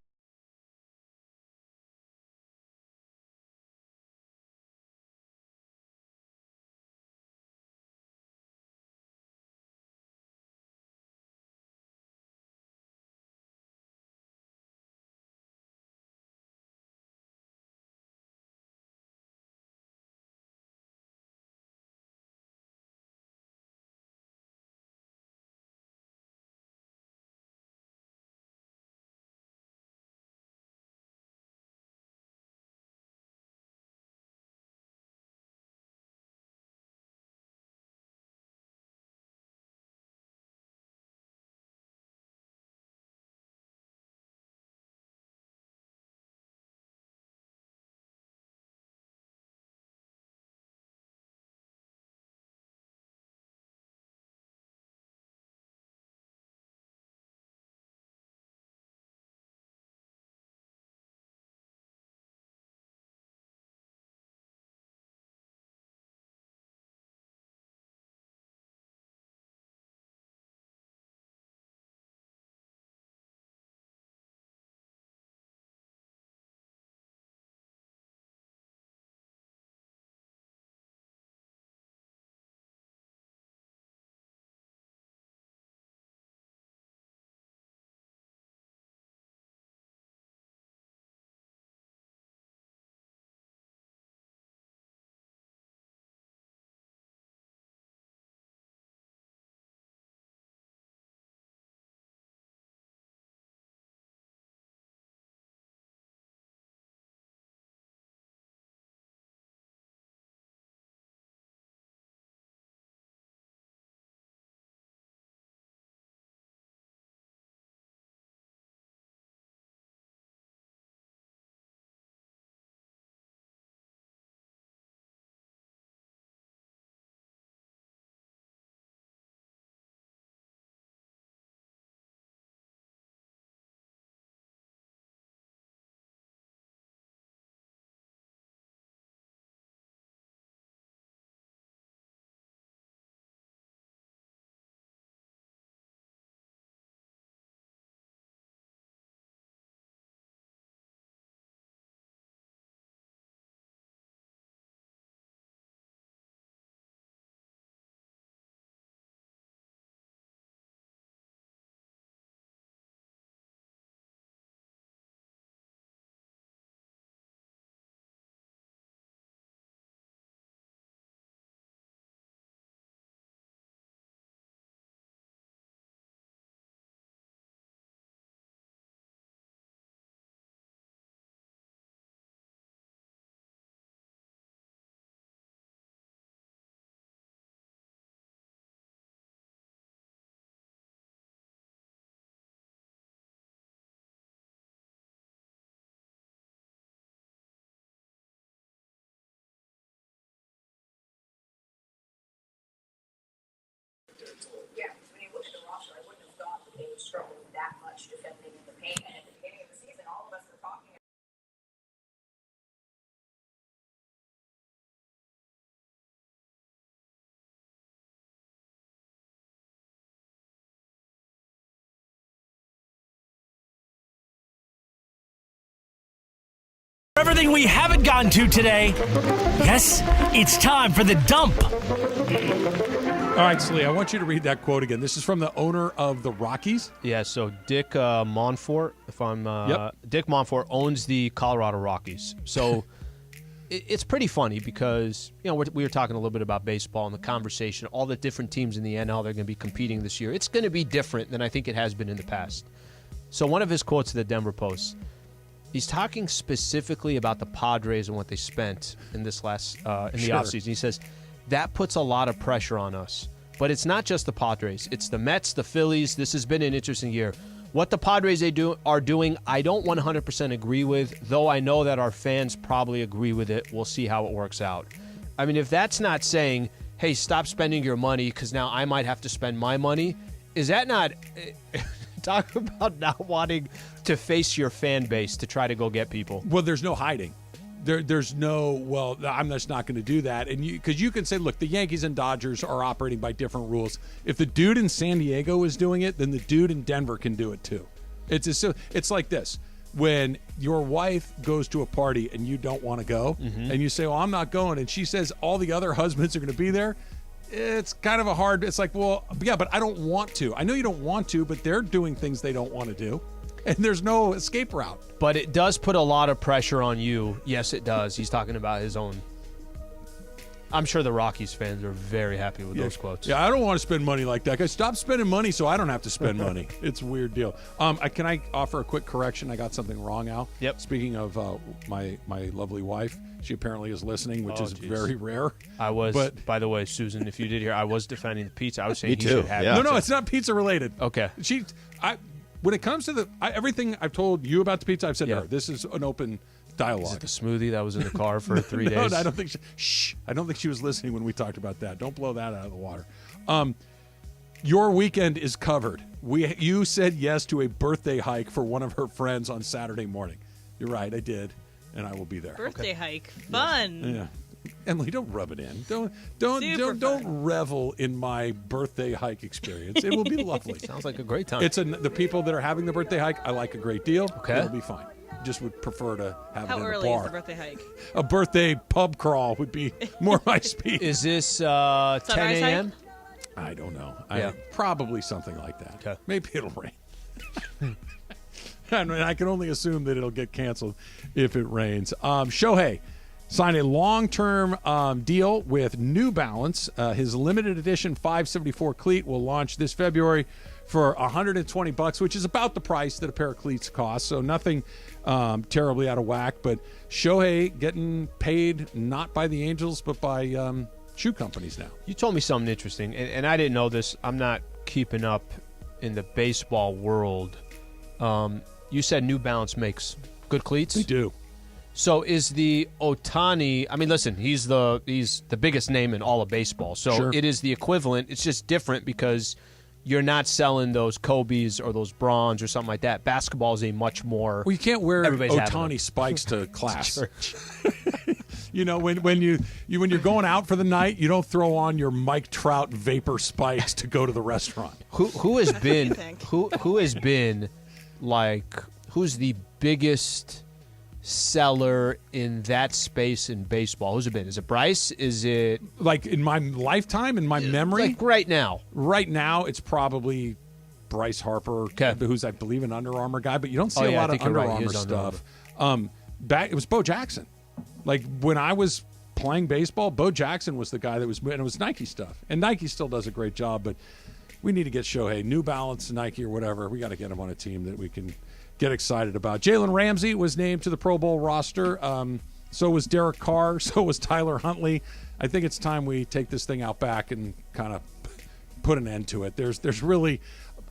everything we haven't gotten to today. Yes, it's time for the dump. All right, Slee, I want you to read that quote again. This is from the owner of the Rockies. Yeah, so Dick Monfort, Dick Monfort owns the Colorado Rockies. So it's pretty funny because, we were talking a little bit about baseball and the conversation, all the different teams in the NL they're going to be competing this year. It's going to be different than I think it has been in the past. So one of his quotes to the Denver Post, he's talking specifically about the Padres and what they spent in this last in the offseason. He says, that puts a lot of pressure on us. But it's not just the Padres. It's the Mets, the Phillies. This has been an interesting year. What the Padres are doing, I don't 100% agree with, though I know that our fans probably agree with it. We'll see how it works out. I mean, if that's not saying, hey, stop spending your money because now I might have to spend my money, is that not talk about not wanting to face your fan base to try to go get people? Well, there's no hiding. There's no, well, I'm just not going to do that. And because you can say, look, the Yankees and Dodgers are operating by different rules. If the dude in San Diego is doing it, then the dude in Denver can do it too. It's like this. When your wife goes to a party and you don't want to go, and you say, well, I'm not going, and she says all the other husbands are going to be there, it's kind of it's like, well, yeah, but I don't want to. I know you don't want to, but they're doing things they don't want to do. And there's no escape route. But it does put a lot of pressure on you. Yes, it does. He's talking about his own. I'm sure the Rockies fans are very happy with those quotes. Yeah, I don't want to spend money like that. Guys, stop spending money so I don't have to spend money. It's a weird deal. Can I offer a quick correction? I got something wrong, Al. Yep. Speaking of my lovely wife, she apparently is listening, which is very rare. I was, by the way, Susan, if you did hear, I was defending the pizza. I was saying Me he too. should have Yeah. pizza. No, it's not pizza related. Okay. When it comes to everything I've told you about the pizza, I've said to her, this is an open dialogue. Is it the smoothie that was in the car for 3 days? No, I don't think I don't think she was listening when we talked about that. Don't blow that out of the water. Your weekend is covered. You said yes to a birthday hike for one of her friends on Saturday morning. You're right, I did, and I will be there. Birthday hike, fun. Yeah. Emily, don't rub it in. Don't revel in my birthday hike experience. It will be lovely. Sounds like a great time. The people that are having the birthday hike, I like a great deal. Okay. It'll be fine. Just would prefer to have How it in a early bar. is the birthday hike? A birthday pub crawl would be more my speed. Is this 10 a.m.? I don't know. Yeah. Probably something like that. Okay. Maybe it'll rain. I mean, I can only assume that it'll get canceled if it rains. Shohei signed a long-term deal with New Balance. His limited edition 574 cleat will launch this February for $120, which is about the price that a pair of cleats cost. So nothing terribly out of whack. But Shohei getting paid not by the Angels, but by shoe companies now. You told me something interesting, and I didn't know this. I'm not keeping up in the baseball world. You said New Balance makes good cleats? They do. So is the Ohtani? I mean, listen, he's the biggest name in all of baseball. So Sure. It is the equivalent. It's just different because you're not selling those Kobe's or those Bronze or something like that. Basketball is a much more. Well, you can't wear everybody's having Ohtani them. spikes to class. Church. You know, when you're going out for the night, you don't throw on your Mike Trout vapor spikes to go to the restaurant. Who has been who has been like who's the biggest seller in that space in baseball? Who's it been? Is it Bryce? Is it like in my lifetime, in my memory? Like right now. Right now, it's probably Bryce Harper, who's I believe an Under Armour guy, but you don't see a lot of Under Armour stuff. It was Bo Jackson. Like when I was playing baseball, Bo Jackson was the guy that was, and it was Nike stuff. And Nike still does a great job, but we need to get Shohei, New Balance, Nike, or whatever. We got to get him on a team that we can get excited about. Jalen Ramsey was named to the Pro Bowl roster. So was Derek Carr. So was Tyler Huntley. I think it's time we take this thing out back and kind of put an end to it. There's really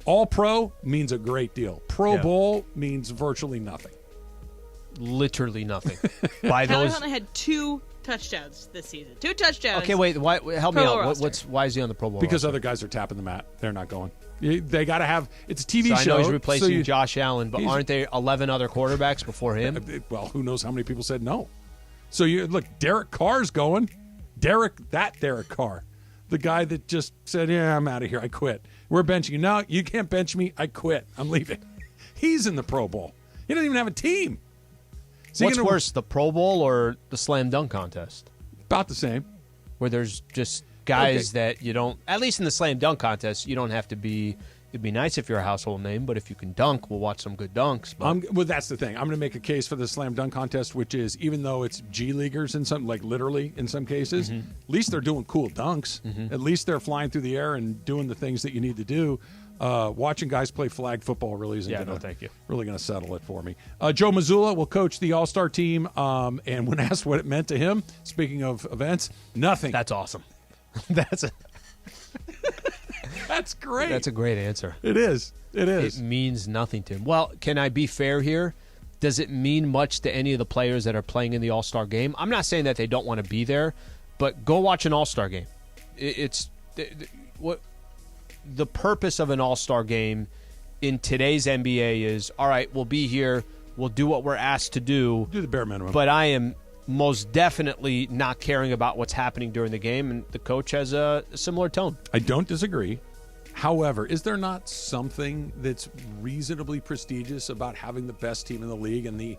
all pro means a great deal. Pro Bowl means virtually nothing. Literally nothing. By Tyler those. Huntley had 2 touchdowns this season. 2 touchdowns. Okay, wait. Why, help me Pro Bowl out. roster. Why is he on the Pro Bowl? Because roster? other guys are tapping the mat. They're not going. They got to have. It's a TV So show. I know he's replacing so Josh Allen, but aren't there 11 other quarterbacks before him? Well, who knows how many people said no. So you look, Derek Carr's going. Derek Carr, the guy that just said, "Yeah, I'm out of here. I quit. We're benching you. No, you can't bench me. I quit. I'm leaving." He's in the Pro Bowl. He doesn't even have a team. What's worse, the Pro Bowl or the slam dunk contest? About the same. Where there's just guys that you don't, at least in the slam dunk contest, you don't have to be, it'd be nice if you're a household name, but if you can dunk, we'll watch some good dunks. But. Well, that's the thing. I'm going to make a case for the slam dunk contest, which is even though it's G Leaguers in some, like literally in some cases, at least they're doing cool dunks. At least they're flying through the air and doing the things that you need to do. Watching guys play flag football really isn't really going to settle it for me. Joe Mazzulla will coach the All-Star team, and when asked what it meant to him, speaking of events, nothing. That's awesome. That's great. That's a great answer. It is. It is. It means nothing to him. Well, can I be fair here? Does it mean much to any of the players that are playing in the All-Star game? I'm not saying that they don't want to be there, but go watch an All-Star game. It's what the purpose of an All-Star game in today's NBA is, all right, we'll be here, we'll do what we're asked to do. Do the bare minimum. But I am most definitely not caring about what's happening during the game, and the coach has a similar tone. I don't disagree. However, is there not something that's reasonably prestigious about having the best team in the league and the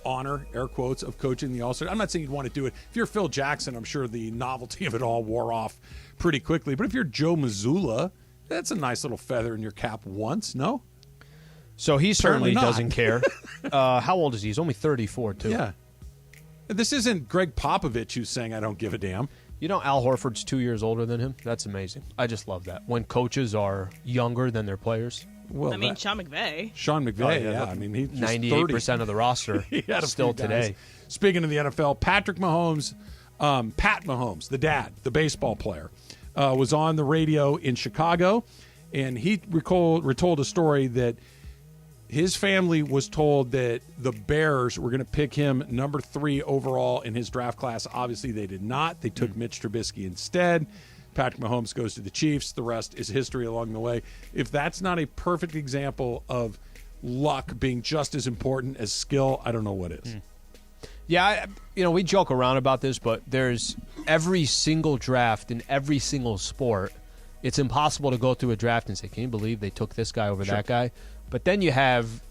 honor, air quotes, of coaching the All-Star? I'm not saying you'd want to do it. If you're Phil Jackson, I'm sure the novelty of it all wore off pretty quickly. But if you're Joe Mazzulla, that's a nice little feather in your cap once, no? So he certainly doesn't care. How old is he? He's only 34, too. Yeah. This isn't Greg Popovich who's saying, I don't give a damn. You know, Al Horford's 2 years older than him. That's amazing. I just love that. When coaches are younger than their players. Well, I mean, Sean McVay. Sean McVay, yeah. I mean, he's 98% of the roster still today. Speaking of the NFL, Patrick Mahomes, Pat Mahomes, the dad, the baseball player, was on the radio in Chicago, and he retold a story that his family was told that the Bears were going to pick him number 3 overall in his draft class. Obviously, they did not. They took Mitch Trubisky instead. Patrick Mahomes goes to the Chiefs. The rest is history along the way. If that's not a perfect example of luck being just as important as skill, I don't know what is. Yeah, we joke around about this, but there's every single draft in every single sport. It's impossible to go through a draft and say, can you believe they took this guy over that guy? But then you have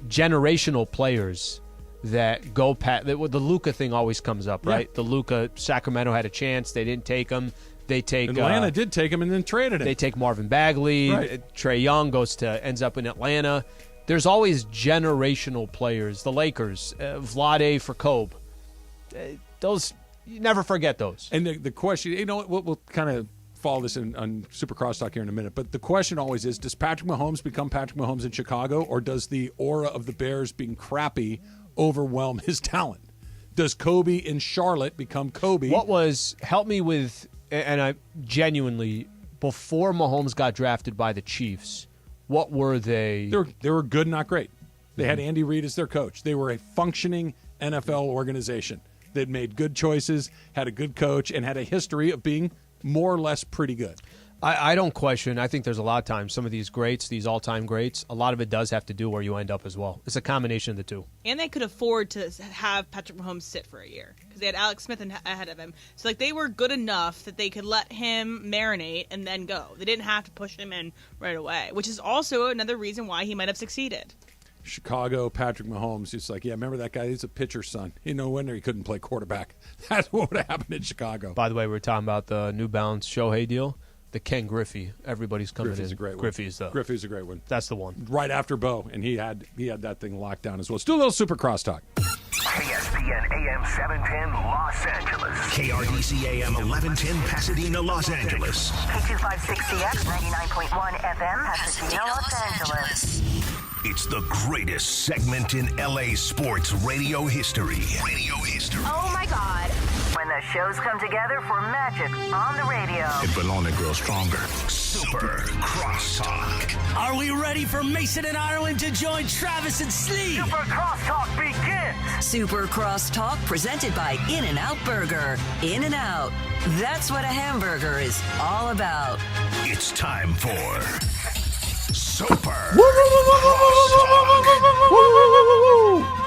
generational players that go past. The Luka thing always comes up, right? The Luka, Sacramento had a chance. They didn't take him. They take Atlanta did take him and then traded him. They take Marvin Bagley. Right. Trae Young ends up in Atlanta. There's always generational players. The Lakers, Vlade for Kobe. Those, you never forget those. And the question, we'll kind of follow this on Super Crosstalk here in a minute, but the question always is, does Patrick Mahomes become Patrick Mahomes in Chicago, or does the aura of the Bears being crappy overwhelm his talent? Does Kobe in Charlotte become Kobe? Help me with, and I genuinely, before Mahomes got drafted by the Chiefs, what were they? They were good, not great. They had Andy Reid as their coach. They were a functioning NFL organization that made good choices, had a good coach, and had a history of being more or less pretty good. I don't question. I think there's a lot of times some of these greats, these all-time greats, a lot of it does have to do where you end up as well. It's a combination of the two. And they could afford to have Patrick Mahomes sit for a year because they had Alex Smith ahead of him. So they were good enough that they could let him marinate and then go. They didn't have to push him in right away, which is also another reason why he might have succeeded. Chicago, Patrick Mahomes, it's like, remember that guy? He's a pitcher's son. No wonder he couldn't play quarterback. That's what would have happened in Chicago. By the way, we were talking about the New Balance Shohei deal. The Ken Griffey. Everybody's coming Griffey's in. A great one. Griffey's a great one. That's the one. Right after Bo, and he had that thing locked down as well. Let's do a little Super Crosstalk. KSPN AM 710 Los Angeles. KRDC AM 1110 Pasadena, Los Angeles. K256CX 99.1 FM Pasadena, Los Angeles. It's the greatest segment in LA sports radio history. Oh my God. When the shows come together for magic on the radio. It will only grow stronger. Super Crosstalk. Are we ready for Mason and Ireland to join Travis and Slee? Super Crosstalk begins. Super Crosstalk presented by In-N-Out Burger. In-N-Out. That's what a hamburger is all about. It's time for Super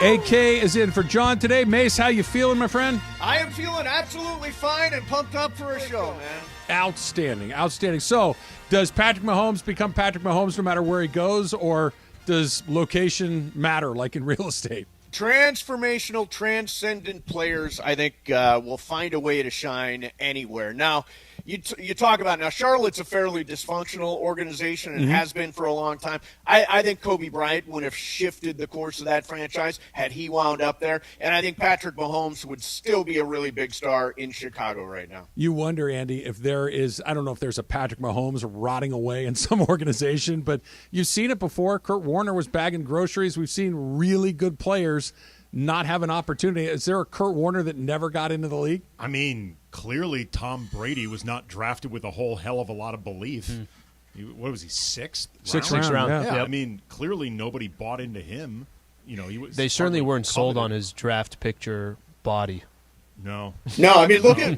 AK is in for John today. Mace, how you feeling, my friend? I am feeling absolutely fine and pumped up for a show, man. Outstanding. So, does Patrick Mahomes become Patrick Mahomes no matter where he goes, or does location matter, like in real estate? Transformational, transcendent players, I think, will find a way to shine anywhere. Now, you talk about now. Charlotte's a fairly dysfunctional organization and has been for a long time. I think Kobe Bryant would have shifted the course of that franchise had he wound up there, and I think Patrick Mahomes would still be a really big star in Chicago right now. You wonder, Andy, if there is, I don't know if there's a Patrick Mahomes rotting away in some organization, but you've seen it before. Kurt Warner was bagging groceries. We've seen really good players not have an opportunity. Is there a Kurt Warner that never got into the league? I mean, clearly Tom Brady was not drafted with a whole hell of a lot of belief. What was he, sixth round? Yeah. Yep. I mean, clearly nobody bought into him. You know, he was. They certainly weren't sold coveted. on his draft picture body. No. No, I mean, look at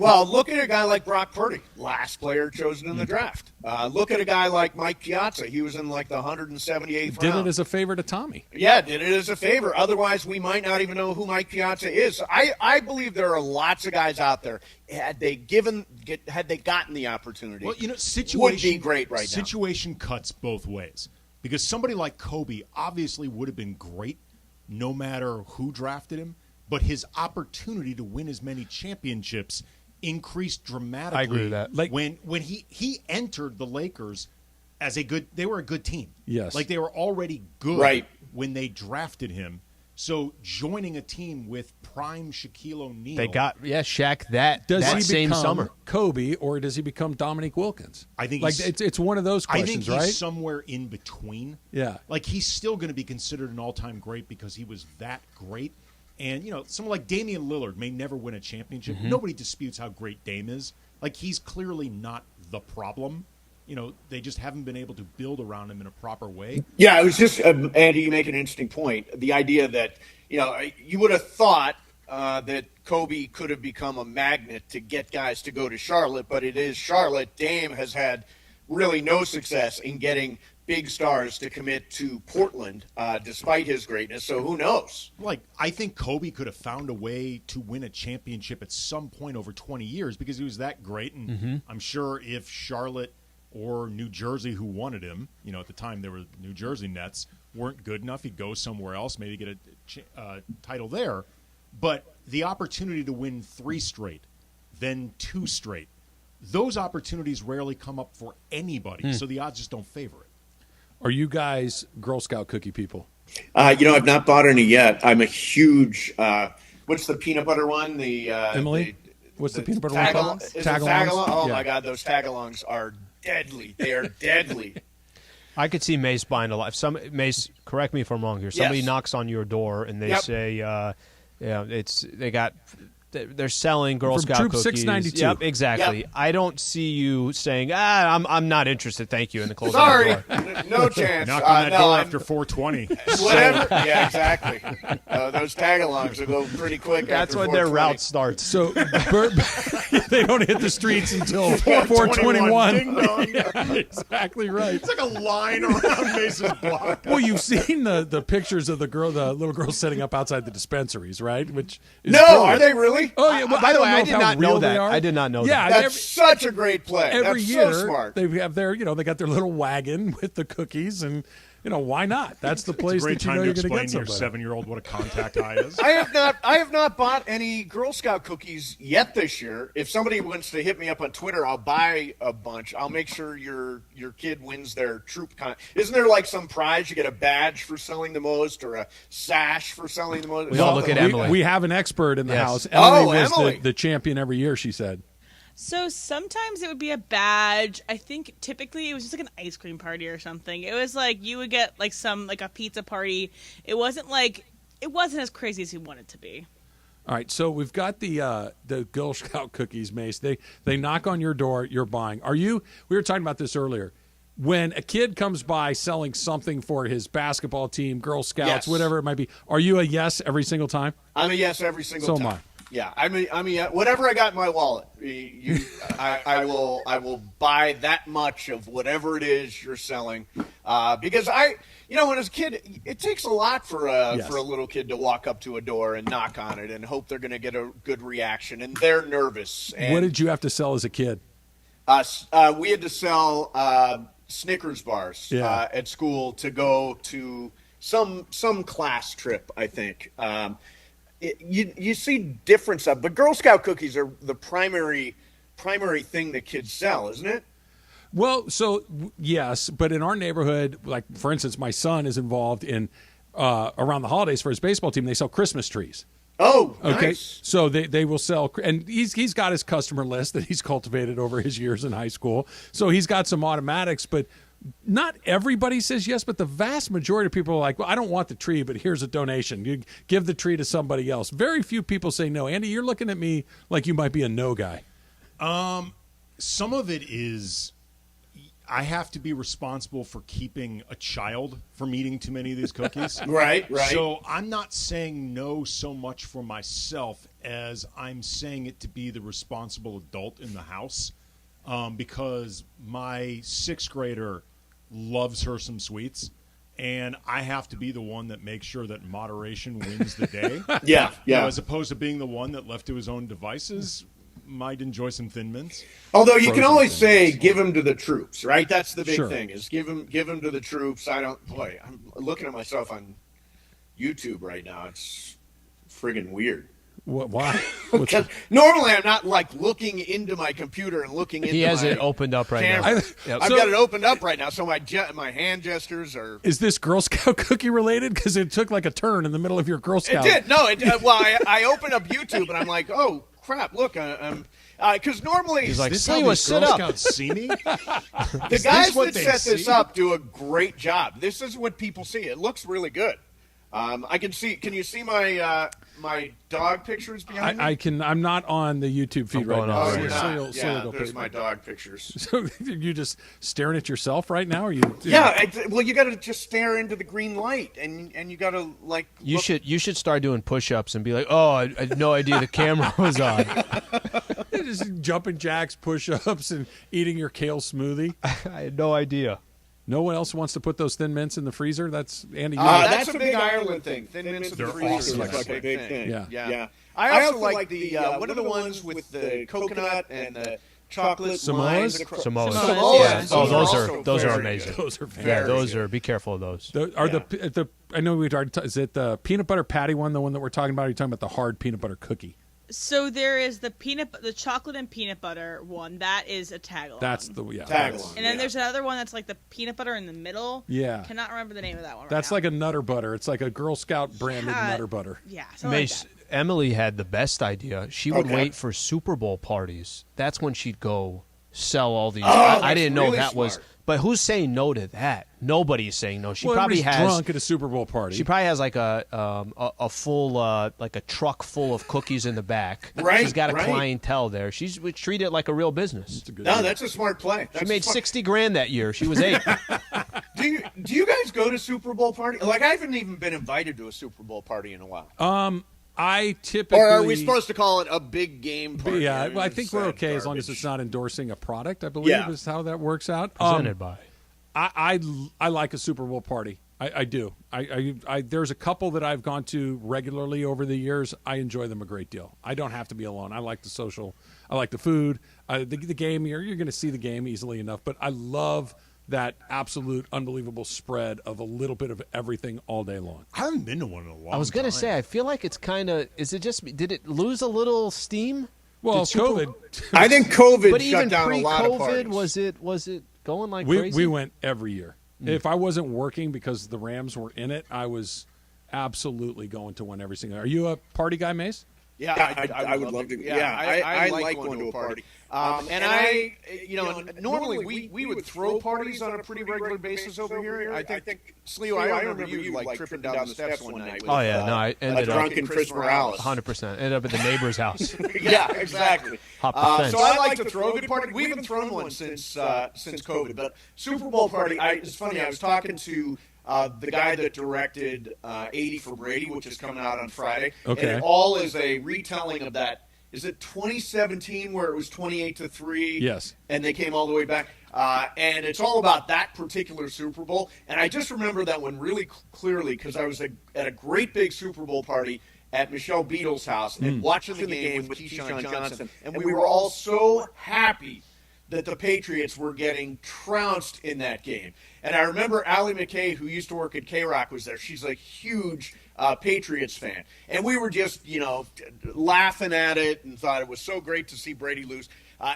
a guy like Brock Purdy, last player chosen in the draft. Look at a guy like Mike Piazza. He was in like the 178th Did round. it as a favor to Tommy. Yeah, did it as a favor. Otherwise, we might not even know who Mike Piazza is. I believe there are lots of guys out there. Had they gotten the opportunity, Well, you know, would be great right now. Situation cuts both ways because somebody like Kobe obviously would have been great no matter who drafted him, but his opportunity to win as many championships increased dramatically. I agree with that. Like when he entered the Lakers as they were a good team. Yes. Like they were already good Right. when they drafted him. So joining a team with prime Shaquille O'Neal. They got Shaq that Does he same become summer. Kobe, or does he become Dominique Wilkins? I think like he's- it's one of those I questions, think he's right? somewhere in between. Yeah. Like he's still going to be considered an all-time great because he was that great. And, you know, someone like Damian Lillard may never win a championship. Nobody disputes how great Dame is. Like, he's clearly not the problem. You know, they just haven't been able to build around him in a proper way. Yeah, it was just Andy. You make an interesting point. The idea that you would have thought that Kobe could have become a magnet to get guys to go to Charlotte, but it is Charlotte. Dame has had really no success in getting big stars to commit to Portland, despite his greatness. So who knows? Like, I think Kobe could have found a way to win a championship at some point over 20 years because he was that great. And I'm sure if Charlotte or New Jersey, who wanted him, you know, at the time there were New Jersey Nets, weren't good enough, he'd go somewhere else, maybe get a title there. But the opportunity to win 3 straight, then 2 straight, those opportunities rarely come up for anybody. So the odds just don't favor it. Are you guys Girl Scout cookie people? I've not bought any yet. I'm a huge. What's the peanut butter one? Emily, what's the peanut butter one tagalong? called? Is it tagalong? Oh Yeah. my God, those tagalongs are deadly. They are deadly. I could see Mace buying a lot. Mace, correct me if I'm wrong here. Somebody Yes. knocks on your door and they Yep. say, they're selling Girl From Scout Troop cookies. 692. Yep, exactly. Yep. I don't see you saying, I'm not interested, thank you, and closing Sorry, the door. no chance. Knock on that no, door I'm- after 420. Whatever. Yeah, exactly. Those tagalongs will go pretty quick. That's after when their 4:20. route starts. So they don't hit the streets until 421. Ding dong. Yeah, exactly right. It's like a line around Mace's block. Well, you've seen the pictures of the little girl setting up outside the dispensaries, right? Which is No, brilliant. are they really? Oh yeah. Well, By the way, don't know I did how not know real they that. are. I did not know Yeah, That's such a great play. every That's year so smart. they have their, they got their little wagon with the cookies, and why not? That's the place It's a great that you time know to you're going explain to to your get somebody. 7-year-old what a contact high is. I have not bought any Girl Scout cookies yet this year. If somebody wants to hit me up on Twitter, I'll buy a bunch. I'll make sure your kid wins their troop Isn't there like some prize? You get a badge for selling the most, or a sash for selling the most. We all look at Emily. We have an expert in the Yes. house. Emily was Emily. the champion every year, she said. So sometimes it would be a badge. I think typically it was just like an ice cream party or something. It was like you would get like a pizza party. It wasn't as crazy as you want it to be. All right, so we've got the Girl Scout cookies, Mace. They knock on your door, you're buying. We were talking about this earlier. When a kid comes by selling something for his basketball team, Girl Scouts, Yes. whatever it might be, are you a yes every single time? I'm a yes every single So time. am I. Yeah, I'm a yes. Whatever I got in my wallet, I will buy that much of whatever it is you're selling, because when as a kid, it takes a lot for a little kid to walk up to a door and knock on it and hope they're going to get a good reaction, and they're nervous. And What did you have to sell as a kid? we had to sell Snickers bars Yeah. at school to go to some class trip, I think. You see different stuff, but Girl Scout cookies are the primary thing that kids sell, isn't it? Well, so yes, but in our neighborhood, like for instance, my son is involved in around the holidays for his baseball team. They sell Christmas trees. Oh, okay. Nice. So they will sell, and he's got his customer list that he's cultivated over his years in high school. So he's got some automatics, but not everybody says yes. But the vast majority of people are like, well, I don't want the tree, but here's a donation. You give the tree to somebody else. Very few people say no. Andy, you're looking at me like you might be a no guy. Some of it is I have to be responsible for keeping a child from eating too many of these cookies. Right. So I'm not saying no so much for myself as I'm saying it to be the responsible adult in the house, because my 6th grader loves her some sweets, and I have to be the one that makes sure that moderation wins the day. Yeah. You know, as opposed to being the one that left to his own devices might enjoy some Thin Mints. Although you can always say, give them to the troops, right? That's the big thing, is give them to the troops. I'm looking at myself on YouTube right now. It's friggin' weird. What? Why? Because normally I'm not like looking into my computer and looking into He has my it opened up right camera. now. I've got it opened up right now, so my hand gestures are. Is this Girl Scout cookie related? Because it took like a turn in the middle of your Girl Scout. It did. No, I opened up YouTube and I'm like, oh crap! Look, I'm because normally he's like, Sliwa, sit up. Scouts see me? the guys that set this up do a great job. This is what people see. It looks really good. I can see. Can you see my my dog pictures behind me? I can. I'm not on the YouTube feed right now. Oh, you're not. So there's my dog pictures. So you just staring at yourself right now? Or you? Yeah. Well, you got to just stare into the green light, and you got to like. You should start doing push-ups and be like, oh, I had no idea the camera was on. Just jumping jacks, push-ups, and eating your kale smoothie. I had no idea. No one else wants to put those Thin Mints in the freezer? That's Andy. That's a big Ireland thing. Thin Mints in the freezer awesome. is like a big thing. Yeah. I also like the what are the ones with the coconut and the chocolate Samoas? Samoas. Yeah. Oh, those are amazing. Those are Yeah, fantastic. those are. Be careful of those. The I know we already. Is it the peanut butter patty one? The one that we're talking about? Or are you talking about the hard peanut butter cookie? So there is the chocolate and peanut butter one. That is a tag-along. That's the tag-along. And then there's another one that's like the peanut butter in the middle. Yeah. Cannot remember the name of that one. That's right like a Nutter Butter. It's like a Girl Scout branded Nutter Butter. Yeah. Mace, Like Emily had the best idea. She would wait for Super Bowl parties. That's when she'd go sell all these. I didn't know really that was. smart. But who's saying no to that? Nobody's saying no. She Well, probably everybody's has. drunk at a Super Bowl party. She probably has like a full like a truck full of cookies in the back. Right, She's got a right. clientele there. She would treat it like a real business. That's a smart play. She made $60,000 that year. She was 8. Do you guys go to Super Bowl party? Like I haven't even been invited to a Super Bowl party in a while. I typically. Or are we supposed to call it a big game party? Yeah, well, I think we're okay as long as it's not endorsing a product. I believe is how that works out. Presented by. I like a Super Bowl party. I do. I there's a couple that I've gone to regularly over the years. I enjoy them a great deal. I don't have to be alone. I like the social. I like the food. The game. You're going to see the game easily enough. But I love that absolute unbelievable spread of a little bit of everything all day long. I haven't been to one in a long time. I was going to say, I feel like it's kind of. Is it just? Did it lose a little steam? Well, COVID. I think COVID But shut even down a lot of parties. pre-COVID, was it going like we crazy? we went every year. If I wasn't working because the Rams were in it, I was absolutely going to one every single. Are you a party guy, Mace? Yeah, I would love to. Yeah, I like going to a party. And I, normally we would throw parties on a pretty regular basis over here. I think, Sliwa, I remember you like tripping down the steps one night with I ended a drunken Chris Morales. 100%. Ended up at the neighbor's house. Yeah, exactly. Hop the fence. So I like to throw a good party. We haven't thrown one since COVID, but Super Bowl party. It's funny. I was talking to the guy that directed 80 for Brady, which is coming out on Friday. Okay. And it all is a retelling of that. Is it 2017 where it was 28-3? Yes. And they came all the way back. And it's all about that particular Super Bowl. And I just remember that one really clearly because I was at a great big Super Bowl party at Michelle Beadle's house and watching the game with Keyshawn Johnson. And we were all so happy that the Patriots were getting trounced in that game. And I remember Allie McKay, who used to work at K-Rock, was there. She's a huge Patriots fan. And we were just, laughing at it and thought it was so great to see Brady lose.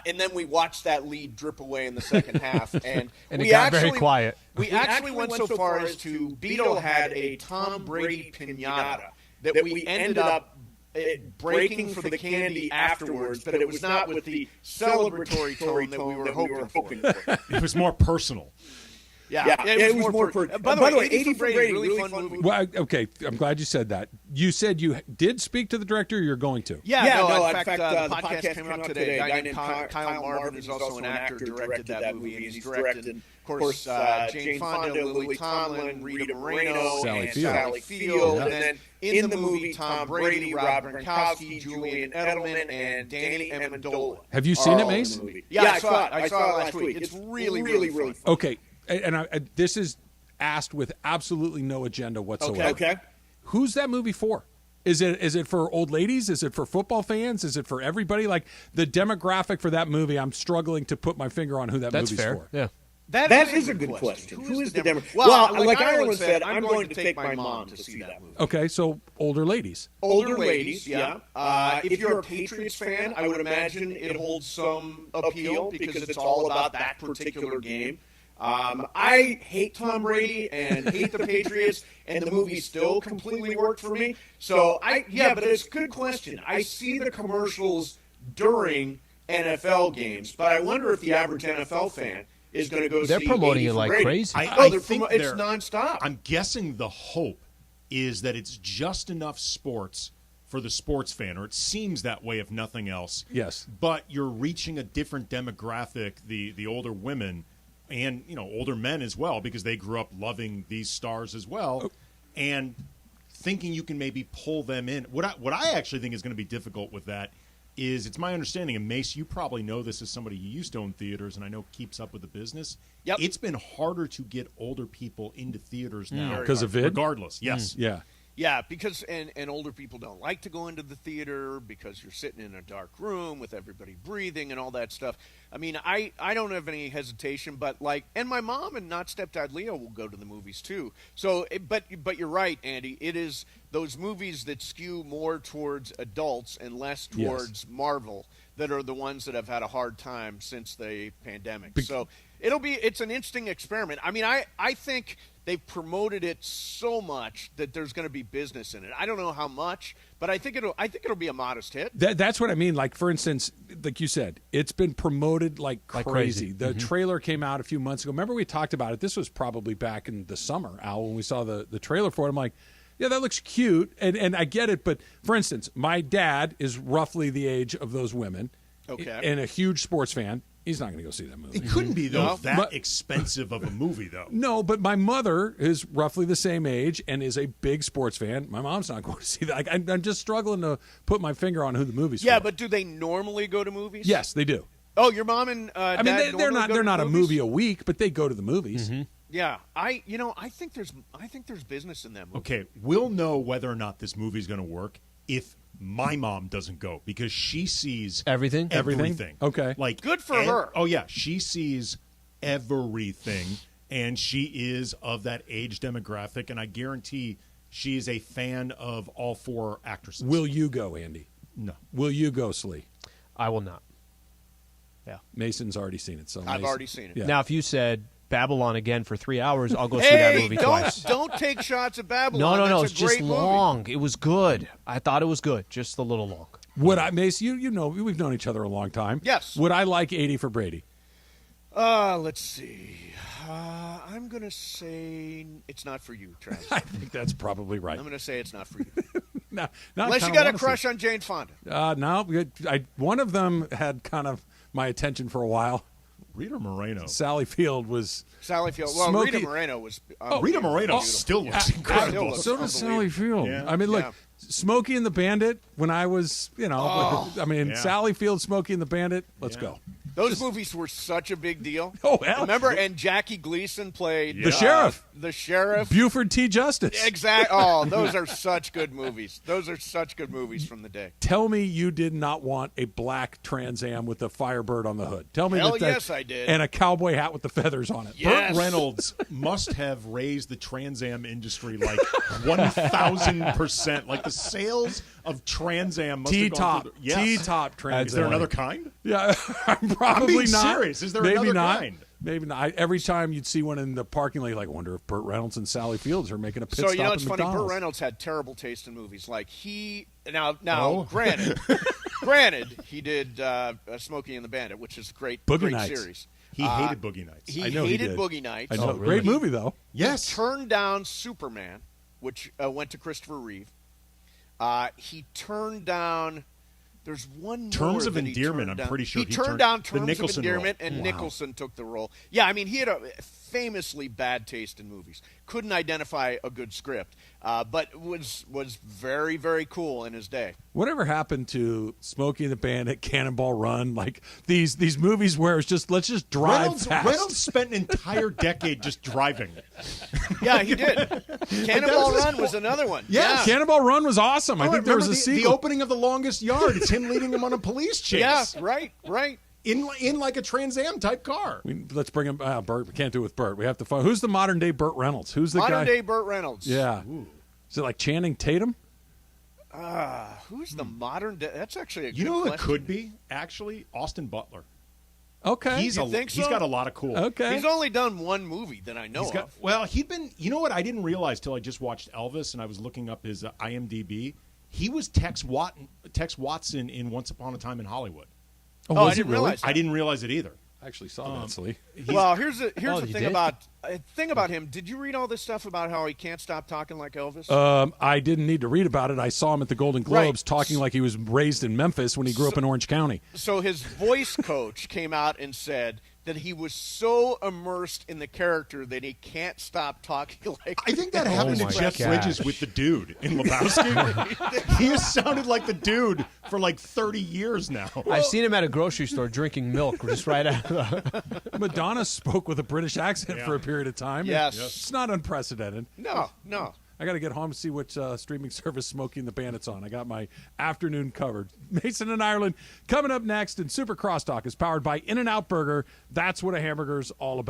And then we watched that lead drip away in the second half. And it got very quiet. We actually went so far as to, Beto had a Tom Brady pinata that we ended up breaking for the candy afterwards, but it was not with the celebratory tone that we were hoping for. It was more personal. Yeah, it was more by the way, 80 for Brady, really fun movie. Well, okay, I'm glad you said that. You said you did speak to the director, or you're going to? No, in fact, the podcast came out today. A guy named Kyle Marvin is also an actor, directed that movie, and he's directed, of course, Jane Fonda, Lily Tomlin, Rita Moreno, and Sally Field. And then in the movie, Tom Brady, Rob Gronkowski, Julian Edelman, and Danny Amendola. Have you seen it, Mace? Yeah, I saw it last week. It's really fun. Okay. And this is asked with absolutely no agenda whatsoever. Okay. Who's that movie for? Is it for old ladies? Is it for football fans? Is it for everybody? Like the demographic for that movie, I'm struggling to put my finger on who that movie's fair. for. Yeah. That is a good question. Who is the demographic? Well, like Ireland said, I'm going to take my mom to see that movie. Okay, so older ladies. Older ladies, yeah. If you're a Patriots fan, I would imagine it holds some appeal because it's all about that particular game. I hate Tom Brady and hate the Patriots, and the movie still completely worked for me. So, but it's a good question. I see the commercials during NFL games, but I wonder if the average NFL fan is going to go see They're promoting it like Brady. crazy. I think it's nonstop. I'm guessing the hope is that it's just enough sports for the sports fan, or it seems that way if nothing else. Yes. But you're reaching a different demographic, the older women, and older men as well, because they grew up loving these stars as well, and thinking you can maybe pull them in. What I actually think is going to be difficult with that is, it's my understanding, and Mace, you probably know this as somebody who used to own theaters and I know keeps up with the business. Yep. It's been harder to get older people into theaters now because of vid? Regardless, yes. Yeah. Yeah, because and older people don't like to go into the theater because you're sitting in a dark room with everybody breathing and all that stuff. I mean, I don't have any hesitation, but and my mom and not stepdad Leo will go to the movies too. So, but you're right, Andy. It is those movies that skew more towards adults and less towards Marvel that are the ones that have had a hard time since the pandemic. So it's an interesting experiment. I mean, I think they've promoted it so much that there's going to be business in it. I don't know how much, but I think it'll be a modest hit. That's what I mean. Like, for instance, like you said, it's been promoted like crazy. The trailer came out a few months ago. Remember we talked about it? This was probably back in the summer, Al, when we saw the trailer for it. I'm like, yeah, that looks cute, and I get it. But, for instance, my dad is roughly the age of those women, and a huge sports fan. He's not going to go see that movie. It couldn't be, though, that expensive of a movie, though. No, but my mother is roughly the same age and is a big sports fan. My mom's not going to see that. I'm just struggling to put my finger on who the movie's for. Yeah, but do they normally go to movies? Yes, they do. Oh, your mom and dad they're not a movies? movie a week, but they go to the movies. Mm-hmm. Yeah, I think there's business in that movie. Okay, we'll know whether or not this movie's going to work if my mom doesn't go, because she sees everything. Okay, like good for her. Oh yeah, she sees everything, and she is of that age demographic, and I guarantee she is a fan of all four actresses. Will you go, Andy? No. Will you go, Slee? I will not. Yeah, Mason's already seen it. So I've already seen it. Yeah. Now, if you said Babylon again for 3 hours, I'll go see that movie twice. Don't take shots at Babylon. No, That's it's a great just movie. long. It was good. I thought it was good, just a little long. Mace, you know, we've known each other a long time. Yes. Would I like 80 for Brady? Let's see. I'm going to say it's not for you, Travis. I think that's probably right. I'm going to say it's not for you. No, unless you got a crush on Jane Fonda. No, one of them had kind of my attention for a while. Rita Moreno. Sally Field. Well, Rita Moreno was. Rita Moreno still looks incredible. So does Sally Field. Yeah. I mean, look, Smokey and the Bandit. When I was, Sally Field, Smokey and the Bandit. Let's go. Those movies were such a big deal. Oh, hell. Remember, and Jackie Gleason played The sheriff. The sheriff. Buford T. Justice. Exactly. Oh, those are such good movies. Those are such good movies from the day. Tell me you did not want a black Trans Am with a Firebird on the hood. Tell me Hell that. yes, I did. And a cowboy hat with the feathers on it. Yes. Burt Reynolds must have raised the Trans Am industry like 1,000%. Like the sales of Trans Am must have gone through the- T-top Trans Am. Is there another kind? Yeah, I'm probably being not. serious. Is there Maybe another not. kind? Maybe not. Every time you'd see one in the parking lot, you're like, I wonder if Burt Reynolds and Sally Fields are making a pit So stop you know at it's funny. McDonald's. Burt Reynolds had terrible taste in movies. Like now, Oh. granted, he did Smokey and the Bandit, which is a great Nights. series. He hated Boogie Nights. He I know he hated did. Boogie Nights. I know. really? Great movie though. Yes. He turned down Superman, which went to Christopher Reeve. He turned down. There's one Terms more of that he Endearment, turned I'm down. pretty sure he he turned turned- down the Terms of Nicholson Endearment, role. and Wow. Nicholson took the role. Yeah, I mean, he had a famously bad taste in movies. Couldn't identify a good script, but was very, very cool in his day. Whatever happened to Smokey and the Bandit, Cannonball Run, like these movies where it's just let's just drive fast. Reynolds spent an entire decade just driving. Yeah, he did. Cannonball Run was another one. Yes. Yeah. Cannonball Run was awesome. I think there was a Remember sequel. the opening of The Longest Yard. It's him leading them on a police chase. Yeah, right. In like a Trans Am type car. Let's bring him. Burt. We can't do it with Burt. We have to find. Who's the modern day Burt Reynolds? Who's the guy? Modern day Burt Reynolds. Yeah. Is it like Channing Tatum? Who's the modern day? That's actually a good You know who it question. could be? Actually, Austin Butler. Okay. He's You think so? He's got a lot of cool. Okay. He's only done one movie that I know He's got, of. well, he'd been. You know what? I didn't realize till I just watched Elvis and I was looking up his IMDb. He was Tex Watson in Once Upon a Time in Hollywood. Oh, I was he didn't really? realize that. I didn't realize it either. I actually saw that, Slee. Well, here's the you thing did? about him. Did you read all this stuff about how he can't stop talking like Elvis? I didn't need to read about it. I saw him at the Golden Globes talking like he was raised in Memphis when he grew up in Orange County. So his voice coach came out and said that he was so immersed in the character that he can't stop talking like I think that happened to my Jeff gosh. Bridges with the dude in Lebowski. He has sounded like the dude for like 30 years now. I've seen him at a grocery store drinking milk just right out of Madonna spoke with a British accent for a period of time. Yes. It's not unprecedented. No. I got to get home to see which streaming service Smokey and the Bandit's on. I got my afternoon covered. Mason and Ireland coming up next, and Super Crosstalk is powered by In-N-Out Burger. That's what a hamburger's all about.